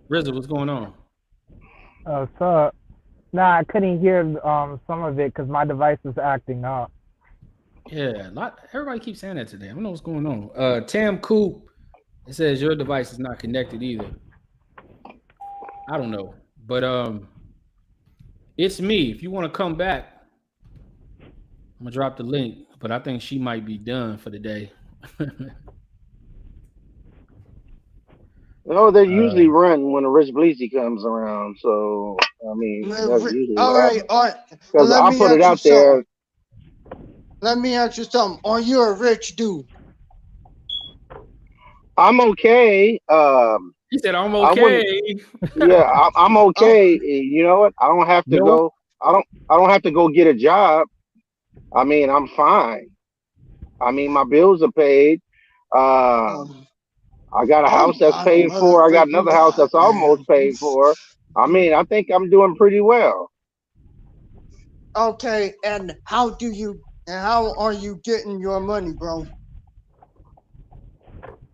Rizzo, what's going on? So, nah, I couldn't hear some of it because my device is acting up. Yeah, everybody keeps saying that today. I don't know what's going on. Tam Coop, it says your device is not connected either. I don't know, but it's me. If you want to come back, I'm gonna drop the link. But I think she might be done for the day. No, they usually run when a Rich Bleezy comes around. So I mean, that's usually what happens. All right. Because I put it out there. Let me ask you something. Are you a rich dude? I'm okay. He said, "I'm okay." I'm okay. You know what? I don't have to go. I don't have to go get a job. I mean, I'm fine. I mean, my bills are paid. I got a house that's paid for. I got another house that's almost paid for. I mean, I think I'm doing pretty well. Okay, and how are you getting your money, bro?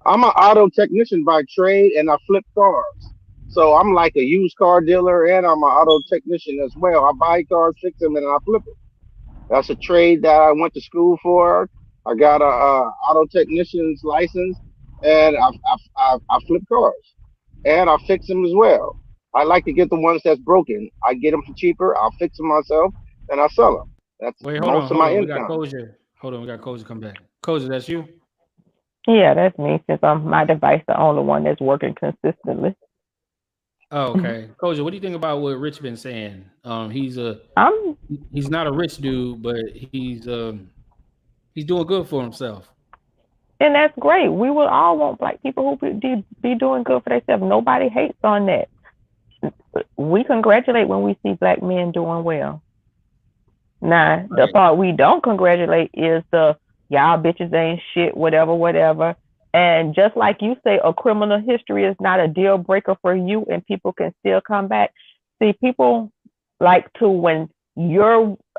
I'm an auto technician by trade, and I flip cars. So I'm like a used car dealer, and I'm an auto technician as well. I buy cars, fix them, and I flip them. That's a trade that I went to school for. I got a auto technician's license, and I flip cars, and I fix them as well. I like to get the ones that's broken. I get them for cheaper. I'll fix them myself, and I sell them. That's most of my income. We got Koja. Hold on, we got Koja come back. Koja, that's you? Yeah, that's me. Since my device, the only one that's working consistently. Oh, okay. Koja, what do you think about what Rich been saying? He's not a rich dude, but he's doing good for himself. And that's great. We will all want black people who be doing good for themselves. Nobody hates on that. We congratulate when we see black men doing well. Now, the part we don't congratulate is the y'all bitches ain't shit, whatever. And just like you say, a criminal history is not a deal breaker for you and people can still come back. See, people like to,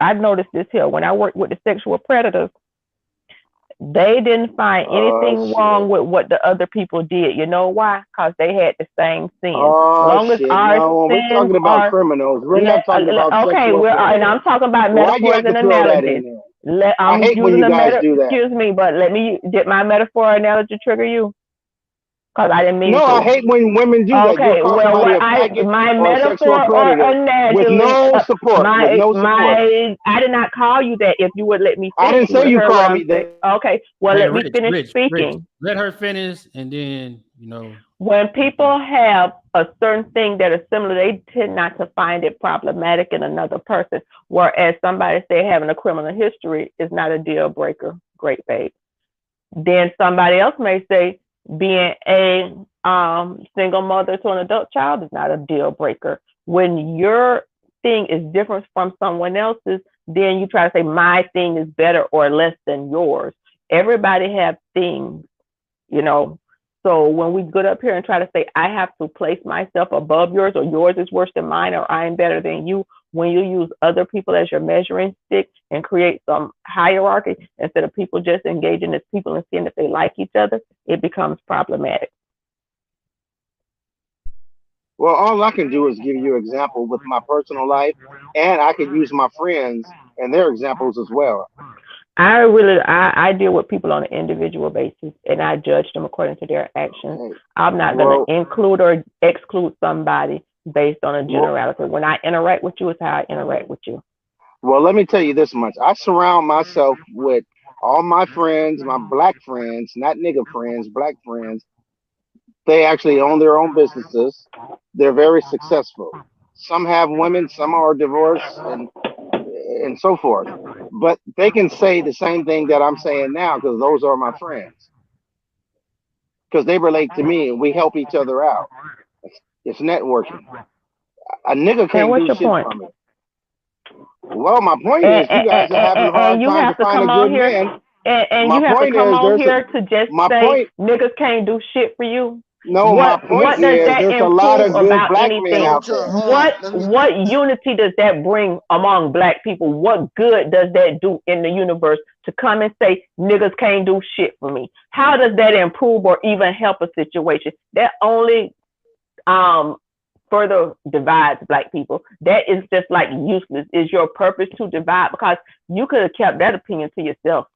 I noticed this here, when I worked with the sexual predators, they didn't find anything wrong with what the other people did. You know why? Because they had the same sin. We're talking about criminals. We're not talking about sexual and I'm talking about metaphors and analogies. I hate when you guys do that. Excuse me, but did my metaphor analogy trigger you? Because I didn't mean to. No, I hate when women do that. Okay, my metaphor or analogy with no support. I did not call you that. If you would let me finish. I didn't say you called me that. Okay, well, let me finish speaking. Let her finish, and then, when people have a certain thing that is similar, they tend not to find it problematic in another person. Whereas somebody say having a criminal history is not a deal breaker. Great faith. Then somebody else may say being a single mother to an adult child is not a deal breaker. When your thing is different from someone else's, then you try to say my thing is better or less than yours. Everybody have things, So when we get up here and try to say I have to place myself above yours, or yours is worse than mine, or I'm better than you, when you use other people as your measuring stick and create some hierarchy instead of people just engaging as people and seeing if they like each other, it becomes problematic. Well, all I can do is give you an example with my personal life, and I can use my friends and their examples as well. I deal with people on an individual basis, and I judge them according to their actions. I'm not going to include or exclude somebody based on a generality. When I interact with you, it's how I interact with you. Well, let me tell you this much. I surround myself with all my friends, my black friends, not nigga friends, black friends. They actually own their own businesses. They're very successful. Some have women, some are divorced, and so forth. But they can say the same thing that I'm saying now because those are my friends. Because they relate to me and we help each other out. It's networking. A nigga can't do shit for me. Well, my point is, you guys are having a hard you time to have to find a come good on here, man. and My you have to point come is, on here to just my say point. niggas can't do shit for you. No, my point What does is, that there's a lot improve of good about black men anything? out there. What unity does that bring among black people? What good does that do in the universe to come and say niggas can't do shit for me? How does that improve or even help a situation? That only further divides black people. That is just like useless. Is your purpose to divide? Because you could have kept that opinion to yourself.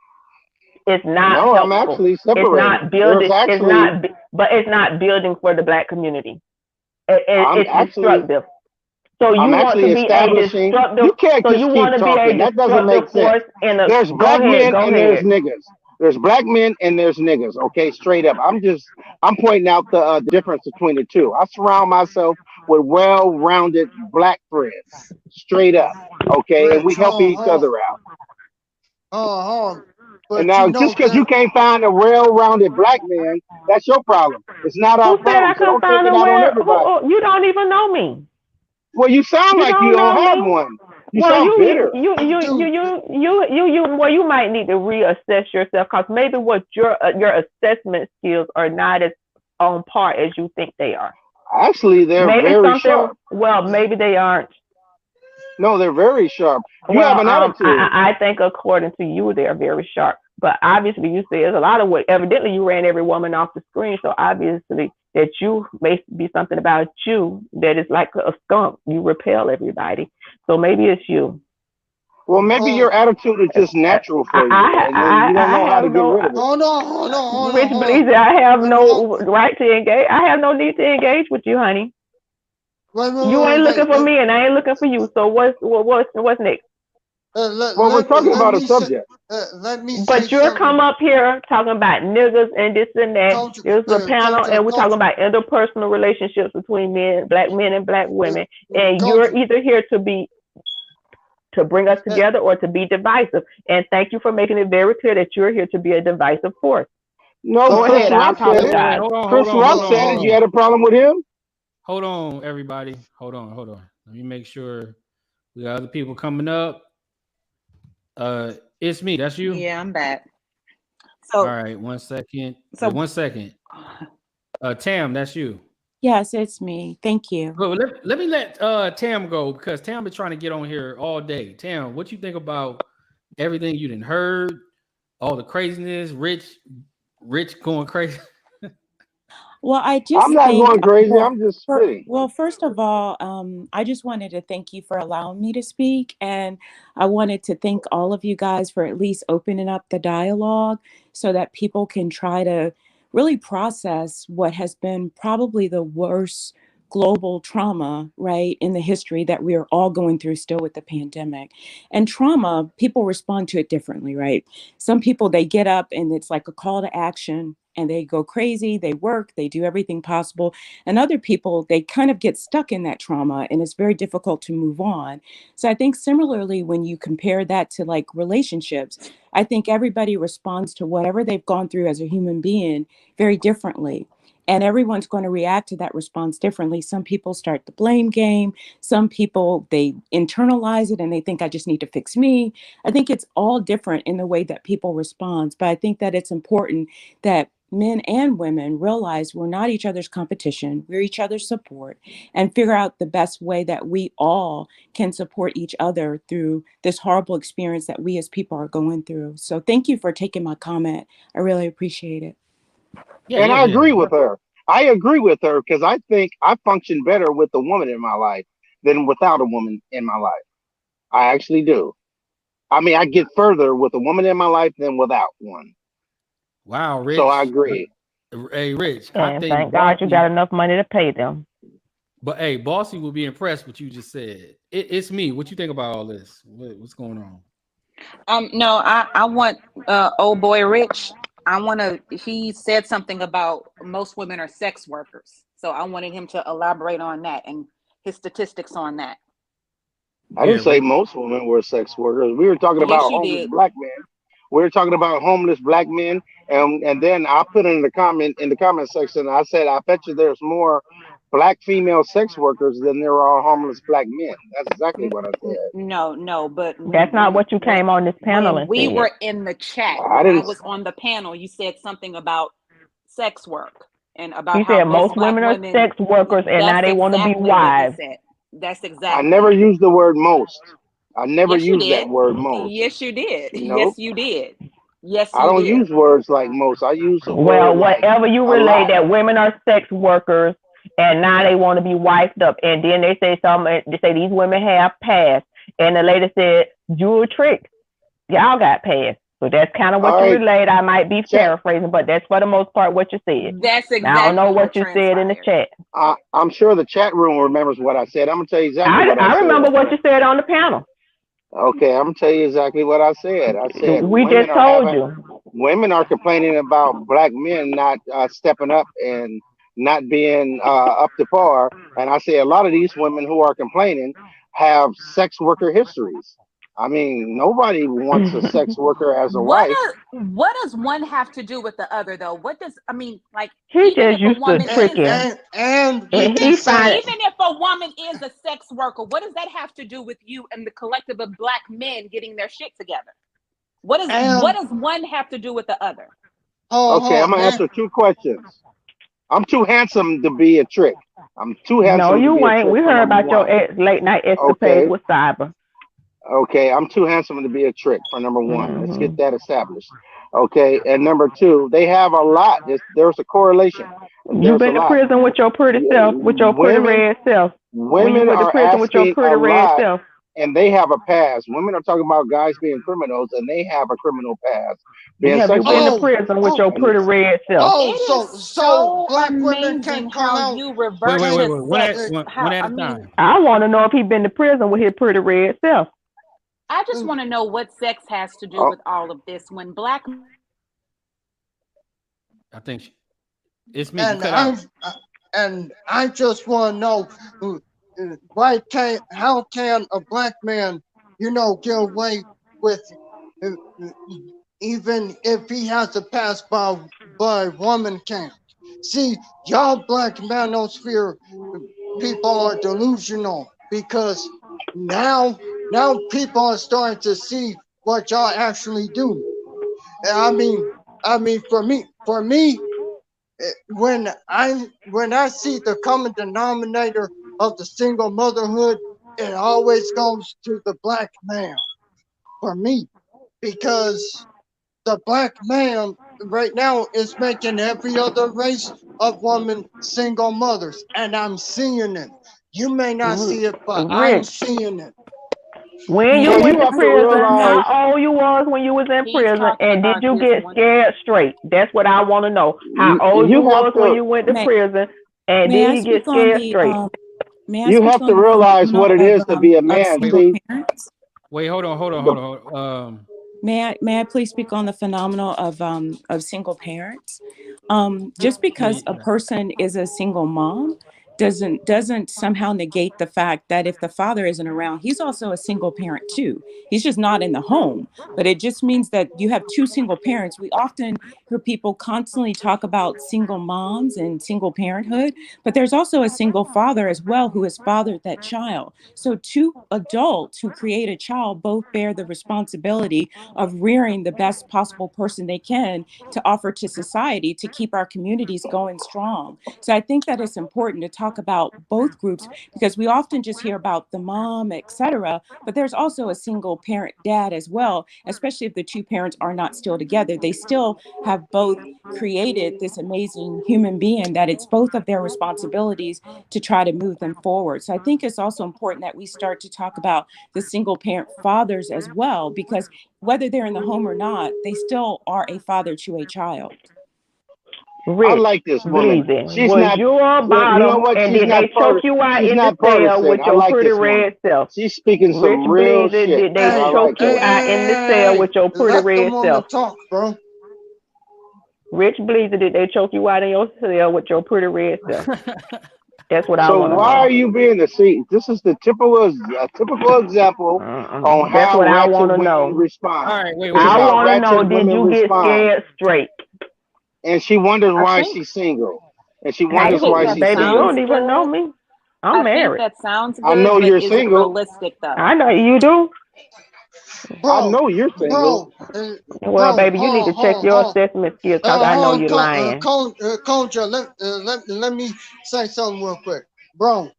It's not No, helpful. I'm actually It's separating. not building. There's actually, But it's not building for the black community. I'm It's actually, destructive. So you I'm want actually to be a establishing. destructive. You can't So just you keep want to be a talking. That doesn't make destructive sense. force in a. There's Go black men ahead. Go and there's ahead. niggas. There's black men and there's niggas. Okay, straight up. I'm pointing out the difference between the two. I surround myself with well-rounded black friends. Straight up. Okay, and we Rich, help each other out. hold. And But now, you just know because you that. can't find a well-rounded black man, that's your problem. It's not our Who said I problem. So couldn't don't take find it a out on where? everybody. You don't even know me. Well, you sound You like you don't don't know have me. one. You Well, sound bitter. well, you might need to reassess yourself because maybe what your assessment skills are not as on par as you think they are. Actually, they're Maybe very something. sharp. Well, maybe they aren't. No, they're very sharp. You have Well, an attitude. I think according to you, they're very sharp. But obviously, you say there's a lot of way. Evidently, you ran every woman off the screen. So obviously, that you may be something about you that is like a skunk. You repel everybody. So maybe it's you. Well, maybe your attitude is just natural for you, and then you don't know how to get rid of it. Hold on. Rich Bleezy, I have no right to engage. I have no need to engage with you, honey. You ain't looking for me, and I ain't looking for you. So what's next? Well, we're talking about a subject. But you're come up here talking about niggas and this and that. There's a panel, and we're talking about interpersonal relationships between black men and black women. And you're either here to bring us together or to be divisive. And thank you for making it very clear that you're here to be a divisive force. No, Go Chris ahead. I Rock said apologize. it. Chris Rock said it. You had a problem with him? Hold on, everybody. Hold on. Let me make sure we got other people coming up. It's me. That's you? Yeah, I'm back. So, all right, 1 second. Wait, 1 second. Tam, that's you. Yes, it's me. Thank you. Well, let me let Tam go because Tam been trying to get on here all day. Tam, what you think about everything you done heard? All the craziness, Rich going crazy. Well, I just I'm not going crazy. I'm just spitting. Well, first of all, I just wanted to thank you for allowing me to speak. And I wanted to thank all of you guys for at least opening up the dialogue so that people can try to really process what has been probably the worst global trauma, right, in the history that we are all going through still with the pandemic. And trauma, people respond to it differently, right? Some people, they get up and it's like a call to action and they go crazy, they work, they do everything possible. And other people, they kind of get stuck in that trauma and it's very difficult to move on. So I think similarly, when you compare that to like relationships, I think everybody responds to whatever they've gone through as a human being very differently. And everyone's going to react to that response differently. Some people start the blame game. Some people, they internalize it and they think I just need to fix me. I think it's all different in the way that people respond. But I think that it's important that men and women realize we're not each other's competition. We're each other's support and figure out the best way that we all can support each other through this horrible experience that we as people are going through. So thank you for taking my comment. I really appreciate it. And I agree with her. I agree with her because I think I function better with a woman in my life than without a woman in my life. I actually do. I mean, I get further with a woman in my life than without one. Wow, Rich. So I agree. Hey, Rich. And I think thank God you got enough money to pay them. But hey, Bossy will be impressed with what you just said. It's me. What you think about all this? What's going on? No, I want old boy Rich. He said something about most women are sex workers. So I wanted him to elaborate on that and his statistics on that. I didn't say most women were sex workers. We were talking about homeless black men. We were talking about homeless black men. And then I put in the comment section, I said, I bet you there's more black female sex workers, then they're all harmless black men. That's exactly what I said. No, but That's not what you came on this panel when and we said. were in the chat, I when I didn't. was on the panel, you said something about sex work and He about how said most black women are women. sex workers and now That's they want to be exactly what he wives. said. That's I exactly. never used the word most. I never Yes, you used that did. word most. Yes, you did. Nope. Yes, you did. Yes, I you don't did. use words like most. I use a Well, word like whatever you a relate lot. that women are sex workers and now they want to be wifed up, and then they say something. They say these women have passed, and the lady said jewel trick. Y'all got passed. So that's kind of what All you right, relayed. I might be chat. paraphrasing, but that's for the most part what you said. That's Now, I don't know exactly what you said in the transpired. chat. I'm sure the chat room remembers what I said. I'm gonna tell you exactly what I I remember said. what you said on the panel. Okay, I'm gonna tell you exactly what I said. I said We just told you. women are complaining about black men not stepping up and not being up to par. And I say a lot of these women who are complaining have sex worker histories. I mean, nobody wants a sex worker as a wife. What does one have to do with the other, though? What does I mean? Like, He even just if a used to woman tricking. isn't, And And with he this find even if a woman is a sex worker, what does that have to do with you and the collective of black men getting their shit together? What does one have to do with the other? Okay, I'm gonna answer two questions. I'm too handsome to be a trick. I'm too handsome no, to you be a ain't. trick. We For heard number about your one. late night escapades Okay. with Cyber. Okay, I'm too handsome to be a trick for number one. Let's get Mm-hmm. that established. Okay, and number two, they have a lot. There's a correlation. You There's a been to lot. prison with your pretty self, with your pretty red self. When you Women went to are prison with your asking pretty a red lot, self. and they have a past. Women are talking about guys being criminals, and they have a criminal past. Being Have you sex been to workers. prison with your pretty red self? So black women Amazing can come how out. you revert to sex. One at a time. I want to know if he been to prison with his pretty red self. I just want to know what sex has to do with all of this when black. I think it's me. You cut out. And I just want to know how can a black man, get away with even if he has to pass by a woman can't. See, y'all black manosphere people are delusional because now people are starting to see what y'all actually do. And I mean for me, when I see the common denominator of the single motherhood, it always goes to the black man for me, because the black man right now is making every other race of women single mothers, and I'm seeing it. You may not see it, but I'm seeing it. When you Well, went you to have to prison, realize. how old you was when you was in He's prison, talking and did about you his get one. scared straight? That's what I want to know. How old you You have was when to. you went to May, prison, and may did I he get speak on scared the straight? may I You speak have to on the realize what it is to be a of man. Wait, single See. parents? wait, hold on. May I please speak on the phenomenon of single parents? Just because a Yeah. person is a single mom doesn't somehow negate the fact that if the father isn't around, he's also a single parent too. He's just not in the home, but it just means that you have two single parents. We often hear people constantly talk about single moms and single parenthood, but there's also a single father as well who has fathered that child. So two adults who create a child both bear the responsibility of rearing the best possible person they can to offer to society to keep our communities going strong. So I think that it's important to talk about both groups because we often just hear about the mom, etc., but there's also a single parent dad as well, especially if the two parents are not still together. They still have both created this amazing human being that it's both of their responsibilities to try to move them forward. So I think it's also important that we start to talk about the single parent fathers as well, because whether they're in the home or not, they still are a father to a child. I Rich, like this woman. Bleezy, She's was not. you a You know bottom, what? and She's did they not choke you out She's in the not cell partisan. with I your like pretty this red woman. self? She's speaking Rich some real Bleezy, shit, did they and I choke like you it. out in the cell with your pretty Let the red woman self? talk, bro. Rich Bleezy, did they choke you out in your cell with your pretty red self? That's what I So want to why are know. you being the see? This is the typical example on That's how what I want ratchet to women know. respond. All right, wait. This is I how want to know, ratchet did women you get respond, scared straight? and she wonders I why think she's single. and she I wonders think why that she's Baby, you single. sounds don't even know good. me. I'm I think married. that sounds I good, know but you're is it single. realistic I though? know you do. I Bro, know you're single. Well, bro, baby, you need to check your assessment skills because I know you're lying. Contra, let me say something real quick. Bro,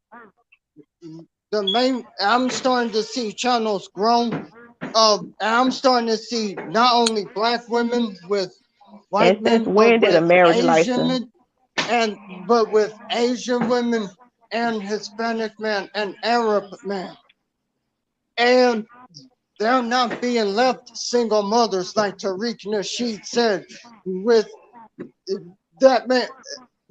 I'm starting to see channels grown. I'm starting to see not only black women with white And since men, but when did a with marriage Asian license? men, but with Asian women and Hispanic men and Arab men. And they're not being left single mothers like Tariq Nasheed said. With that man,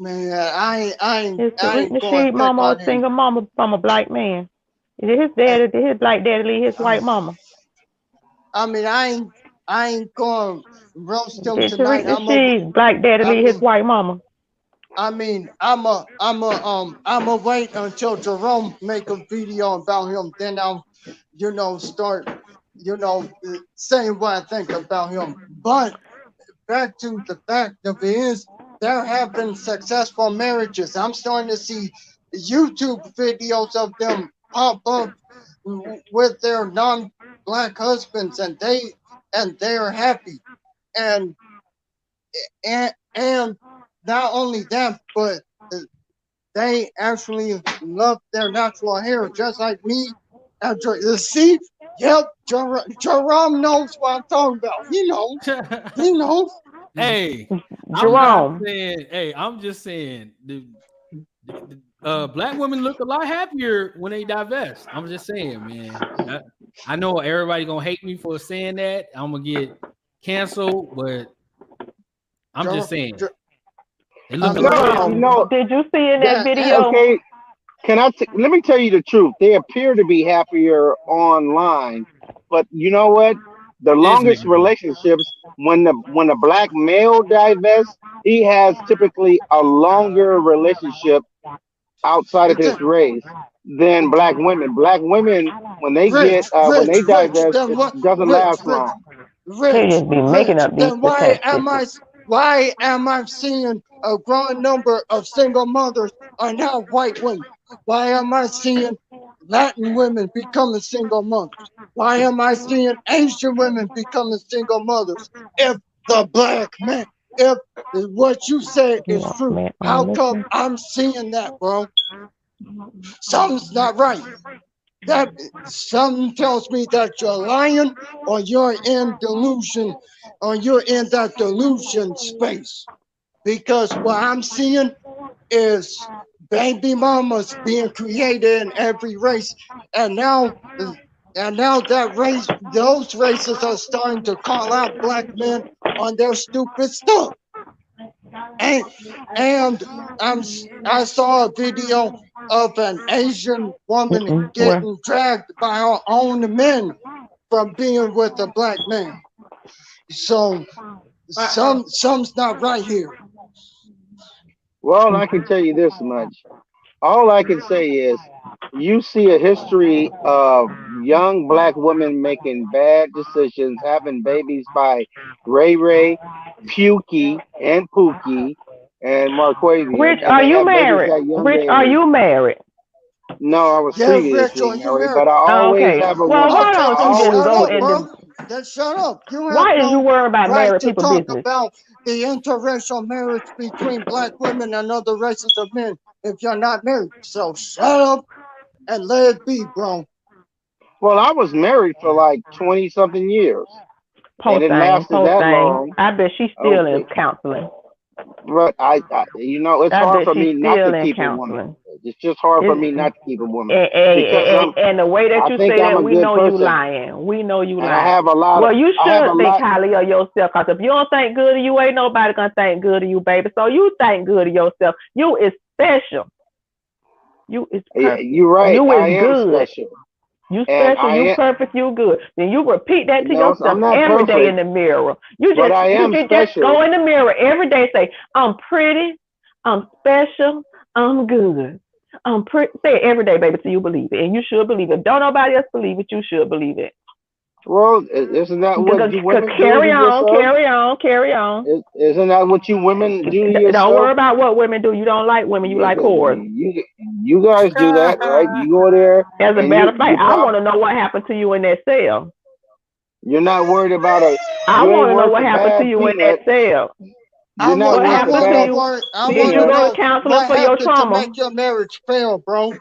I Is Tariq ain't going Nasheed to pick mama on a him. single mama from a black man? Did his daddy, did his black daddy leave his white mama? I mean, I ain't going to roast him Did Tariq tonight. Nasheed's black daddy leave his white mama? I'm a wait until Jerome make a video about him. Then I'll, start, saying what I think about him. But back to the fact of it is, there have been successful marriages. I'm starting to see YouTube videos of them pop up with their non-black husbands, and they are happy. And not only that, but they actually love their natural hair, just like me. See, yep, Jerome knows what I'm talking about. He knows. Hey, I'm not Jerome. saying. Hey, I'm just saying the black women look a lot happier when they divest. I'm just saying, man. I know everybody gonna hate me for saying that. I'm gonna get canceled, but I'm just saying they look a lot happier. Did you see in that video? Okay, let me tell you the truth. They appear to be happier online, but you know what? The longest relationships, when the black male divests, he has typically a longer relationship outside of his race than black women. Black women, when they divest, Then it what? doesn't last long. They just be making up these Then why statistics. am I seeing a growing number of single mothers are now white women? Why am I seeing Latin women becoming single mothers? Why am I seeing Asian women becoming single mothers? If the black man, if what you say is true, how come I'm seeing that, bro? Something's not right. That something tells me that you're lying, or you're in delusion, or you're in that delusion space. Because what I'm seeing is baby mamas being created in every race, and now that race, those races are starting to call out black men on their stupid stuff. And I saw a video of an Asian woman getting dragged by her own men from being with a black man. So something's not right here. Well, I can tell you this much. All I can say is you see a history of young black women making bad decisions, having babies by Ray Ray, Pukey, and Pookie, and Marquavian, Rich, and are they you have babies married? at young Rich, are age. you married? No, I was Yeah, Rich, previously are you married, married? but I always Okay. have a Well, woman. why Okay, don't then you just shut go up, into? bro. Then shut up. You have Why is you no worried about right married to people talk business? about the interracial marriage between black women and other races of men if you're not married. So shut up and let it be, bro. Well, I was married for like 20 something years, and Post it thing, lasted post that thing. long. I bet she's still in Okay. counseling. But it's I hard bet for she's me not still to in keep a woman. counseling. It's just hard for me not to keep a woman because And the way that I you think say I'm that, a we good know you person, lying. We know you and I lying. have a lot. Well, you I have a should think lot. highly of yourself, because if you don't think good of you, ain't nobody gonna think good of you, baby. So you think good of yourself. You is special. You is perfect. You're right. You I is am good. special, You and special, I you am. perfect, you good. Then you repeat that to No, yourself I'm not every day in perfect, the mirror. You but I am just go special. in the mirror every day, say, I'm pretty, I'm special, I'm good. I'm pretty. Say it every day, baby, till you believe it. And you should believe it. Don't nobody else believe it, you should believe it. Well, isn't that what you women do to yourself? Carry on. Isn't that what you women do to yourself? Don't worry about what women do. You don't like women. You like whores. You guys do that, right? You go there. As a matter of fact, I want to know what happened to you in that cell. You're not worried about a. I want to know what happened to you in that cell. You're not what happened to you? Did you go to counseling for your trauma? To make your marriage fail, bro.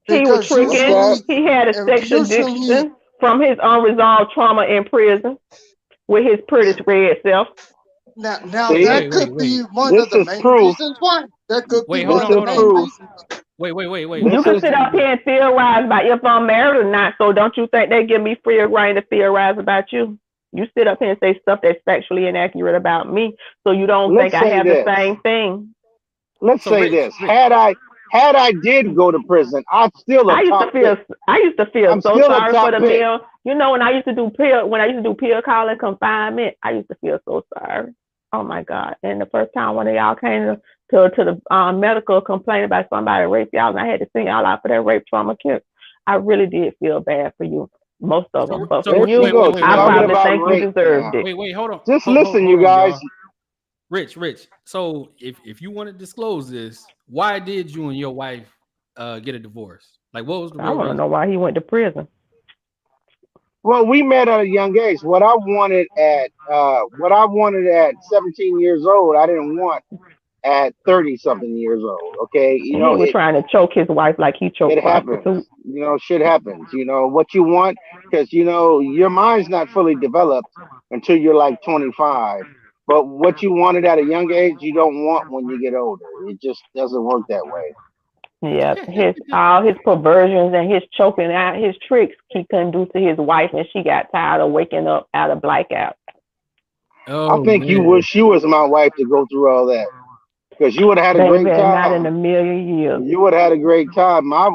He was tricking. He had a sexual addiction from his unresolved trauma in prison with his pretty red self. Now that could be one of the main reasons why. That could be one of the main reasons. Wait. You can sit up here and theorize about if I'm married or not. So don't you think they give me free reign to theorize about you? You sit up here and say stuff that's factually inaccurate about me, so you don't think I have the same thing. Let's say this: had I did go to prison, I used to feel so sorry for the male. You know, when I used to do pill calling confinement, I used to feel so sorry. Oh my God! And the first time one of y'all came to the medical complaint about somebody raped y'all, and I had to send y'all out for that rape trauma kit, I really did feel bad for you. Most of them, but for you, I probably think you deserved it. Wait, hold on. Just listen, you guys. Rich. So if you want to disclose this, why did you and your wife get a divorce? Like, what was the real I want to know why he went to prison. Well, we met at a young age. What I wanted at 17 years old, I didn't want at 30-something years old. Okay, he was trying to choke his wife like he choked. It happens. You know, shit happens. You know what you want, because you know your mind's not fully developed until you're like 25. But what you wanted at a young age, you don't want when you get older. It just doesn't work that way. Yeah, all his perversions and his choking out, his tricks he couldn't do to his wife, and she got tired of waking up out of blackout. I think you wish you was my wife to go through all that, because you would have had a great time. Not in a million years. You would have had a great time. My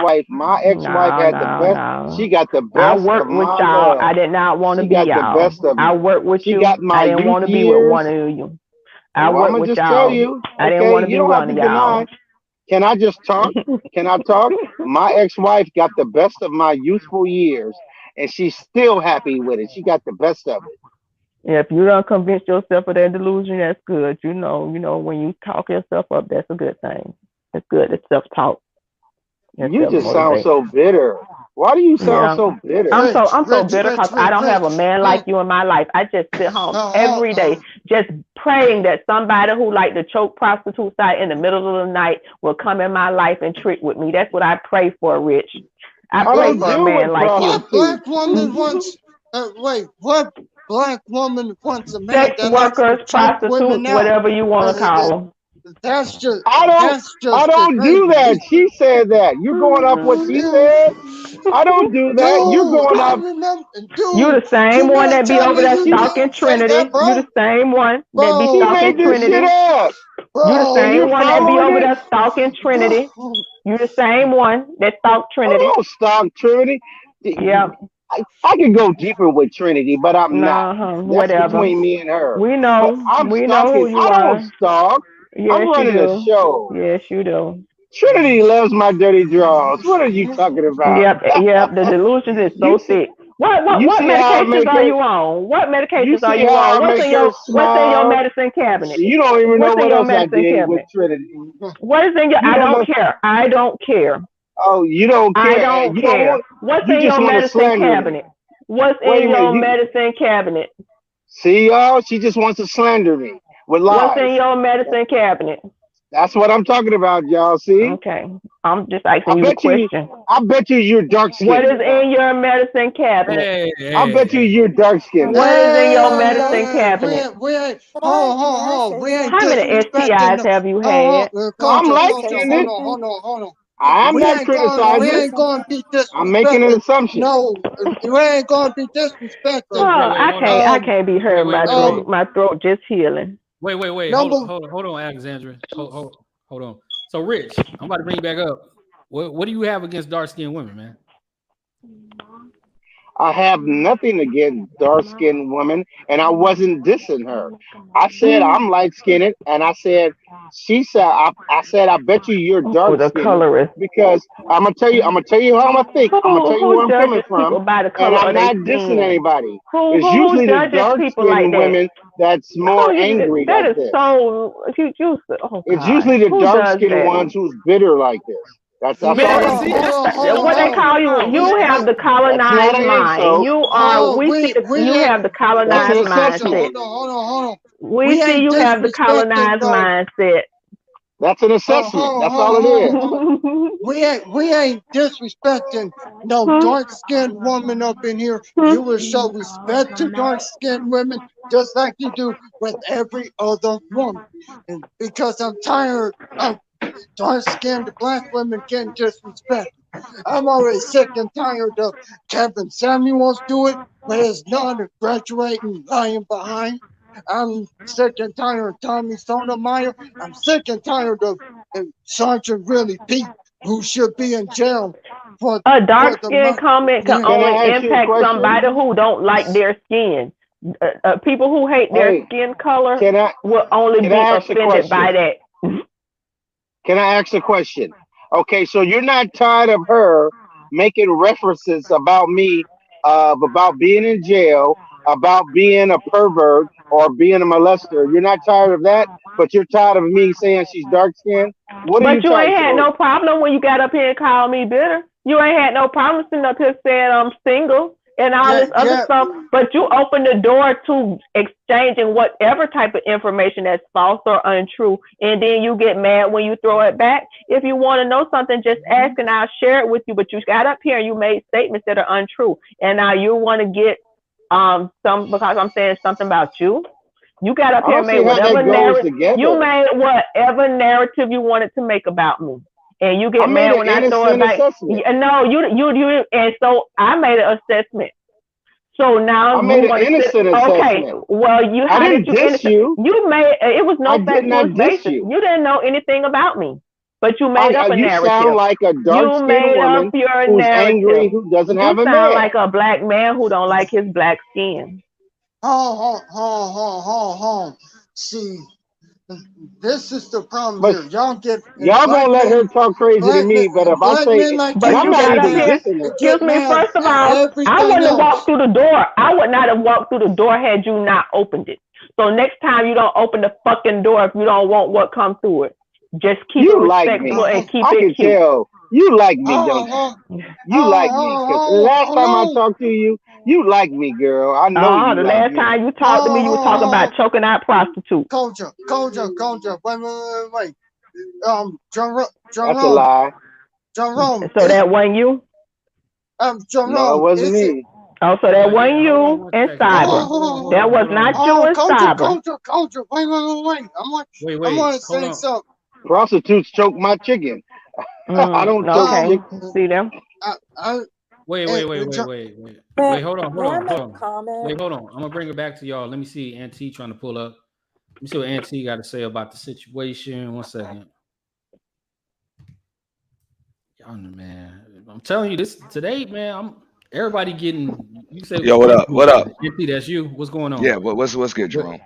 ex-wife had the best. No. She got the best. I worked with y'all. I did not want to be y'all. I worked with you. I didn't want to be with one of you. I worked with y'all. I didn't want to be one of y'all. Can I just talk? Can I talk? My ex-wife got the best of my youthful years, and she's still happy with it. She got the best of it. Yeah, if you don't convince yourself of that delusion, that's good. You know, when you talk yourself up, that's a good thing. It's good. It's self-talk. You just sound so bitter. Why do you sound so bitter? I'm so bitter because I don't have a man like you in my life. I just sit home every day just praying that somebody who like to choke prostitutes out in the middle of the night will come in my life and trick with me. That's what I pray for, Rich. I pray for a man like you. Black woman wants. What black woman wants a man sex workers, prostitutes, whatever you want to call them. That's just. I don't do that. She said that. You're going off what she said. I don't do that. You're going off. You the same one that be over there stalking Trinity. You the same one that be stalking Trinity. You the same one that be over there stalking Trinity. You the same one that stalked Trinity. I don't stalk Trinity. Yep. I can go deeper with Trinity, but I'm not. That's whatever. Between me and her. We know. We know who you are. I don't stalk. Yes, I'm running a show. Yes, you do. Trinity loves my dirty draws. What are you talking about? Yep. The delusions is so thick. What medications are you on? What medications are you on? What's in your medicine cabinet? You don't even know what else I did with Trinity. What is in your? I don't care. Oh, you don't care. I don't care. What's in your medicine cabinet? What's in your medicine cabinet? See, y'all, she just wants to slander me with lies. What's in your medicine cabinet? That's what I'm talking about, y'all. See? Okay. I'm just asking you a question. I bet you're dark skinned. What is in your medicine cabinet? I bet you're dark skinned. What is in your medicine cabinet? How many STIs have you had? I'm light-skinned. Hold on. I'm not criticizing. We ain't gonna be disrespectful. I'm making an assumption. No, you ain't gonna be disrespectful. I can't be heard. My throat just healing. Wait. Hold on, Alexandra. Hold on. So, Rich, I'm about to bring you back up. What do you have against dark-skinned women, man? I have nothing against dark skinned women, and I wasn't dissing her. I said I'm light skinned, and I said she said I said I bet you you're Oh, dark the skinned colorist. because I'm gonna tell you how I think. I'm gonna tell you where Who I'm coming judges from, people by the and color I'm of their not dissing skin? anybody. Who It's who usually the judges dark people like skinned that? women that's more angry That like is this. so you oh It's God. usually the Who dark does skinned that? ones who's bitter like this. That's all Man, I'm see, saying. What they call you? You have the That's not colonized an mind. insult. You are. We see you have the That's an colonized assessment. mindset. Hold on. We see ain't you have the disrespecting colonized no. mindset. That's an assessment. That's all it is. We ain't disrespecting no dark skinned woman up in here. You will show respect to dark skinned women just like you do with every other woman. And because I'm tired of dark skinned black women getting disrespected. I'm already sick and tired of Kevin Samuels do it, but his daughter graduating lying behind. I'm sick and tired of Tommy Sotomayor. I'm sick and tired of Sergeant Really Pete, who should be in jail for A dark the skin month. comment can Can only I ask you a impact somebody question? who don't like their skin. People who hate their Hey, skin color can I will only can be I ask a offended by question? that. Can I ask a question? Okay, so you're not tired of her making references about me, about being in jail, about being a pervert or being a molester. You're not tired of that, but you're tired of me saying she's dark skinned. What are you But you tired? ain't had So no problem when you got up here and called me bitter. You ain't had no problem sitting up here saying I'm single and all this other stuff. But you opened the door to exchanging whatever type of information that's false or untrue. And then you get mad when you throw it back. If you want to know something, just ask and I'll share it with you. But you got up here and you made statements that are untrue. And now you want to get some because I'm saying something about you. You got up I here don't and see made how whatever that goes narrative you together. made whatever narrative you wanted to make about me. And you I get made mad an when I throw it innocent back. assessment. No, you and so I made an assessment. So now I you made an want to sit innocent okay. assessment. Well you I how did didn't you diss you. you made it was I no did factual not diss basis. you. You didn't know anything about me. But you made up a You sound narrative. like a dark You skinned made up woman your who's angry narrative. who doesn't You have a sound man. like a black man who don't like his black skin. See, this is the problem But here. Y'all get y'all gonna black let her men, talk crazy to me, but if I black men say, like and But you I'm you not got get up even mad, here. dissing her. Excuse get me. mad First of at all, I everything wouldn't have walked else. through the door. I would not have walked through the door had you not opened it. So next time you don't open the fucking door if you don't want what comes through it. Just keep it You like respectful me. and keep I it can cute. tell you like me, don't you? You like me because last time I talked to you, you like me, girl. I know The you like last me. time you talked to me, you were talking about choking out prostitutes. Culture. Wait. That's a lie. Jerome. So that wasn't you? No, it Jerome, wasn't me. Oh, so that wasn't you and Cyber. That was not you and Cyber. Culture. Wait. I want to say something. Prostitutes choke my chicken. I don't choke Okay. chicks. See them? Wait. Hold on. Wait, hold on. I'm gonna bring it back to y'all. Let me see Auntie trying to pull up. Let me see what Auntie got to say about the situation. 1 second. Y'all know, man. I'm telling you this today, man. Everybody getting. You say Yo, what up? What up? Auntie, that's you. What's going on? Yeah, what's good, Jerome?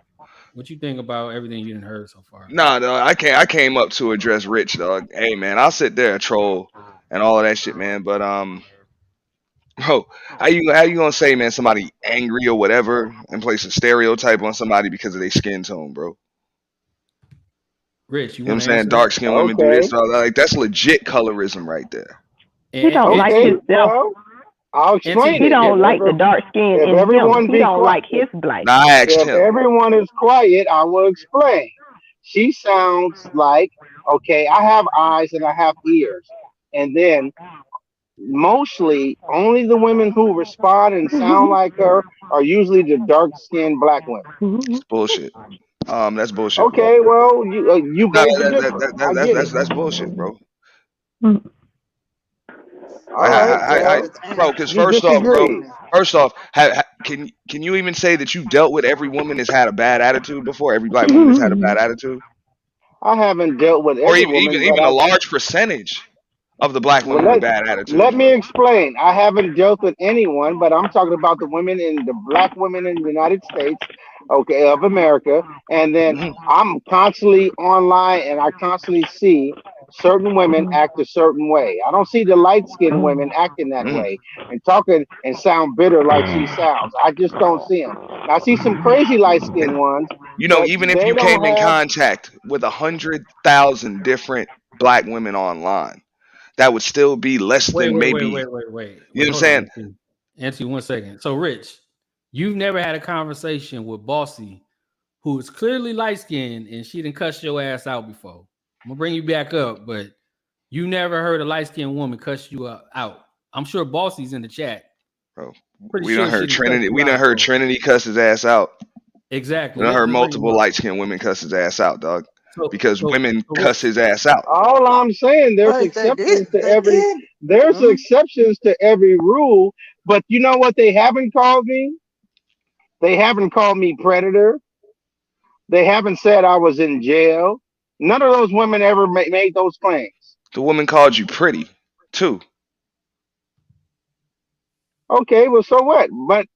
What you think about everything you done heard so far? Nah, I came up to address Rich, dog. Hey, man, I'll sit there and troll and all of that shit, man. But bro, how you gonna say, man, somebody angry or whatever and place a stereotype on somebody because of their skin tone, bro? Rich, you You know what I'm want to saying? answer Dark that? skinned women do this, like that's legit colorism right there. He don't like himself. Well, I'll explain He it. don't like the dark skin if in him. everyone He be don't quiet, like his black. Nah, I asked if him. everyone is quiet, I will explain. She sounds like, okay, I have eyes and I have ears, and then mostly only the women who respond and sound like her are usually the dark skinned black women. It's bullshit. That's bullshit, bro. Okay, well, you Nah, beg to differ. I get it. that's bullshit, bro. All right, well, Bro, because you first off, disagree. can you even say that you dealt with every woman that's had a bad attitude before? Every black woman that's had a bad attitude, I haven't dealt with or every woman, but even a large percentage. of the black Well, women with bad let attitudes, me bro. explain. I haven't dealt with anyone, but I'm talking about the women in the black women in the United States, okay, of America. And then Hmm. I'm constantly online and I constantly see certain women act a certain way. I don't see the light skinned women acting that Hmm. way and talking and sound bitter like she sounds. I just don't see them. I see some crazy light skinned ones, You know, but even if they you don't came in have. contact with 100,000 different black women online, that would still be less Wait, than wait, wait, maybe. wait, wait, wait, You know wait. what I'm Hold on, saying? Anthony. Anthony, 1 second. So, Rich, you've never had a conversation with Bossy, who is clearly light skinned, and she didn't cuss your ass out before. I'm gonna bring you back up, but you never heard a light skinned woman cuss you out. I'm sure Bossy's in the chat. Bro, Pretty we done sure she heard didn't cuss Trinity. you We done out. heard So Trinity cuss his ass out. We exactly. done heard Let's bring him multiple up. light skinned women cuss his ass out, dog. So, Because so, women so cuss Rich. his ass out. All I'm saying, there's Right, they exceptions did. to They every. did. There's exceptions to every rule, but you know what they haven't called me? They haven't called me predator. They haven't said I was in jail. None of those women ever made those claims. The woman called you pretty, too. Okay, well, so what? But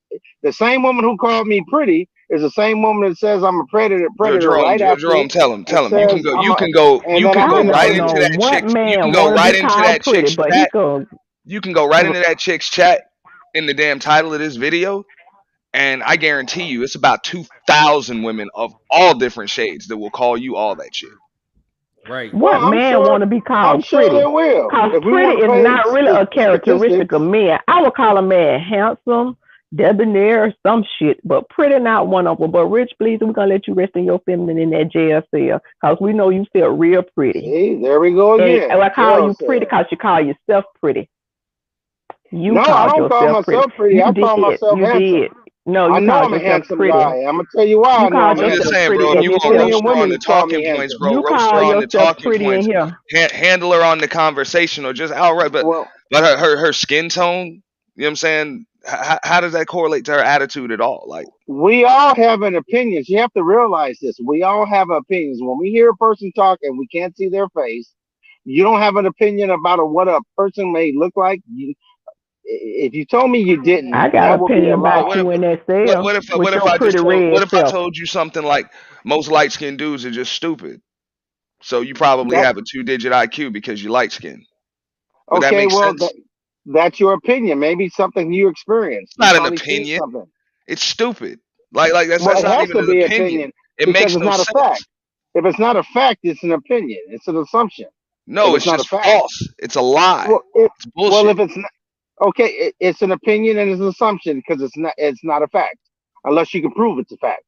the same woman who called me pretty is the same woman that says I'm a predator Jerome, right after, Jerome, tell him, and tell him. says I'm a, and You then can I go I and right don't then into know that what chick's. You can man go want to right be into called that pretty, chick's but he chat. goes, You can go right into that chick's chat in the damn title of this video, and I guarantee you, it's about 2,000 women of all different shades that will call you all that shit. Right. well, what man want to be I'm called sure pretty? they will. Because If we pretty want to is play not really a characteristic statistics, of men. I would call a man handsome, debonair, or some shit, but pretty not one of them. But Rich, please, we're going to let you rest in your feminine in that jail cell because we know you feel real pretty. see, there we go And again. I call Jail you pretty cell. because you call yourself pretty. You No, I called don't call yourself pretty. myself pretty. You I did. call myself You handsome. did. No, I you know called I'm a yourself handsome pretty. guy. I'm gonna tell you why You I know called I'm I'm just yourself handsome. saying, pretty bro, if Because in you this want to plenty here. of roast her women on the that call me talking points, handsome. bro, You roast her call on the yourself talking pretty in points, here. handle her on the conversation or just outright. But Well, her skin tone, you know what I'm saying? How does that correlate to her attitude at all? Like, we all have an opinions. You have to realize this. We all have opinions. When we hear a person talk and we can't see their face, you don't have an opinion about what a person may look like. If you told me you I didn't, got that an would be a opinion but about lie. you in that cell with your pretty red what if I self. told you something like most light skinned dudes are just stupid? So you probably That have a 2-digit IQ because you light skinned. Would that okay? make Well, sense? that's your opinion. Maybe something you experienced. It's You not an probably seen opinion. something. It's stupid. Like Well, that's it not has even to an be opinion. opinion It because makes it's no not a fact. sense. If it's not a fact, it's an opinion. It's an assumption. If No, it's it's not a just fact, false. It's a lie. well, if It's well, if bullshit. it's not, okay, it's an opinion and it's an assumption because it's not a fact unless you can prove it's a fact.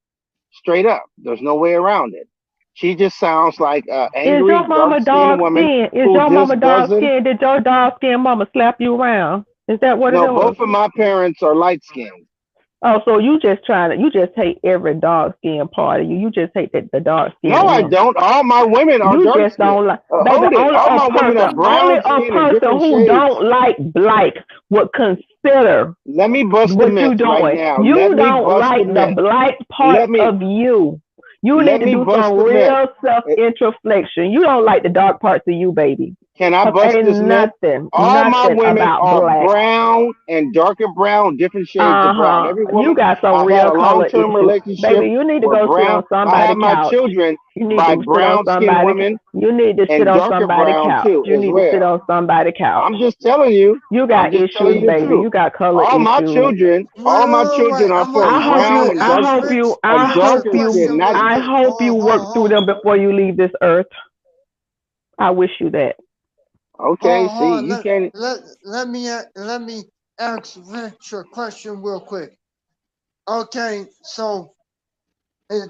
Straight up, there's no way around it. She just sounds like an Is angry, your mama dark-skinned dark woman skin? Is who your mama just dark doesn't. skin? Did your dark skin mama slap you around? Is that what it No, was? both of my parents are light-skinned. Oh, so you just hate every dark skin part of you. You just hate the dark skin No, in I him. don't. All my women are You just dark-skinned. don't like, baby. Hold it. All my women are Only brown a skin and person different who shades. don't like black would consider Let me bust the what you myth right doing. now. Let You me don't bust the like the myth. black part Let me of you. You let need to me do bust some the myth. real self introspection. You don't like the dark parts of you, baby. Can I Cause bust ain't this myth? All my nothing women about are black. brown and darker brown, different shades of brown. Every You woman got some I've had real a color long-term issue, relationship baby. You need to with go sit brown. on I have somebody's my couch. children You need by to sit on brown-skinned somebody. women You need to sit and on darker somebody's brown couch. too, You as need to sit well. on somebody's couch. I'm just telling you. You I'm got just telling issues, you the baby. truth. You got color All my issues. children, all my children are from brown and dark skin and darker skin, not I hope you work through them before you leave this earth. I wish you that. okay. See, you can't. Let me ask Rich a question real quick. Okay, so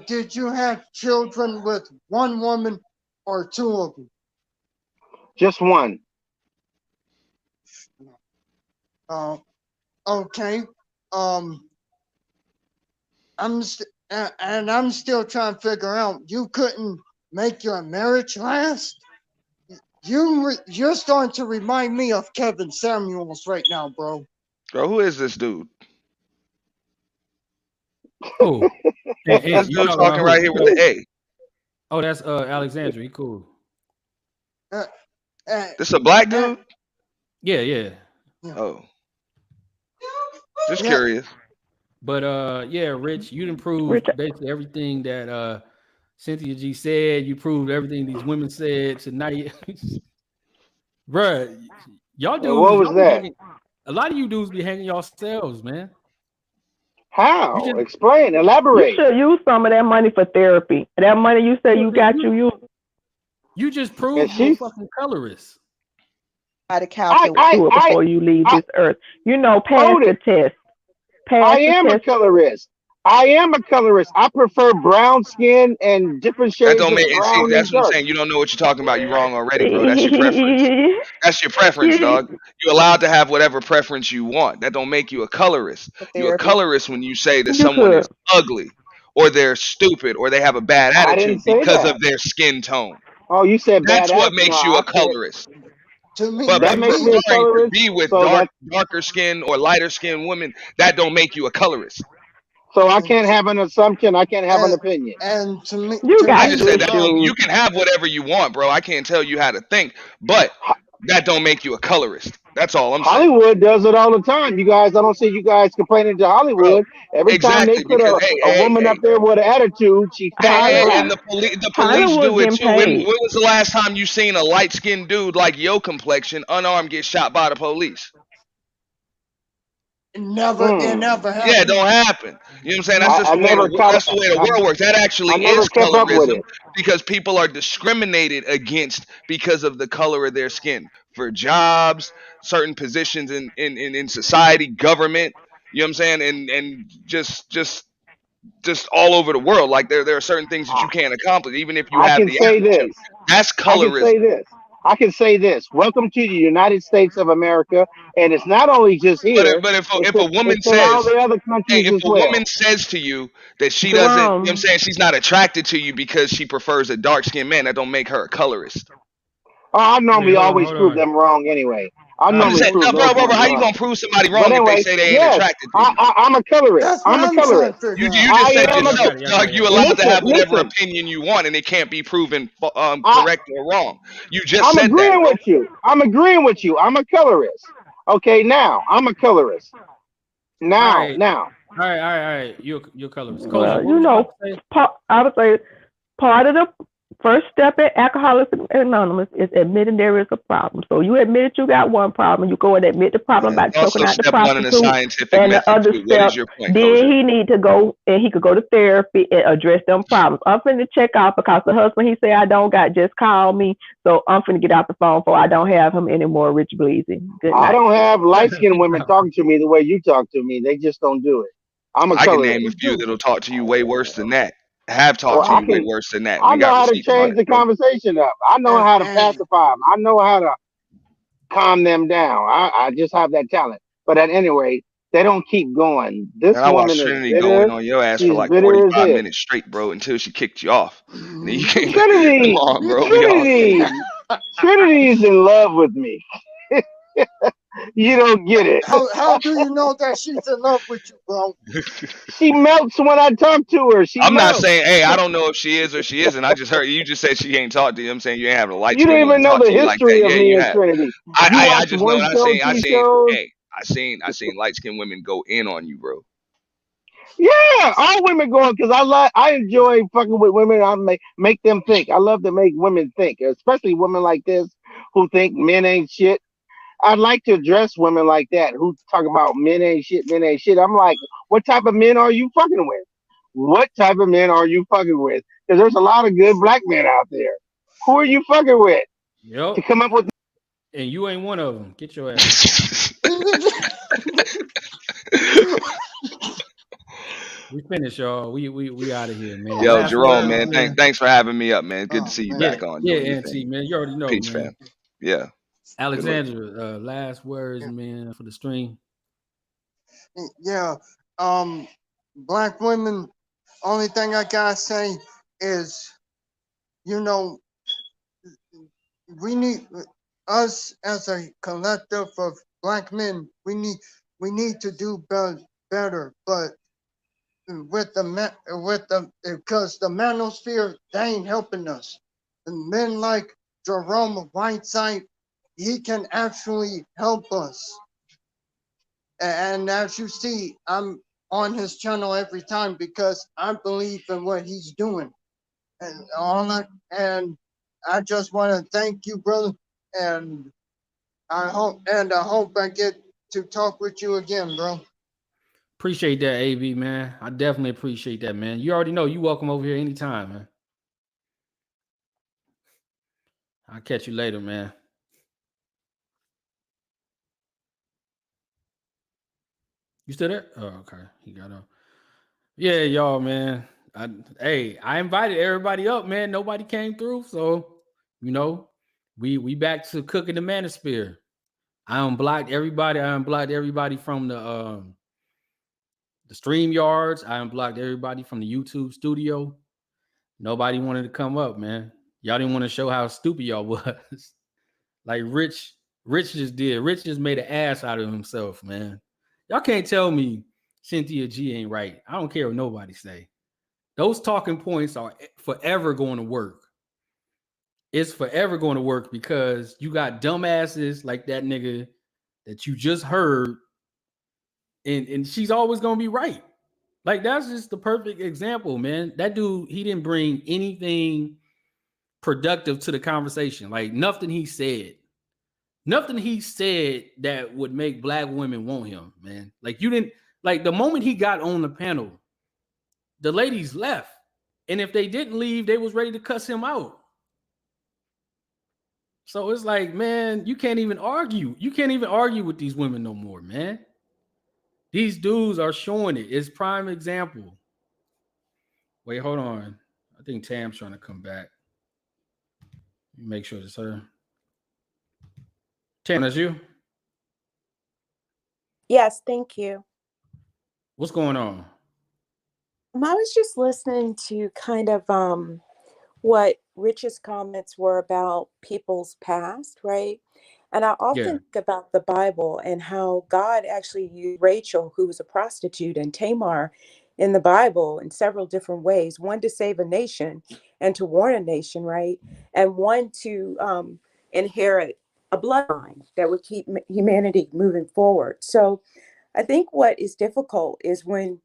did you have children with one woman or two of them? Just one. Okay. I'm still trying to figure out. You couldn't make your marriage last. You're starting to remind me of Kevin Samuels right now, bro. Bro, who is this dude? Who? Hey, This you dude talking about talking who? right here with the A. Oh, that's Alexandra. He cool. This a black dude? Yeah. Oh, just curious. But yeah, Rich, you improved Rich, basically everything that Cynthia G said. You proved everything these women said tonight. Bruh, y'all What dudes, was y'all be that? hanging. A lot of you dudes be hanging yourselves, man. You How? just Explain. you Elaborate. should use some of that money for therapy. That money you say you got, you just And proved you a she's. fucking colorist. Try to calculate. do it before you leave I this earth. Pass hold the it. test. I Pass the am a test. colorist. I am a colorist. I prefer brown skin and different That shades don't of make and see. brown and That's what I'm dark. saying. You don't know what you're talking about. You wrong already, bro. That's your preference. That's your preference, dog. You're allowed to have whatever preference you want. That don't make you a colorist. You a Therapy. colorist when you say that You someone could. is ugly or they're stupid or they have a bad I didn't attitude say because that. of their skin tone. Oh, you said bad That's what attitude. No, makes you I a said colorist. To me, But that to makes me me, a preferring to colorist. be with So that darker skin or lighter skin women, that don't make you a colorist. so I and can't have an assumption. I can't have an and, opinion. and You I got just said Actual that truth. you can have whatever you want, bro. I can't tell you how to think, but that don't make you a colorist. That's all I'm saying, Hollywood does it all the time. You guys, I don't see you guys complaining to bro. Hollywood. Every time they Exactly, put because a woman up there with an attitude, she's fired hey, up. and the police Hollywood do it getting too. When paid. was the last time you seen a light skinned dude like your complexion, unarmed, get shot by the police? never it Mm. never Yeah, it happened. don't happen. You know what I'm saying? That's just I the way never caught. that's the way the world works. That I actually never is kept up with colorism it. because people are discriminated against because of the color of their skin for jobs, certain positions in society, government. You know what I'm saying? And just all over the world. Like there are certain things that you can't accomplish, even if you I have can the say aptitude. this. That's I can colorism. say this. I can say this. Welcome to the United States of America, and it's not only just But here; if a woman it's in all says, the other hey, countries if as a well. woman says to you that she doesn't, you know what I'm Jerome. saying, she's not attracted to you because she prefers a dark skinned man, that don't make her a colorist. Oh, I Wait, normally hold on, always hold prove on. them wrong anyway. I All I'm right, just normally saying, hold prove no, those bro, ones how you wrong. gonna prove somebody But wrong if they anyway, say they ain't yes, attracted to you? I'm a colorist. That's what I'm a I'm trying to colorist. figure You out. just I said am a. y'all yourself, got it, y'all got dog, it, y'all you got it. allowed to have whatever Listen. opinion you want, and it can't be proven I correct or wrong. You just I'm said that, agreeing bro. with you. I'm agreeing with you. I'm a colorist. Okay, now I'm a colorist. All Now, right, now. all right. You're colorist. Koji, Well, what was you about to say? I would say part of the first step at Alcoholics Anonymous is admitting there is a problem. So you admit you got one problem, you go and admit the problem by choking Also, out the step one in the prostitute, scientific and the method other too. What is step, your point, then Kosha? he need to go and he could go to therapy and address them problems. I'm finna check out because the husband he said I don't got just called me, so I'm finna get out the phone for I don't have him anymore. Rich Bleezy. Good I night. don't have light skinned women talking to me the way you talk to me. They just don't do it. I'm a I can name a colorist. few that'll talk to you way worse than that. Have Well, talked to I you way can. worse than that. I We know got how to receipts on change it, the bro. conversation up. I know how to pacify them. I know how to calm them down. I just have that talent. But at any rate, they don't keep going. This And I woman watched is Trinity go in bitter. on your ass for She's like bitter as 45 hell. minutes straight, bro, until she kicked you off. And then you can't come Trinity, on, bro. We all good. Trinity, Trinity is in love with me. You don't get it. How do you know that she's in love with you, bro? She melts when I talk to her. She I'm not melts. saying, hey, I don't know if she is or she isn't. I just heard you just said she ain't talked to you. I'm saying you ain't having a light You don't skinned woman even know talk the to you like that. history of Yeah, me you and have. Trinity. I, You I, I watch just know one and show, I two seen, shows. hey, I seen light skinned women go in on you, bro. Yeah, all women going because I enjoy fucking with women. I make them think. I love to make women think, especially women like this who think men ain't shit. I'd like to address women like that who talk about men ain't shit, men ain't shit. I'm like, what type of men are you fucking with? What type of men are you fucking with? Because there's a lot of good black men out there. Who are you fucking with to Yep. come up with? And you ain't one of them. Get your ass up out of here. We finished, y'all. We out of here, man. Yo, Last Jerome, words, man. man. Thanks for having me up, man. Good to Oh see you Yeah, back on yeah, doing your Auntie, thing. man. You already know, Peace, man. fam. Yeah. Good looking. Alexandra, last words, man, for the stream. Yeah. Black women. Only thing I gotta say is, you know, we need us as a collective of black men. We need to do better. But with the because the manosphere, they ain't helping us. And men like Jerome Whiteside, he can actually help us. And as you see, I'm on his channel every time because I believe in what he's doing. And I just want to thank you, brother. And I hope I get to talk with you again, bro. Appreciate that, AB, man. I definitely appreciate that, man. You already know you welcome over here anytime, man. I'll catch you later, man. You still there? Oh, okay. He got up. Yeah, y'all, man. I invited everybody up, man. Nobody came through, so you know, we back to cooking the manosphere. I unblocked everybody. I unblocked everybody from the stream yards. I unblocked everybody from the YouTube studio. Nobody wanted to come up, man. Y'all didn't want to show how stupid y'all was. Like Rich just did. Rich just made an ass out of himself, man. Y'all can't tell me Cynthia G ain't right. I don't care what nobody say. Those talking points are forever going to work. It's forever going to work because you got dumbasses like that nigga that you just heard, and she's always going to be right. Like, that's just the perfect example, man. That dude, he didn't bring anything productive to the conversation. Like, nothing he said that would make black women want him, man. Like, you didn't, like, the moment he got on the panel, the ladies left. And if they didn't leave, they was ready to cuss him out. So it's like, man, you can't even argue. You can't even argue with these women no more, man. These dudes are showing it. It's prime example. Wait, hold on. I think Tam's trying to come back. Make sure it's her. Tam, that's you? Yes, thank you. What's going on? I was just listening to kind of what Rich's comments were about people's past, right? And I often think about the Bible and how God actually used Rachel, who was a prostitute, and Tamar in the Bible in several different ways. One to save a nation and to warn a nation, right? And one to inherit a bloodline that would keep humanity moving forward. So I think what is difficult is when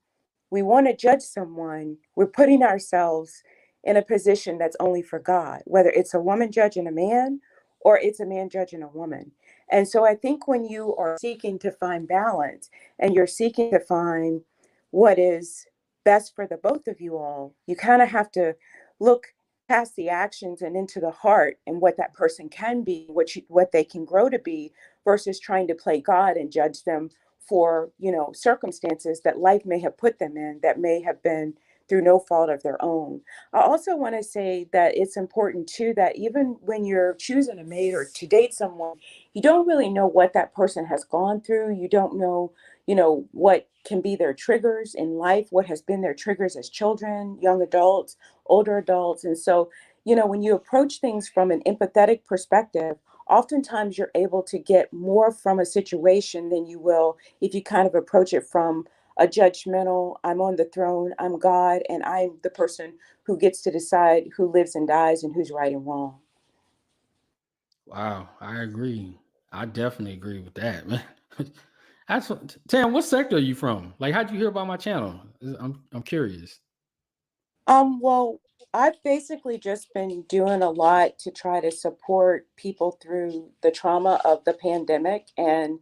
we want to judge someone, we're putting ourselves in a position that's only for God, whether it's a woman judging a man or it's a man judging a woman. And so I think when you are seeking to find balance and you're seeking to find what is best for the both of you all, you kind of have to look past the actions and into the heart and what that person can be, what they can grow to be, versus trying to play God and judge them for, circumstances that life may have put them in that may have been through no fault of their own. I also want to say that it's important too that even when you're choosing a mate or to date someone, you don't really know what that person has gone through. You don't know, what can be their triggers in life, what has been their triggers as children, young adults, older adults. And so, when you approach things from an empathetic perspective, oftentimes you're able to get more from a situation than you will if you kind of approach it from a judgmental, I'm on the throne, I'm God, and I'm the person who gets to decide who lives and dies and who's right and wrong. Wow, I agree. I definitely agree with that, man. That's Tam, what sector are you from? Like, how'd you hear about my channel? I'm curious. Well, I've basically just been doing a lot to try to support people through the trauma of the pandemic and,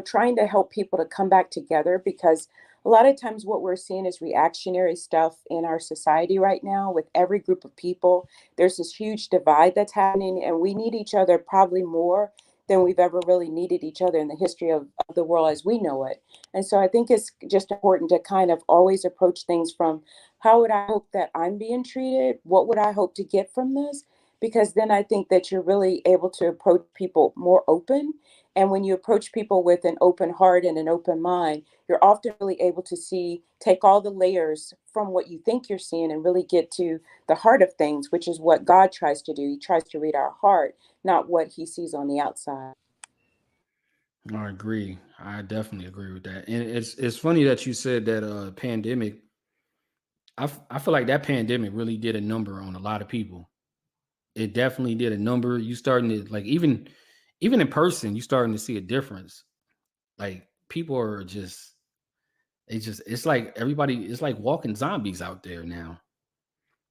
trying to help people to come back together because a lot of times what we're seeing is reactionary stuff in our society right now with every group of people. There's this huge divide that's happening and we need each other probably more than we've ever really needed each other in the history of the world as we know it. And so I think it's just important to kind of always approach things from how would I hope that I'm being treated? What would I hope to get from this? Because then I think that you're really able to approach people more open. And when you approach people with an open heart and an open mind, you're often really able to take all the layers from what you think you're seeing and really get to the heart of things, which is what God tries to do. He tries to read our heart, not what he sees on the outside. I agree. I definitely agree with that. And it's funny that you said that pandemic. I feel like that pandemic really did a number on a lot of people. It definitely did a number. You starting to like even even in person, you're starting to see a difference. Like people are it's like everybody, it's like walking zombies out there now.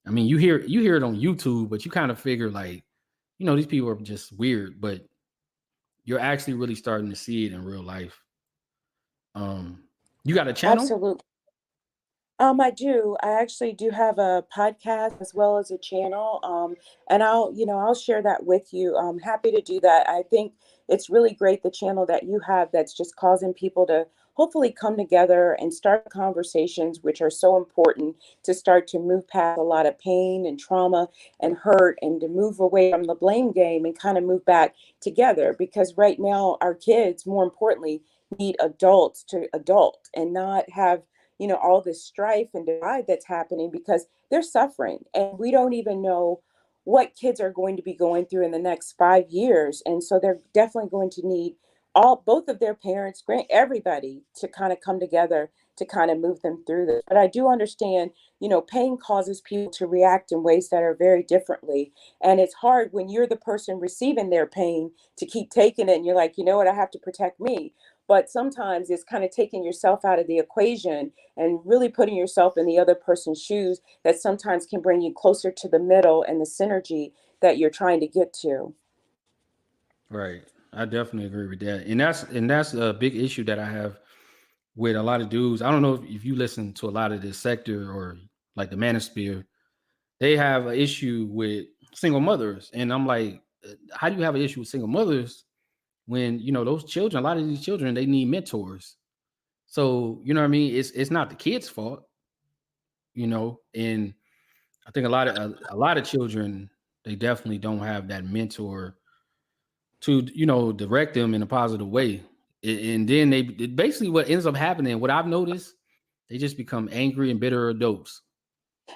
I mean, you hear it on YouTube, but you kind of figure like, these people are just weird, but you're actually really starting to see it in real life. You got a channel? Absolutely. I do. I actually do have a podcast as well as a channel. And I'll share that with you. I'm happy to do that. I think it's really great, the channel that you have that's just causing people to hopefully come together and start conversations, which are so important to start to move past a lot of pain and trauma and hurt, and to move away from the blame game and kind of move back together. Because right now, our kids, more importantly, need adults to adult and not have all this strife and divide that's happening, because they're suffering and we don't even know what kids are going to be going through in the next 5 years. And so they're definitely going to need both of their parents, everybody, to kind of come together to kind of move them through this. But I do understand, pain causes people to react in ways that are very differently. And it's hard when you're the person receiving their pain to keep taking it. And you're like, you know what, I have to protect me. But sometimes it's kind of taking yourself out of the equation and really putting yourself in the other person's shoes, that sometimes can bring you closer to the middle and the synergy that you're trying to get to. Right. I definitely agree with that. And that's a big issue that I have with a lot of dudes. I don't know if you listen to a lot of this sector or like the manosphere, they have an issue with single mothers. And I'm like, how do you have an issue with single mothers when, those children, a lot of these children, they need mentors. So, you know what I mean? It's not the kid's fault, and I think a lot of children, they definitely don't have that mentor to, direct them in a positive way. And then basically what ends up happening, what I've noticed, they just become angry and bitter adults.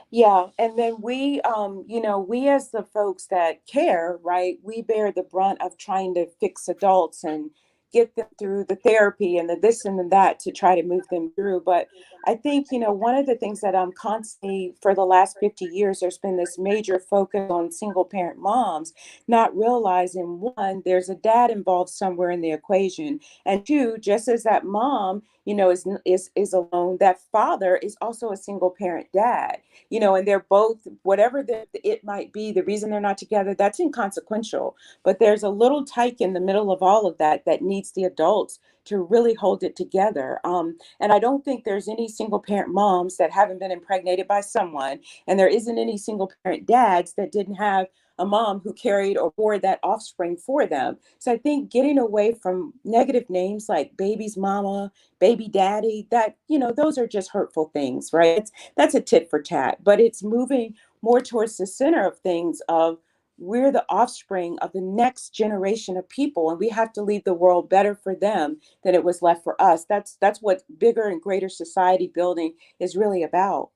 Yeah, and then we as the folks that care, right? We bear the brunt of trying to fix adults and get them through the therapy and the this and the that to try to move them through. But I think, one of the things that I'm constantly, for the last 50 years, there's been this major focus on single parent moms, not realizing, one, there's a dad involved somewhere in the equation, and two, just as that mom, is alone, that father is also a single parent dad. And they're both, whatever it might be, the reason they're not together, that's inconsequential. But there's a little tyke in the middle of all of that that needs the adults to really hold it together. And I don't think there's any single parent moms that haven't been impregnated by someone. And there isn't any single parent dads that didn't have a mom who carried or bore that offspring for them. So I think getting away from negative names like baby's mama, baby daddy, that, those are just hurtful things, right? That's a tit for tat, but it's moving more towards the center of things of, we're the offspring of the next generation of people, and we have to leave the world better for them than it was left for us. That's what bigger and greater society building is really about.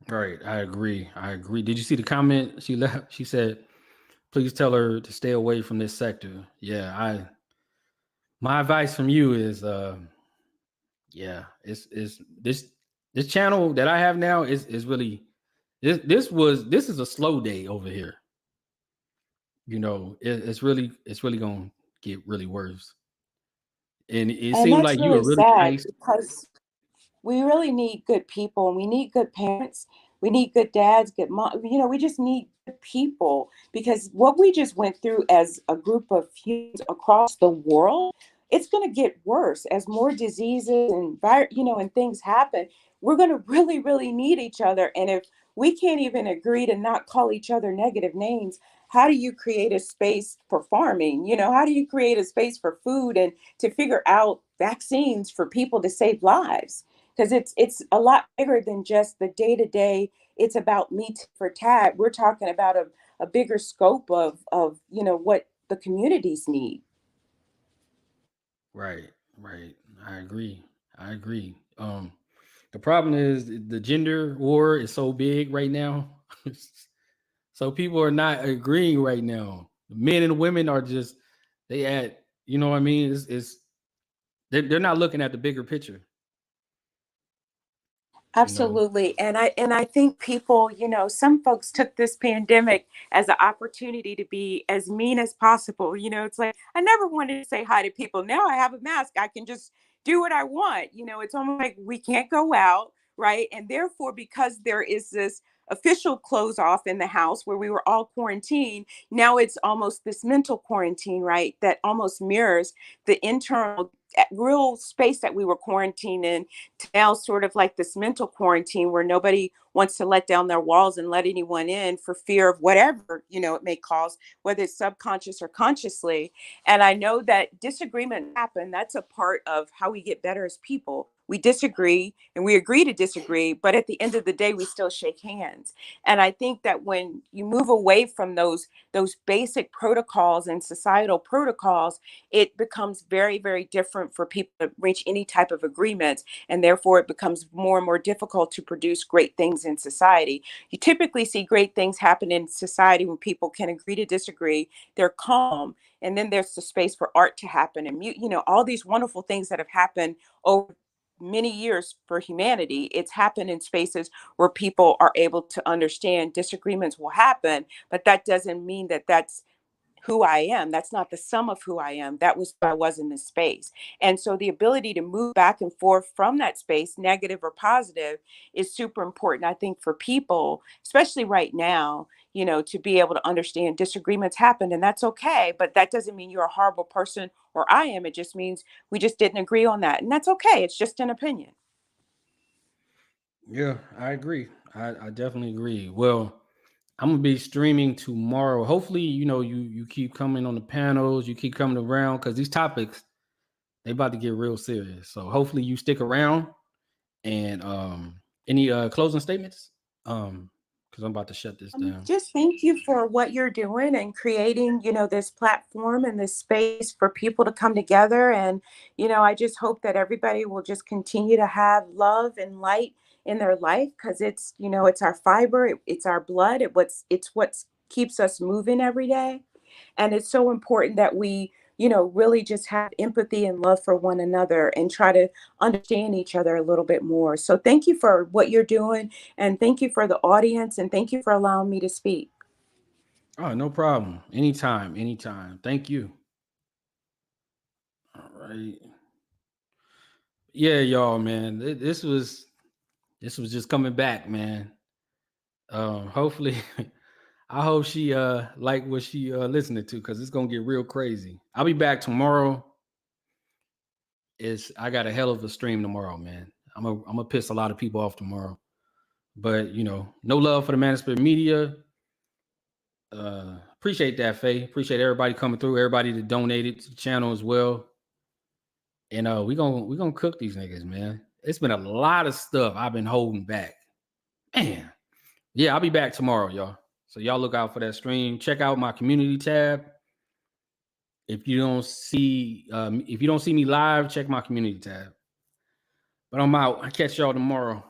Right. I agree. Did you see the comment she left? She said, please tell her to stay away from this sector. Yeah, my advice from you is yeah, it's this channel that I have now is really this is a slow day over here. It's really gonna get really worse. And it And seemed that's like you were really really sad, nice. because we really need good people, and we need good parents. We need good dads, good mom. We just need good people, because what we just went through as a group of humans across the world, it's going to get worse as more diseases and and things happen. We're going to really, really need each other. And if we can't even agree to not call each other negative names, how do you create a space for farming? How do you create a space for food and to figure out vaccines for people to save lives? Because it's a lot bigger than just the day to day. It's about meat for tat. We're talking about a bigger scope of what the communities need. Right, right. I agree. The problem is the gender war is so big right now. So people are not agreeing right now. Men and women are just you know what I mean? They're not looking at the bigger picture. Absolutely. And I think people, some folks took this pandemic as an opportunity to be as mean as possible. It's like I never wanted to say hi to people. Now I have a mask. I can just do what I want. It's almost like we can't go out, right? And therefore, because there is this official close off in the house where we were all quarantined, now it's almost this mental quarantine, right? That almost mirrors the internal real space that we were quarantined in, to now sort of like this mental quarantine where nobody wants to let down their walls and let anyone in for fear of whatever it may cause, whether it's subconscious or consciously. And I know that disagreement happen. That's a part of how we get better as people. We disagree and we agree to disagree, but at the end of the day we still shake hands. And I think that when you move away from those basic protocols and societal protocols, it becomes very, very different for people to reach any type of agreement. And therefore, it becomes more and more difficult to produce great things in society. You typically see great things happen in society when people can agree to disagree. They're calm. And then there's the space for art to happen and all these wonderful things that have happened over many years for humanity. It's happened in spaces where people are able to understand disagreements will happen, but that doesn't mean that that's who I am. That's not the sum of who I am. That was who I was in this space. And so the ability to move back and forth from that space, negative or positive, is super important, I think, for people, especially right now, to be able to understand disagreements happen and that's okay. But that doesn't mean you're a horrible person or I am. It just means we just didn't agree on that. And that's okay. It's just an opinion. Yeah, I agree. I definitely agree. Well, I'm gonna be streaming tomorrow. Hopefully, you keep coming on the panels, you keep coming around because these topics they about to get real serious. So hopefully you stick around. And any closing statements? Because I'm about to shut this down. Just thank you for what you're doing and creating, this platform and this space for people to come together. And, I just hope that everybody will just continue to have love and light in their life because it's, it's our fiber, it's our blood, it's what keeps us moving every day. And it's so important that we, really just have empathy and love for one another and try to understand each other a little bit more. So thank you for what you're doing. And thank you for the audience. And thank you for allowing me to speak. Oh, no problem. Anytime. Thank you. All right. Yeah, y'all, man. This was just coming back, man. Hopefully I hope she like what she listening to because it's gonna get real crazy. I'll be back tomorrow. I got a hell of a stream tomorrow, man. I'm gonna piss a lot of people off tomorrow. But no love for the Manosphere Media. Appreciate that, Faye. Appreciate everybody coming through, everybody that donated to the channel as well. And we gonna cook these niggas, man. It's been a lot of stuff I've been holding back. Man. Yeah, I'll be back tomorrow, y'all. So y'all look out for that stream. Check out my community tab. If you don't see me live, check my community tab. But I'm out. I'll catch y'all tomorrow.